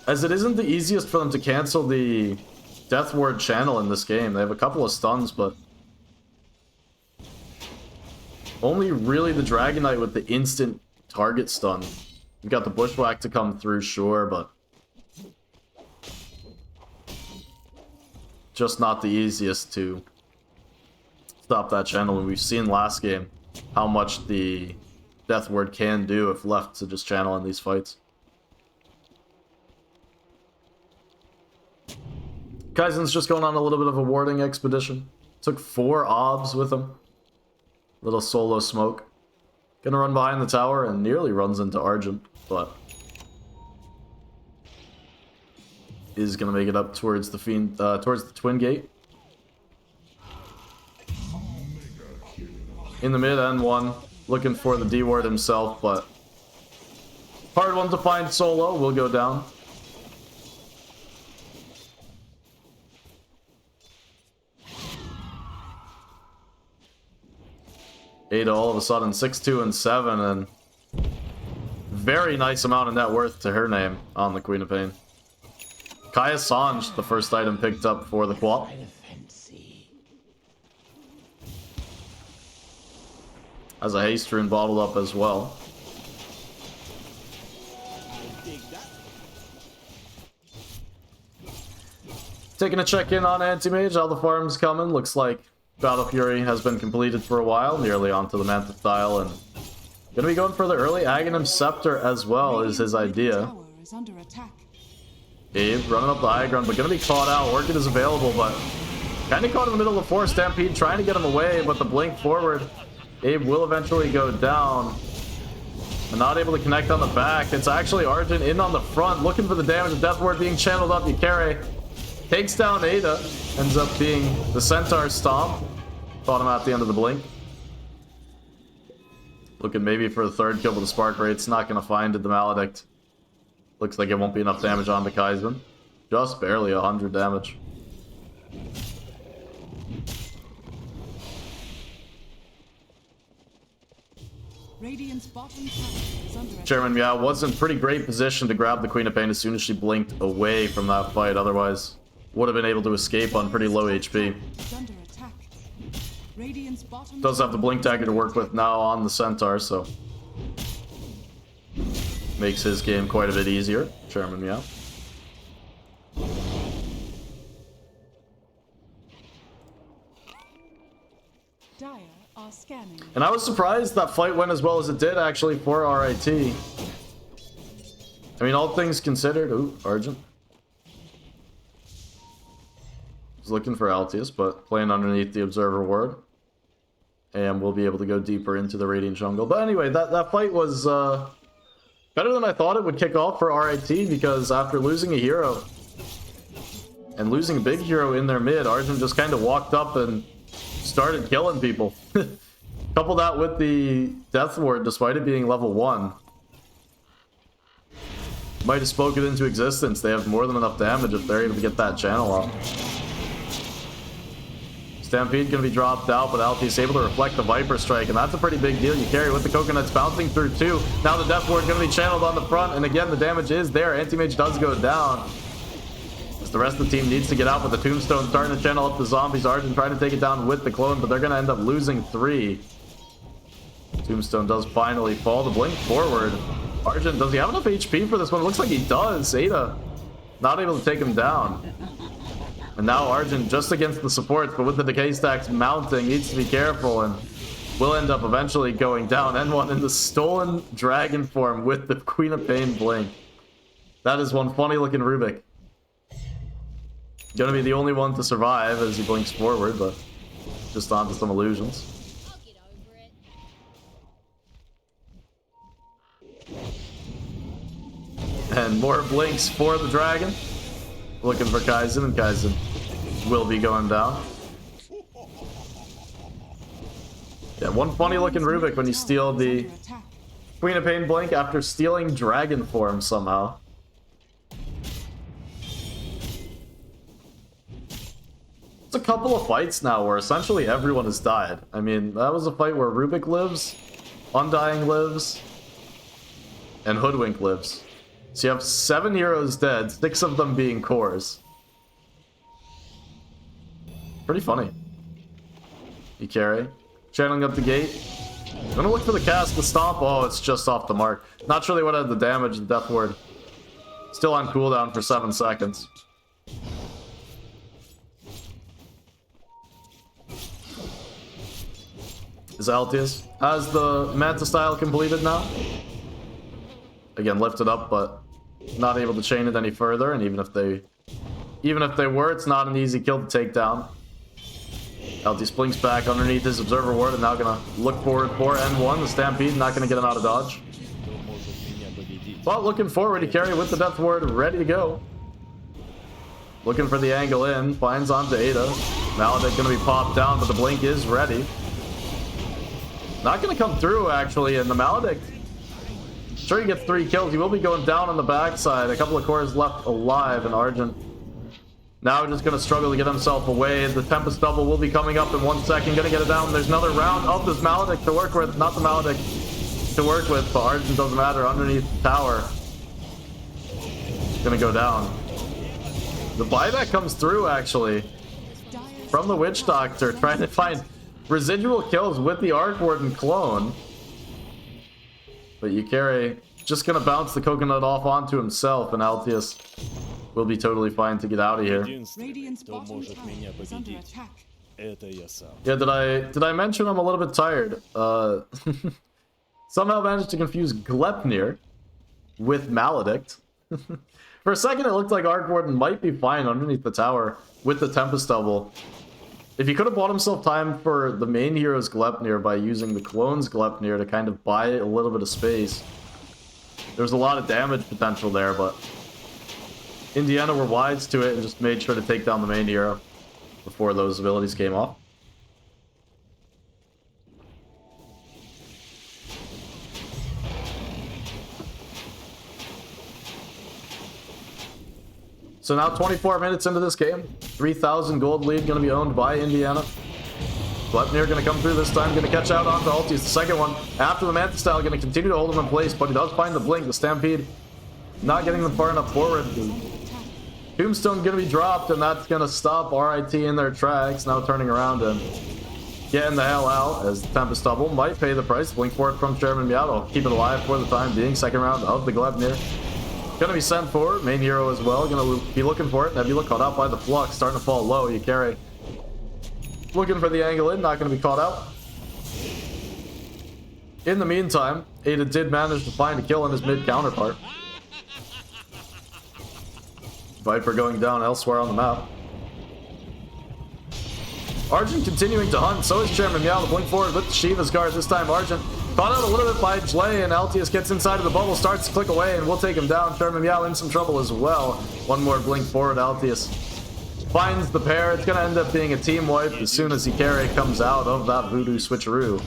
Speaker 2: as it isn't the easiest for them to cancel the Death Ward channel in this game. They have a couple of stuns, but only really the Dragon Knight with the instant target stun. You've got the Bushwhack to come through, sure, but just not the easiest to stop that channel. And we've seen last game how much the Death Ward can do if left to just channel in these fights. Kaizen's just going on a little bit of a warding expedition. Took 4 obs with him. Little solo smoke. Gonna run behind the tower and nearly runs into Argent, but is gonna make it up towards the fiend, towards the Twin Gate. In the mid, N1 looking for the D ward himself, but hard one to find solo. Will go down. Ada all of a sudden 6-2 and 7, and very nice amount of net worth to her name on the Queen of Pain. Kaya Sanj, the first item picked up for the Quap. Has a haste rune bottled up as well. Taking a check in on Anti-Mage, how the farm's coming. Looks like Battle Fury has been completed for a while, nearly onto the Mantha Style, and gonna be going for the early Aghanim Scepter as well is his idea. Abe running up the high ground, but gonna be caught out. Orchid is available, but kind of caught in the middle of the forest. Stampede trying to get him away, but the blink forward. Abe will eventually go down. And not able to connect on the back. It's actually Arjun in on the front, looking for the damage of Death Ward being channeled up. Ikari takes down Ada, ends up being the Centaur Stomp. Fought him at the end of the blink. Looking maybe for the 3rd kill with the Spark Rate's not going to find it. The Maledict. Looks like it won't be enough damage on the Kaizen. Just barely 100 damage. Chairman Meow was in pretty great position to grab the Queen of Pain as soon as she blinked away from that fight. Otherwise, would have been able to escape on pretty low HP. Does have the blink dagger to work with now on the Centaur, so makes his game quite a bit easier. Chairman Meow. And I was surprised that fight went as well as it did, actually, for RIT. I mean, all things considered... Ooh, Argent. Was looking for Altius, but playing underneath the Observer Ward. And we'll be able to go deeper into the Radiant Jungle. But anyway, that fight was better than I thought it would kick off for RIT, because after losing a hero, and losing a big hero in their mid, Argent just kind of walked up and started killing people. Couple that with the Death Ward, despite it being level 1. Might have spoken into existence. They have more than enough damage if they're able to get that channel up. Stampede gonna be dropped out, but Altius able to reflect the Viper Strike, and that's a pretty big deal. You carry with the coconuts bouncing through too. Now the Death Ward gonna be channeled on the front, and again the damage is there. Anti-Mage does go down. The rest of the team needs to get out with the Tombstone starting to channel up the zombies. Argent trying to take it down with the clone, but they're going to end up losing 3. Tombstone does finally fall. The blink forward. Argent, does he have enough HP for this one? It looks like he does. Ada not able to take him down. And now Argent just against the supports, but with the decay stacks mounting, needs to be careful and will end up eventually going down. N1 in the stolen dragon form with the Queen of Pain blink. That is one funny looking Rubik. Gonna be the only one to survive as he blinks forward, but just onto some illusions. And more blinks for the dragon. Looking for Kaizen, and Kaizen will be going down. Yeah, one funny looking Rubik when you steal the Queen of Pain blink after stealing dragon form somehow. It's a couple of fights now where essentially everyone has died. I mean, that was a fight where Rubik lives, Undying lives, and Hoodwink lives. So you have 7 heroes dead, 6 of them being cores. Pretty funny. Ikari, channeling up the gate. I'm gonna look for the cast, the stomp. Oh, it's just off the mark. Not sure they would have the damage, the death ward. Still on cooldown for 7 seconds. Is Altius has the Manta style completed now? Again, lifted up, but not able to chain it any further. And even if they were, it's not an easy kill to take down. Altius blinks back underneath his observer ward and now gonna look forward for N1. The Stampede not gonna get him out of dodge. But looking forward, he carry with the death ward ready to go. Looking for the angle in, finds onto Ada. Maledict gonna be popped down, but the blink is ready. Not gonna come through actually, and the Maledict, sure he gets 3 kills. He will be going down on the backside. A couple of cores left alive, and Argent now just gonna struggle to get himself away. The Tempest double will be coming up in 1 second. Gonna get it down. There's another round of this Maledict to work with. Not the Maledict to work with, but Argent doesn't matter. Underneath the tower, gonna go down. The buyback comes through actually from the Witch Doctor, trying to find residual kills with the Arc Warden clone. But Yukari just gonna bounce the coconut off onto himself, and Altius will be totally fine to get out of here.
Speaker 3: Radiant's bottom tower is under attack.
Speaker 2: Yeah, did I mention I'm a little bit tired? Somehow managed to confuse Glepnir with Maledict. For a second, it looked like Arc Warden might be fine underneath the tower with the Tempest double. If he could have bought himself time for the main hero's Glepnir by using the clone's Glepnir to kind of buy a little bit of space, there's a lot of damage potential there, but Indiana were wise to it and just made sure to take down the main hero before those abilities came off. So now 24 minutes into this game, 3,000 gold lead going to be owned by Indiana. Glepnir going to come through this time, going to catch out onto Altius. The second one, after the Manta style, going to continue to hold him in place, but he does find the blink. The Stampede not getting them far enough forward. Tombstone going to be dropped, and that's going to stop RIT in their tracks. Now turning around and getting the hell out as the Tempest double might pay the price. Blink for it from Chairman Meow. Keep it alive for the time being. Second round of the Glepnir. Gonna be sent forward, main hero as well. Gonna be looking for it. Nebula caught out by the flux, starting to fall low. Yukari looking for the angle in, not gonna be caught out. In the meantime, Ada did manage to find a kill on his mid counterpart. Viper going down elsewhere on the map. Argent continuing to hunt, so is Chairman Meow. The blink forward with Shiva's guard. This time Argent caught out a little bit by Jlay, and Altius gets inside of the bubble, starts to click away, and we'll take him down. Chairman Meow in some trouble as well. One more blink forward. Altius finds the pair. It's going to end up being a team wipe as soon as Ikari comes out of that voodoo switcheroo.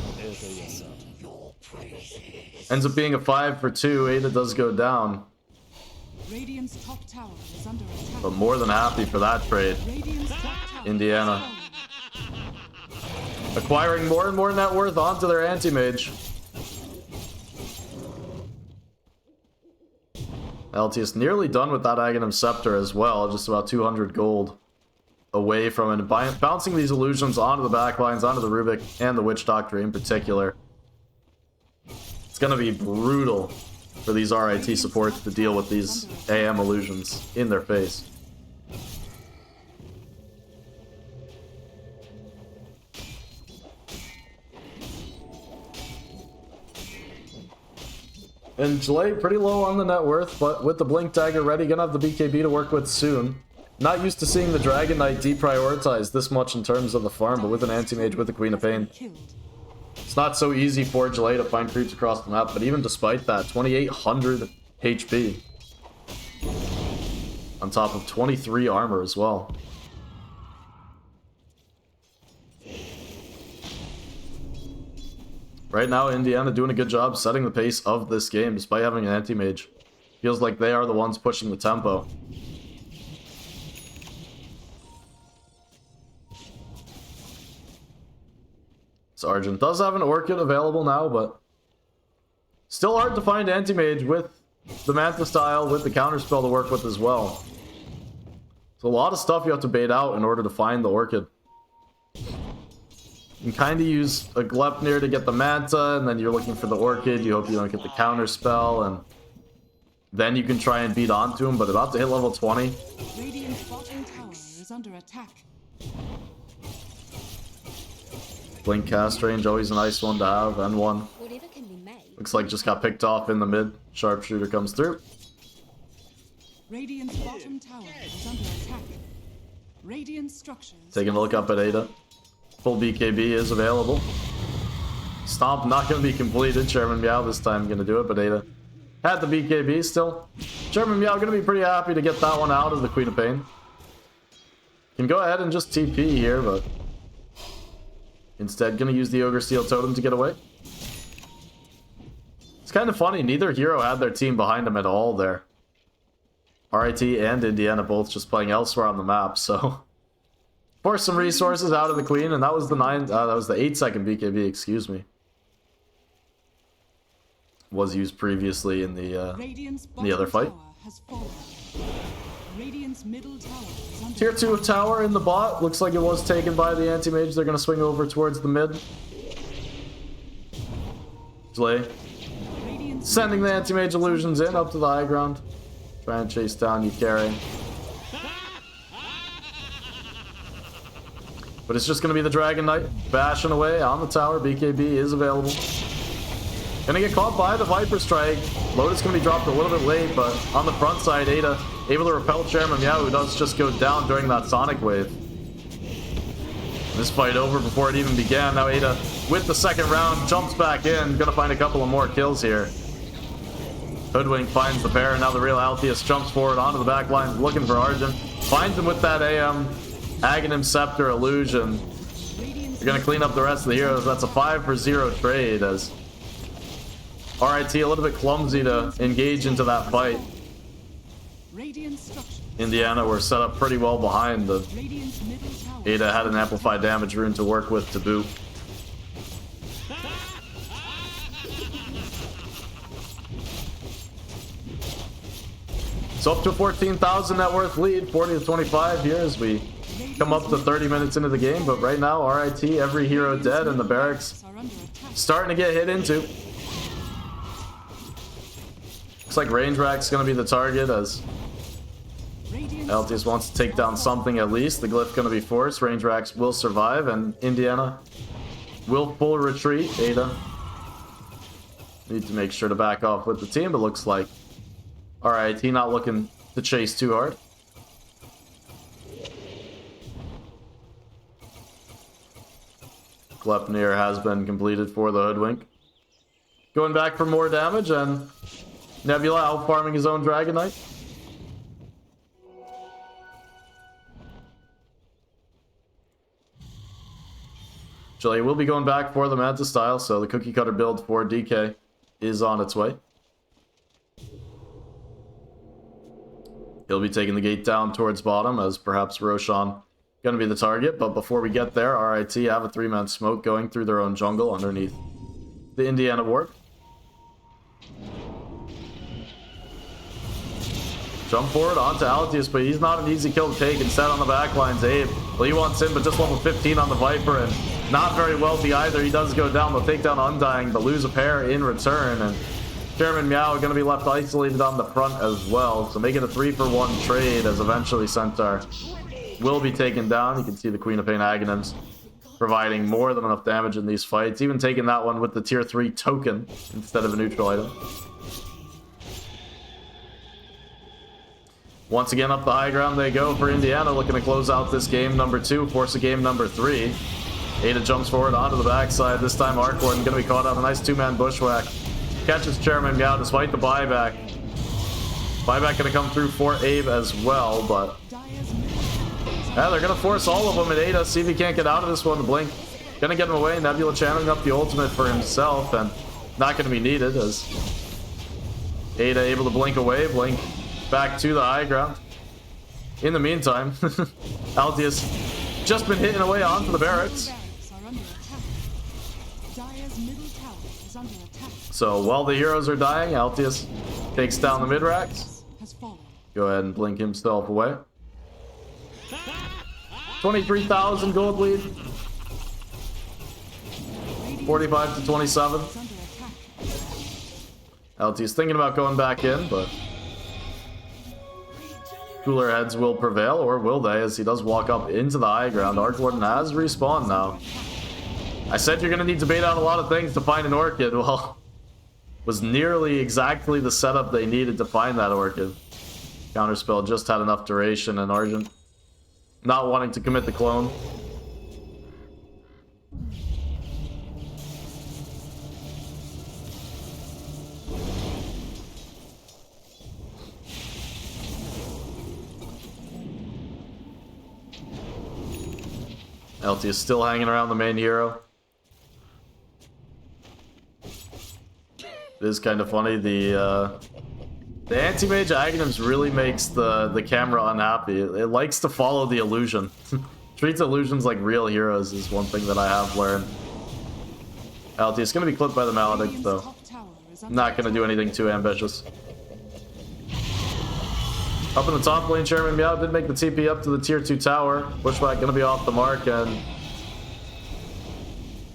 Speaker 2: Ends up being a 5 for 2. Ada does go down.
Speaker 3: Radiant's top tower is under attack.
Speaker 2: But more than happy for that trade.
Speaker 3: Radiant's top tower
Speaker 2: Indiana acquiring more and more net worth onto their anti-mage. LTS nearly done with that Aghanim Scepter as well. Just about 200 gold away from it. Bouncing these illusions onto the backlines, onto the Rubik, and the Witch Doctor in particular. It's going to be brutal for these RIT supports to deal with these AM illusions in their face. And Jlay pretty low on the net worth, but with the Blink Dagger ready, gonna have the BKB to work with soon. Not used to seeing the Dragon Knight deprioritized this much in terms of the farm, but with an Anti-Mage with the Queen of Pain, it's not so easy for Jlay to find creeps across the map, but even despite that, 2800 HP. On top of 23 armor as well. Right now, Indiana doing a good job setting the pace of this game despite having an anti-mage. Feels like they are the ones pushing the tempo. Sergeant does have an Orchid available now, but still hard to find anti-mage with the Manta style, with the counterspell to work with as well. So a lot of stuff you have to bait out in order to find the Orchid. You can kind of use a Gleipnir to get the Manta, and then you're looking for the Orchid. You hope you don't get the counterspell, and then you can try and beat onto him, but about to hit level 20.
Speaker 3: Radiant's bottom tower is under attack.
Speaker 2: Blink cast range, always a nice one to have, N1.
Speaker 1: Whatever can be made.
Speaker 2: Looks like just got picked off in the mid. Sharpshooter comes through.
Speaker 3: Radiant's bottom tower is under attack. Radiant structures.
Speaker 2: Taking a look up at Ada. Full BKB is available. Stomp not going to be completed. Chairman Meow this time going to do it, but Ada had the BKB still. Chairman Meow going to be pretty happy to get that one out of the Queen of Pain. Can go ahead and just TP here, but instead going to use the Ogre Steel Totem to get away. It's kind of funny. Neither hero had their team behind them at all there. RIT and Indiana both just playing elsewhere on the map, so force some resources out of the Queen, and that was the 8-second BKB, excuse me. Was used previously in the other fight. Tier 2 tower in the bot. Looks like it was taken by the anti-mage. They're going to swing over towards the mid. Jlay sending the anti-mage illusions in up to the high ground. Try and chase down you carry. But it's just going to be the Dragon Knight bashing away on the tower. BKB is available. Gonna get caught by the Viper Strike. Lotus gonna be dropped a little bit late, but on the front side, Ada able to repel Chairman Meow, who does just go down during that Sonic Wave. This fight over before it even began. Now Ada, with the second round, jumps back in. Gonna find a couple of more kills here. Hoodwink finds the pair, and now the real Altheus jumps forward onto the back line, looking for Arjun. Finds him with that AM Aghanim Scepter illusion. You're gonna clean up the rest of the heroes. That's a 5-for-0 trade, as RIT a little bit clumsy to engage into that fight. Indiana were set up pretty well behind. The Ada had an amplified damage rune to work with to boot. So up to a 14,000 net worth lead, 40 to 25 here as we come up to 30 minutes into the game. But right now, RIT, every hero dead, and the barracks starting to get hit into. Looks like Range Rack's going to be the target, as Altius wants to take down something at least. The Glyph going to be forced. Range Racks will survive, and Indiana will full retreat. Ada need to make sure to back off with the team, but looks like RIT not looking to chase too hard. Gleipnir has been completed for the Hoodwink. Going back for more damage, and Nebula out farming his own Dragon Knight. Jilly will be going back for the Manta style, so the cookie cutter build for DK is on its way. He'll be taking the gate down towards bottom, as perhaps Roshan going to be the target. But before we get there, RIT have a 3-man smoke going through their own jungle underneath the Indiana ward. Jump forward onto Altius, but he's not an easy kill to take. Instead on the backlines, Abe. Well, he wants in, but just level 15 on the Viper, and not very wealthy either. He does go down. They'll take down Undying, but lose a pair in return, and Chairman Meow going to be left isolated on the front as well. So make it a 3-for-1 trade, as eventually Centaur will be taken down. You can see the Queen of Pain Aghanim's providing more than enough damage in these fights. Even taking that one with the tier 3 token instead of a neutral item. Once again, up the high ground they go for Indiana, looking to close out this game number 2, force a game number 3. Ada jumps forward onto the backside. This time Arcborn going to be caught on a nice 2-man bushwhack. Catches Chairman Meow despite the buyback. Buyback going to come through for Abe as well, but yeah, they're going to force all of them at Ada. See if he can't get out of this one. Blink going to get him away. Nebula channeling up the ultimate for himself, and not going to be needed as Ada able to blink away. Blink back to the high ground. In the meantime, Altius just been hitting away onto the barracks. So while the heroes are dying, Altius takes down the mid-racks. Go ahead and blink himself away. 23,000 gold lead. 45 to 27. Altius thinking about going back in, but cooler heads will prevail, or will they, as he does walk up into the high ground. Arc Warden has respawned now. I said you're going to need to bait out a lot of things to find an Orchid. Well, was nearly exactly the setup they needed to find that Orchid. Counterspell just had enough duration, and Argent not wanting to commit the clone. LT is still hanging around the main hero. It is kind of funny. The anti-mage Aghanims really makes the camera unhappy. It likes to follow the illusion. Treats illusions like real heroes is one thing that I have learned. LT is going to be clipped by the Maledict, though. Not going to do anything too ambitious. Up in the top lane, Chairman Meow did make the TP up to the tier 2 tower. Bushwhack going to be off the mark, and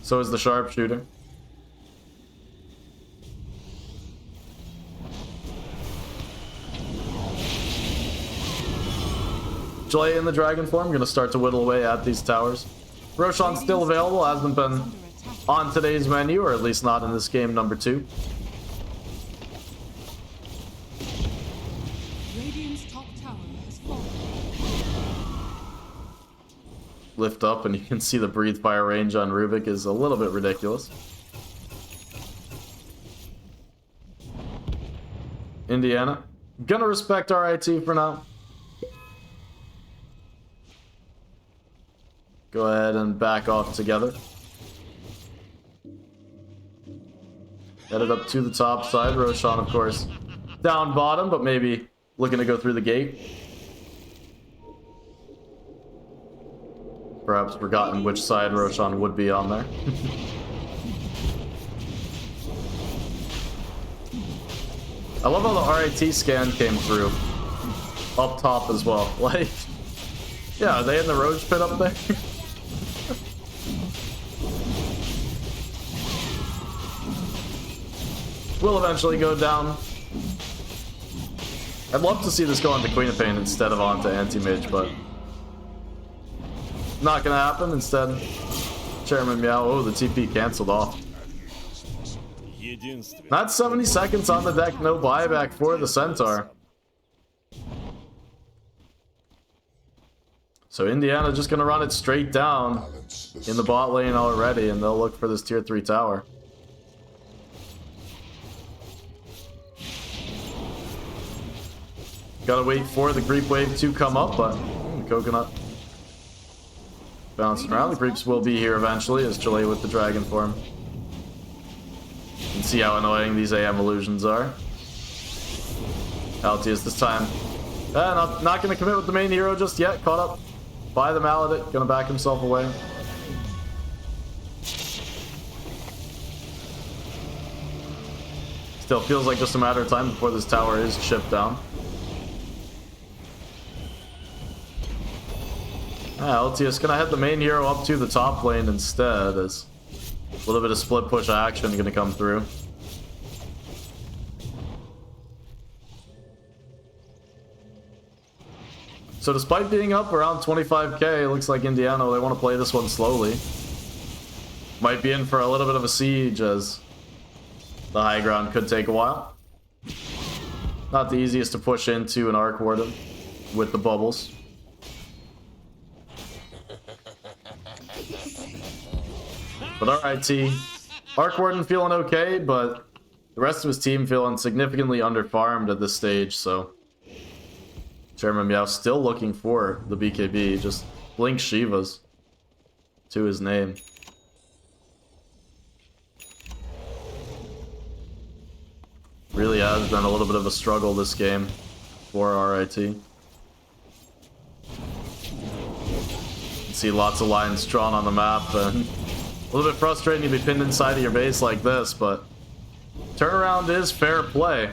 Speaker 2: so is the sharpshooter. Jolay in the dragon form, going to start to whittle away at these towers. Roshan still available, hasn't been on today's menu, or at least not in this game number 2. Lift up and you can see the breathe fire range on Rubik is a little bit ridiculous. Indiana, gonna respect RIT for now. Go ahead and back off together. Headed up to the top side. Roshan, of course, down bottom, but maybe looking to go through the gate. Perhaps forgotten which side Roshan would be on there. I love how the RIT scan came through. Up top as well. Like, yeah, are they in the Roach pit up there? Will eventually go down. I'd love to see this go onto Queen of Pain instead of onto Anti-Mage, but not gonna happen. Instead, Chairman Meow. Oh, the TP cancelled off. That's 70 seconds on the deck. No buyback for the Centaur. So Indiana just gonna run it straight down in the bot lane already, and they'll look for this tier 3 tower. Gotta wait for the creep wave to come up, but Coconut bouncing around. The creeps will be here eventually, as Jolay with the dragon form. You can see how annoying these AM illusions are. Altius this time. Not going to commit with the main hero just yet. Caught up by the Maledict. Going to back himself away. Still feels like just a matter of time before this tower is chipped down. LTS gonna head the main hero up to the top lane instead, as a little bit of split push action gonna come through. So despite being up around 25k, it looks like Indiana, they want to play this one slowly. Might be in for a little bit of a siege, as the high ground could take a while. Not the easiest to push into an Arc Warden with the bubbles. But RIT, Arc Warden feeling okay, but the rest of his team feeling significantly underfarmed at this stage, so Chairman Meow still looking for the BKB, just blink Shivas to his name. Really has been a little bit of a struggle this game for RIT. You can see lots of lines drawn on the map, and a little bit frustrating to be pinned inside of your base like this, but turnaround is fair play.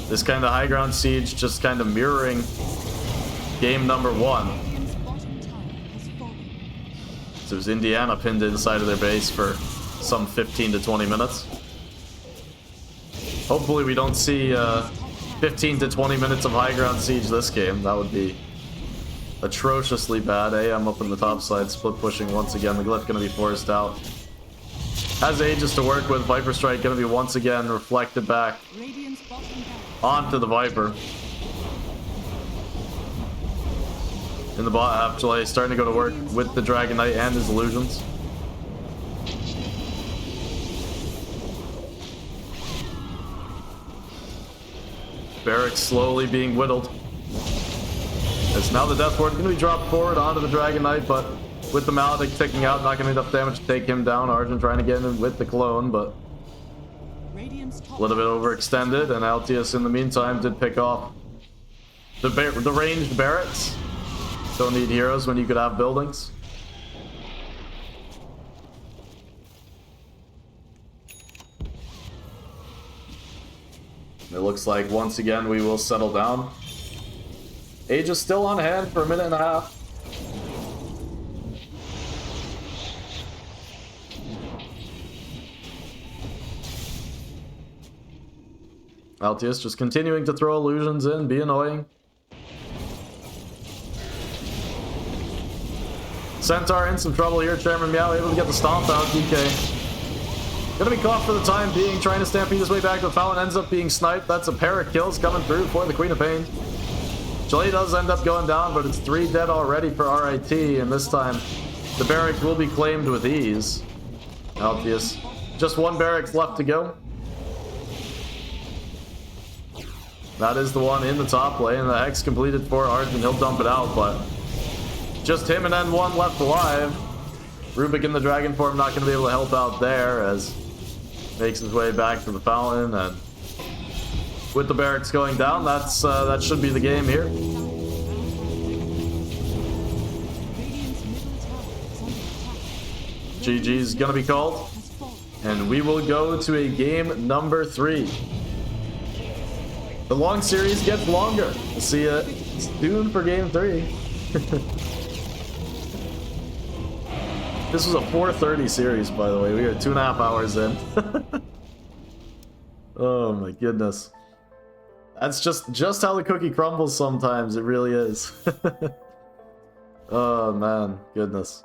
Speaker 2: This kind of high ground siege just kind of mirroring game number 1. So it was Indiana pinned inside of their base for some 15 to 20 minutes. Hopefully we don't see 15 to 20 minutes of high ground siege this game. That would be atrociously bad. AM up in the top side, split pushing once again. The Glyph gonna be forced out. Has Aegis to work with. Viper Strike gonna be once again reflected back onto the Viper. In the bot half, Chile starting to go to work with the Dragon Knight and his illusions. Barracks slowly being whittled. As now the Death Ward going to be dropped forward onto the Dragon Knight, but with the Maledict ticking out, not going to be enough damage to take him down. Argent trying to get in with the clone, but a little bit overextended, and Altius in the meantime did pick off the ranged barracks. Don't need heroes when you could have buildings. It looks like once again we will settle down. Age is still on hand for a minute and a half. Altius just continuing to throw illusions in, be annoying. Centaur in some trouble here. Chairman Meow able to get the stomp out. DK gonna be caught for the time being, trying to stampede his way back, but Fallon ends up being sniped. That's a pair of kills coming through for the Queen of Pain. Chile does end up going down, but it's 3 dead already for RIT, and this time the barracks will be claimed with ease. Altius, just 1 barracks left to go. That is the one in the top lane. The Hex completed for Argent. He'll dump it out, but just him and N1 left alive. Rubik in the dragon form not going to be able to help out there, as makes his way back to the fountain, and with the barracks going down, that should be the game here. GG's gonna be called, and we will go to a game number 3. The long series gets longer. We'll see you soon for game 3. This was a 4:30 series, by the way. We are 2.5 hours in. Oh my goodness. That's just how the cookie crumbles sometimes. It really is. Oh man, goodness.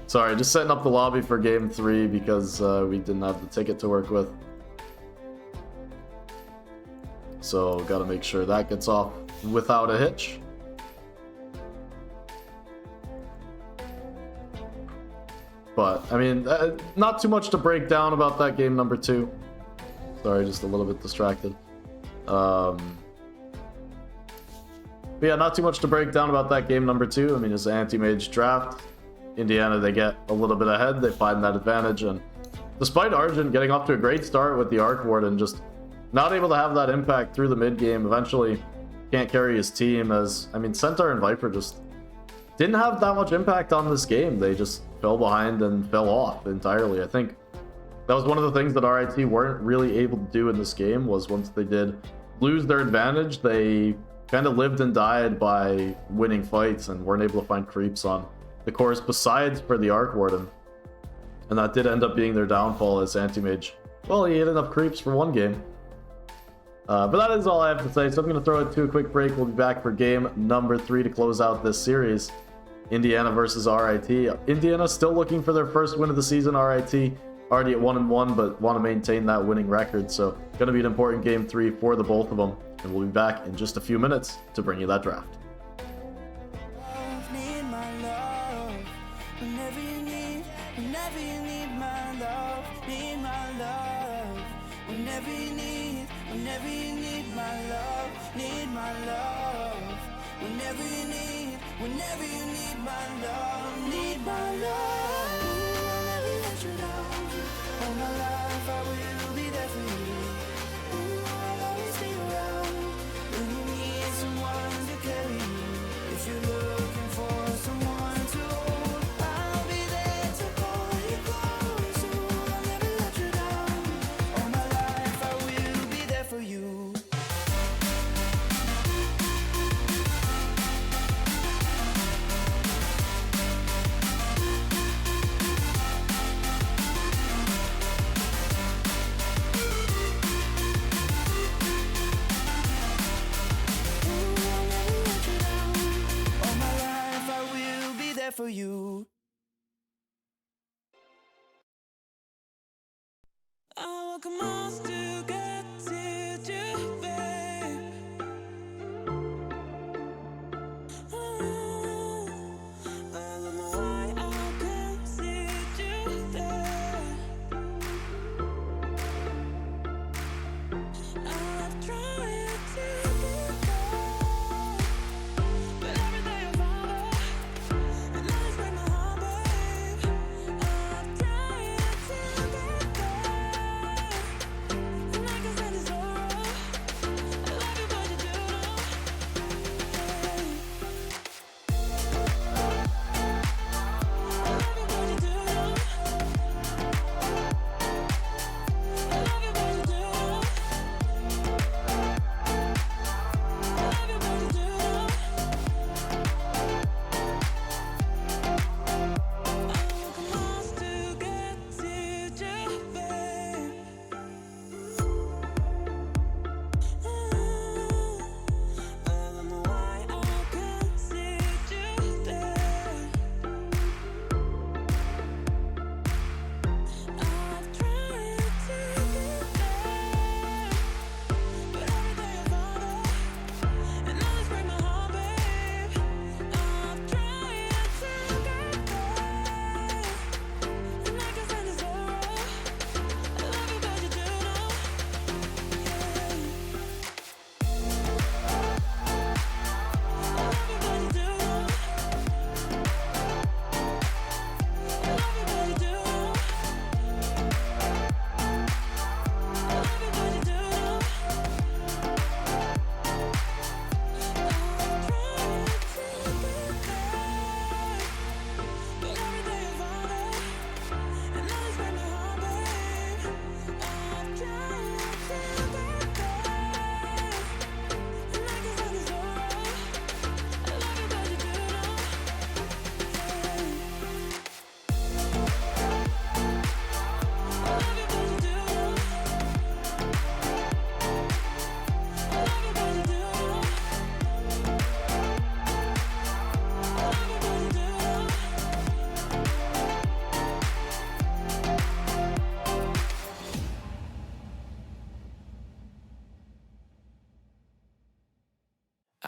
Speaker 2: Sorry, just setting up the lobby for game 3 because we didn't have the ticket to work with. So gotta make sure that gets off without a hitch. But, I mean, not too much to break down about that game number 2. Sorry, just a little bit distracted. But yeah, not too much to break down about that game number 2. I mean, it's an anti-mage draft. Indiana, they get a little bit ahead. They find that advantage. And despite Argent getting off to a great start with the Arc Warden, just not able to have that impact through the mid-game. Eventually can't carry his team, as, I mean, Centaur and Viper just didn't have that much impact on this game. They just fell behind and fell off entirely. I think That was one of the things that RIT weren't really able to do in this game, was once they did lose their advantage, they kind of lived and died by winning fights and weren't able to find creeps on the course besides for the Arc Warden. And that did end up being their downfall as Anti-Mage. Well, he had enough creeps for one game. But that is all I have to say, so I'm going to throw it to a quick break. We'll be back for game number 3 to close out this series. Indiana versus RIT. Indiana still looking for their first win of the season. RIT already at 1-1, but want to maintain that winning record. So going to be an important game 3 for the both of them. And we'll be back in just a few minutes to bring you that draft.
Speaker 6: Whenever you need my love, need my love. I'll never let you down. All my life I will be there for you. I'll always be around when you need someone to carry you. If you're looking for someone to hold, I'll be there to pull you close. I'll never let you down. All my life I will be there for you. For you, I walk miles to get to you, babe. I don't know why I can't see you there. I've tried to get there, but every day I fall off.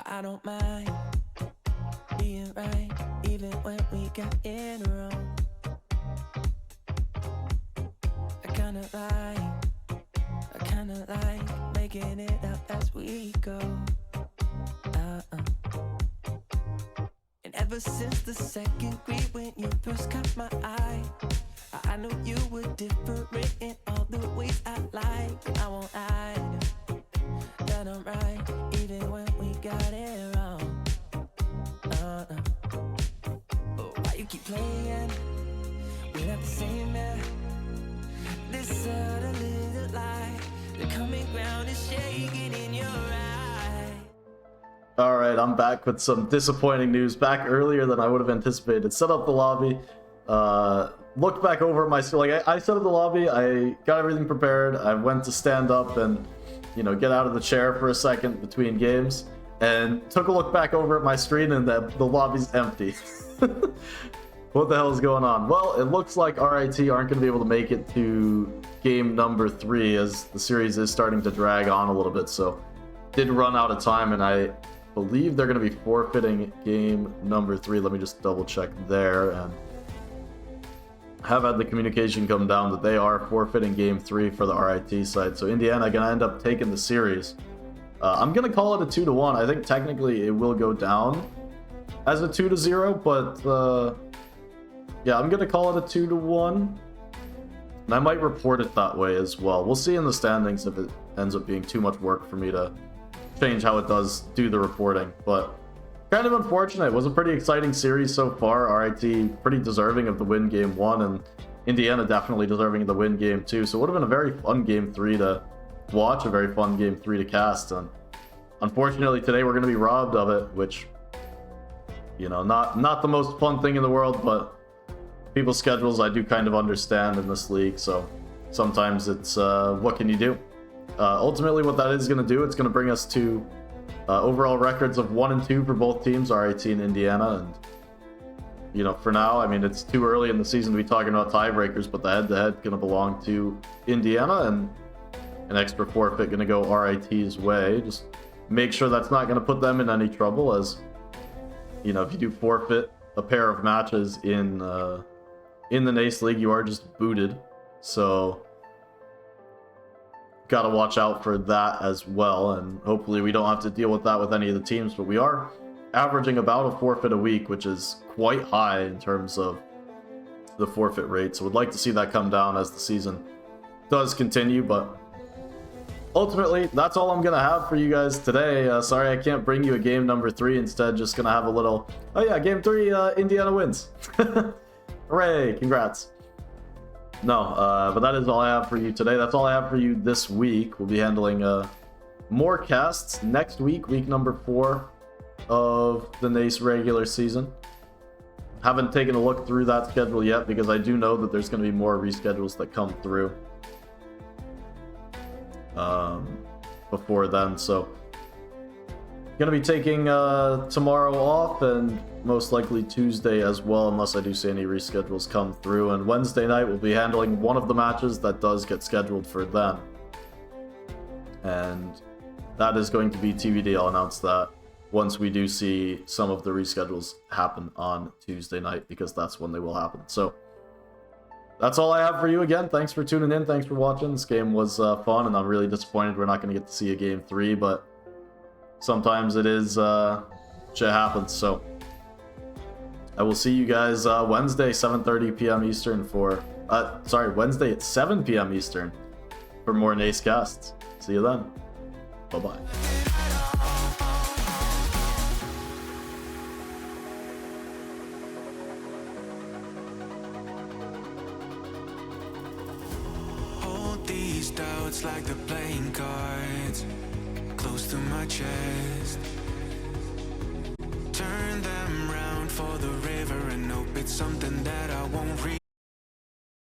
Speaker 6: I don't mind being right, even when we got it wrong. I kinda like making it up as we go. And ever since the second grade, when you first caught my eye, I knew you were different in all the ways I like. And I won't hide that I'm right, even when we got it wrong. But why you keep playing? We're not the same, man. This ground is shaking in your eye.
Speaker 2: All right, I'm back with some disappointing news. Back earlier than I would have anticipated. Set up the lobby. Looked back over at my I set up the lobby. I got everything prepared. I went to stand up and, you know, get out of the chair for a second between games, and took a look back over at my screen, and the lobby's empty. What the hell is going on? Well, it looks like RIT aren't going to be able to make it to game number 3, as the series is starting to drag on a little bit. So, did run out of time, and I believe they're going to be forfeiting game number 3. Let me just double check there, and have had the communication come down that they are forfeiting game 3 for the RIT side. So Indiana going to end up taking the series. I'm going to call it a 2-1. I think technically it will go down as a 2-0, but yeah, I'm going to call it a 2-1. And I might report it that way as well. We'll see in the standings if it ends up being too much work for me to change how it does do the reporting. But kind of unfortunate. It was a pretty exciting series so far. RIT pretty deserving of the win game 1, and Indiana definitely deserving of the win game 2. So it would have been a very fun game 3 to watch, a very fun game 3 to cast. And unfortunately today we're going to be robbed of it, which, you know, not the most fun thing in the world, but people's schedules I do kind of understand in this league. So sometimes it's what can you do? Ultimately what that is going to do, it's going to bring us to overall records of 1 and 2 for both teams, RIT and Indiana. And, you know, for now, I mean, it's too early in the season to be talking about tiebreakers, but the head-to-head going to belong to Indiana, and an extra forfeit going to go RIT's way. Just make sure that's not going to put them in any trouble, as, you know, if you do forfeit a pair of matches in the NACE League, you are just booted. So got to watch out for that as well, and hopefully we don't have to deal with that with any of the teams. But we are averaging about a forfeit a week, which is quite high in terms of the forfeit rate. So we'd like to see that come down as the season does continue. But ultimately, that's all I'm going to have for you guys today. Sorry I can't bring you a game number 3. Instead, just going to have a little, oh yeah, game 3, Indiana wins. Hooray, congrats. No, but that is all I have for you today. That's all I have for you this week. We'll be handling more casts next week, week number 4 of the NACE regular season. Haven't taken a look through that schedule yet, because I do know that there's going to be more reschedules that come through before then. So going to be taking tomorrow off, and most likely Tuesday as well, unless I do see any reschedules come through. And Wednesday night we'll be handling one of the matches that does get scheduled for then, and that is going to be TBD. I'll announce that once we do see some of the reschedules happen on Tuesday night, because that's when they will happen. So that's all I have for you. Again, thanks for tuning in, thanks for watching. This game was fun, and I'm really disappointed we're not going to get to see a game 3, but sometimes it is shit happens. So I will see you guys Wednesday 7:30 p.m. Eastern for Wednesday at 7 p.m. Eastern for more NACE casts. See you then. Bye-bye.
Speaker 7: Hold these doubts like the playing cards close to my chest. Turn them round for the river and hope it's something that I won't read.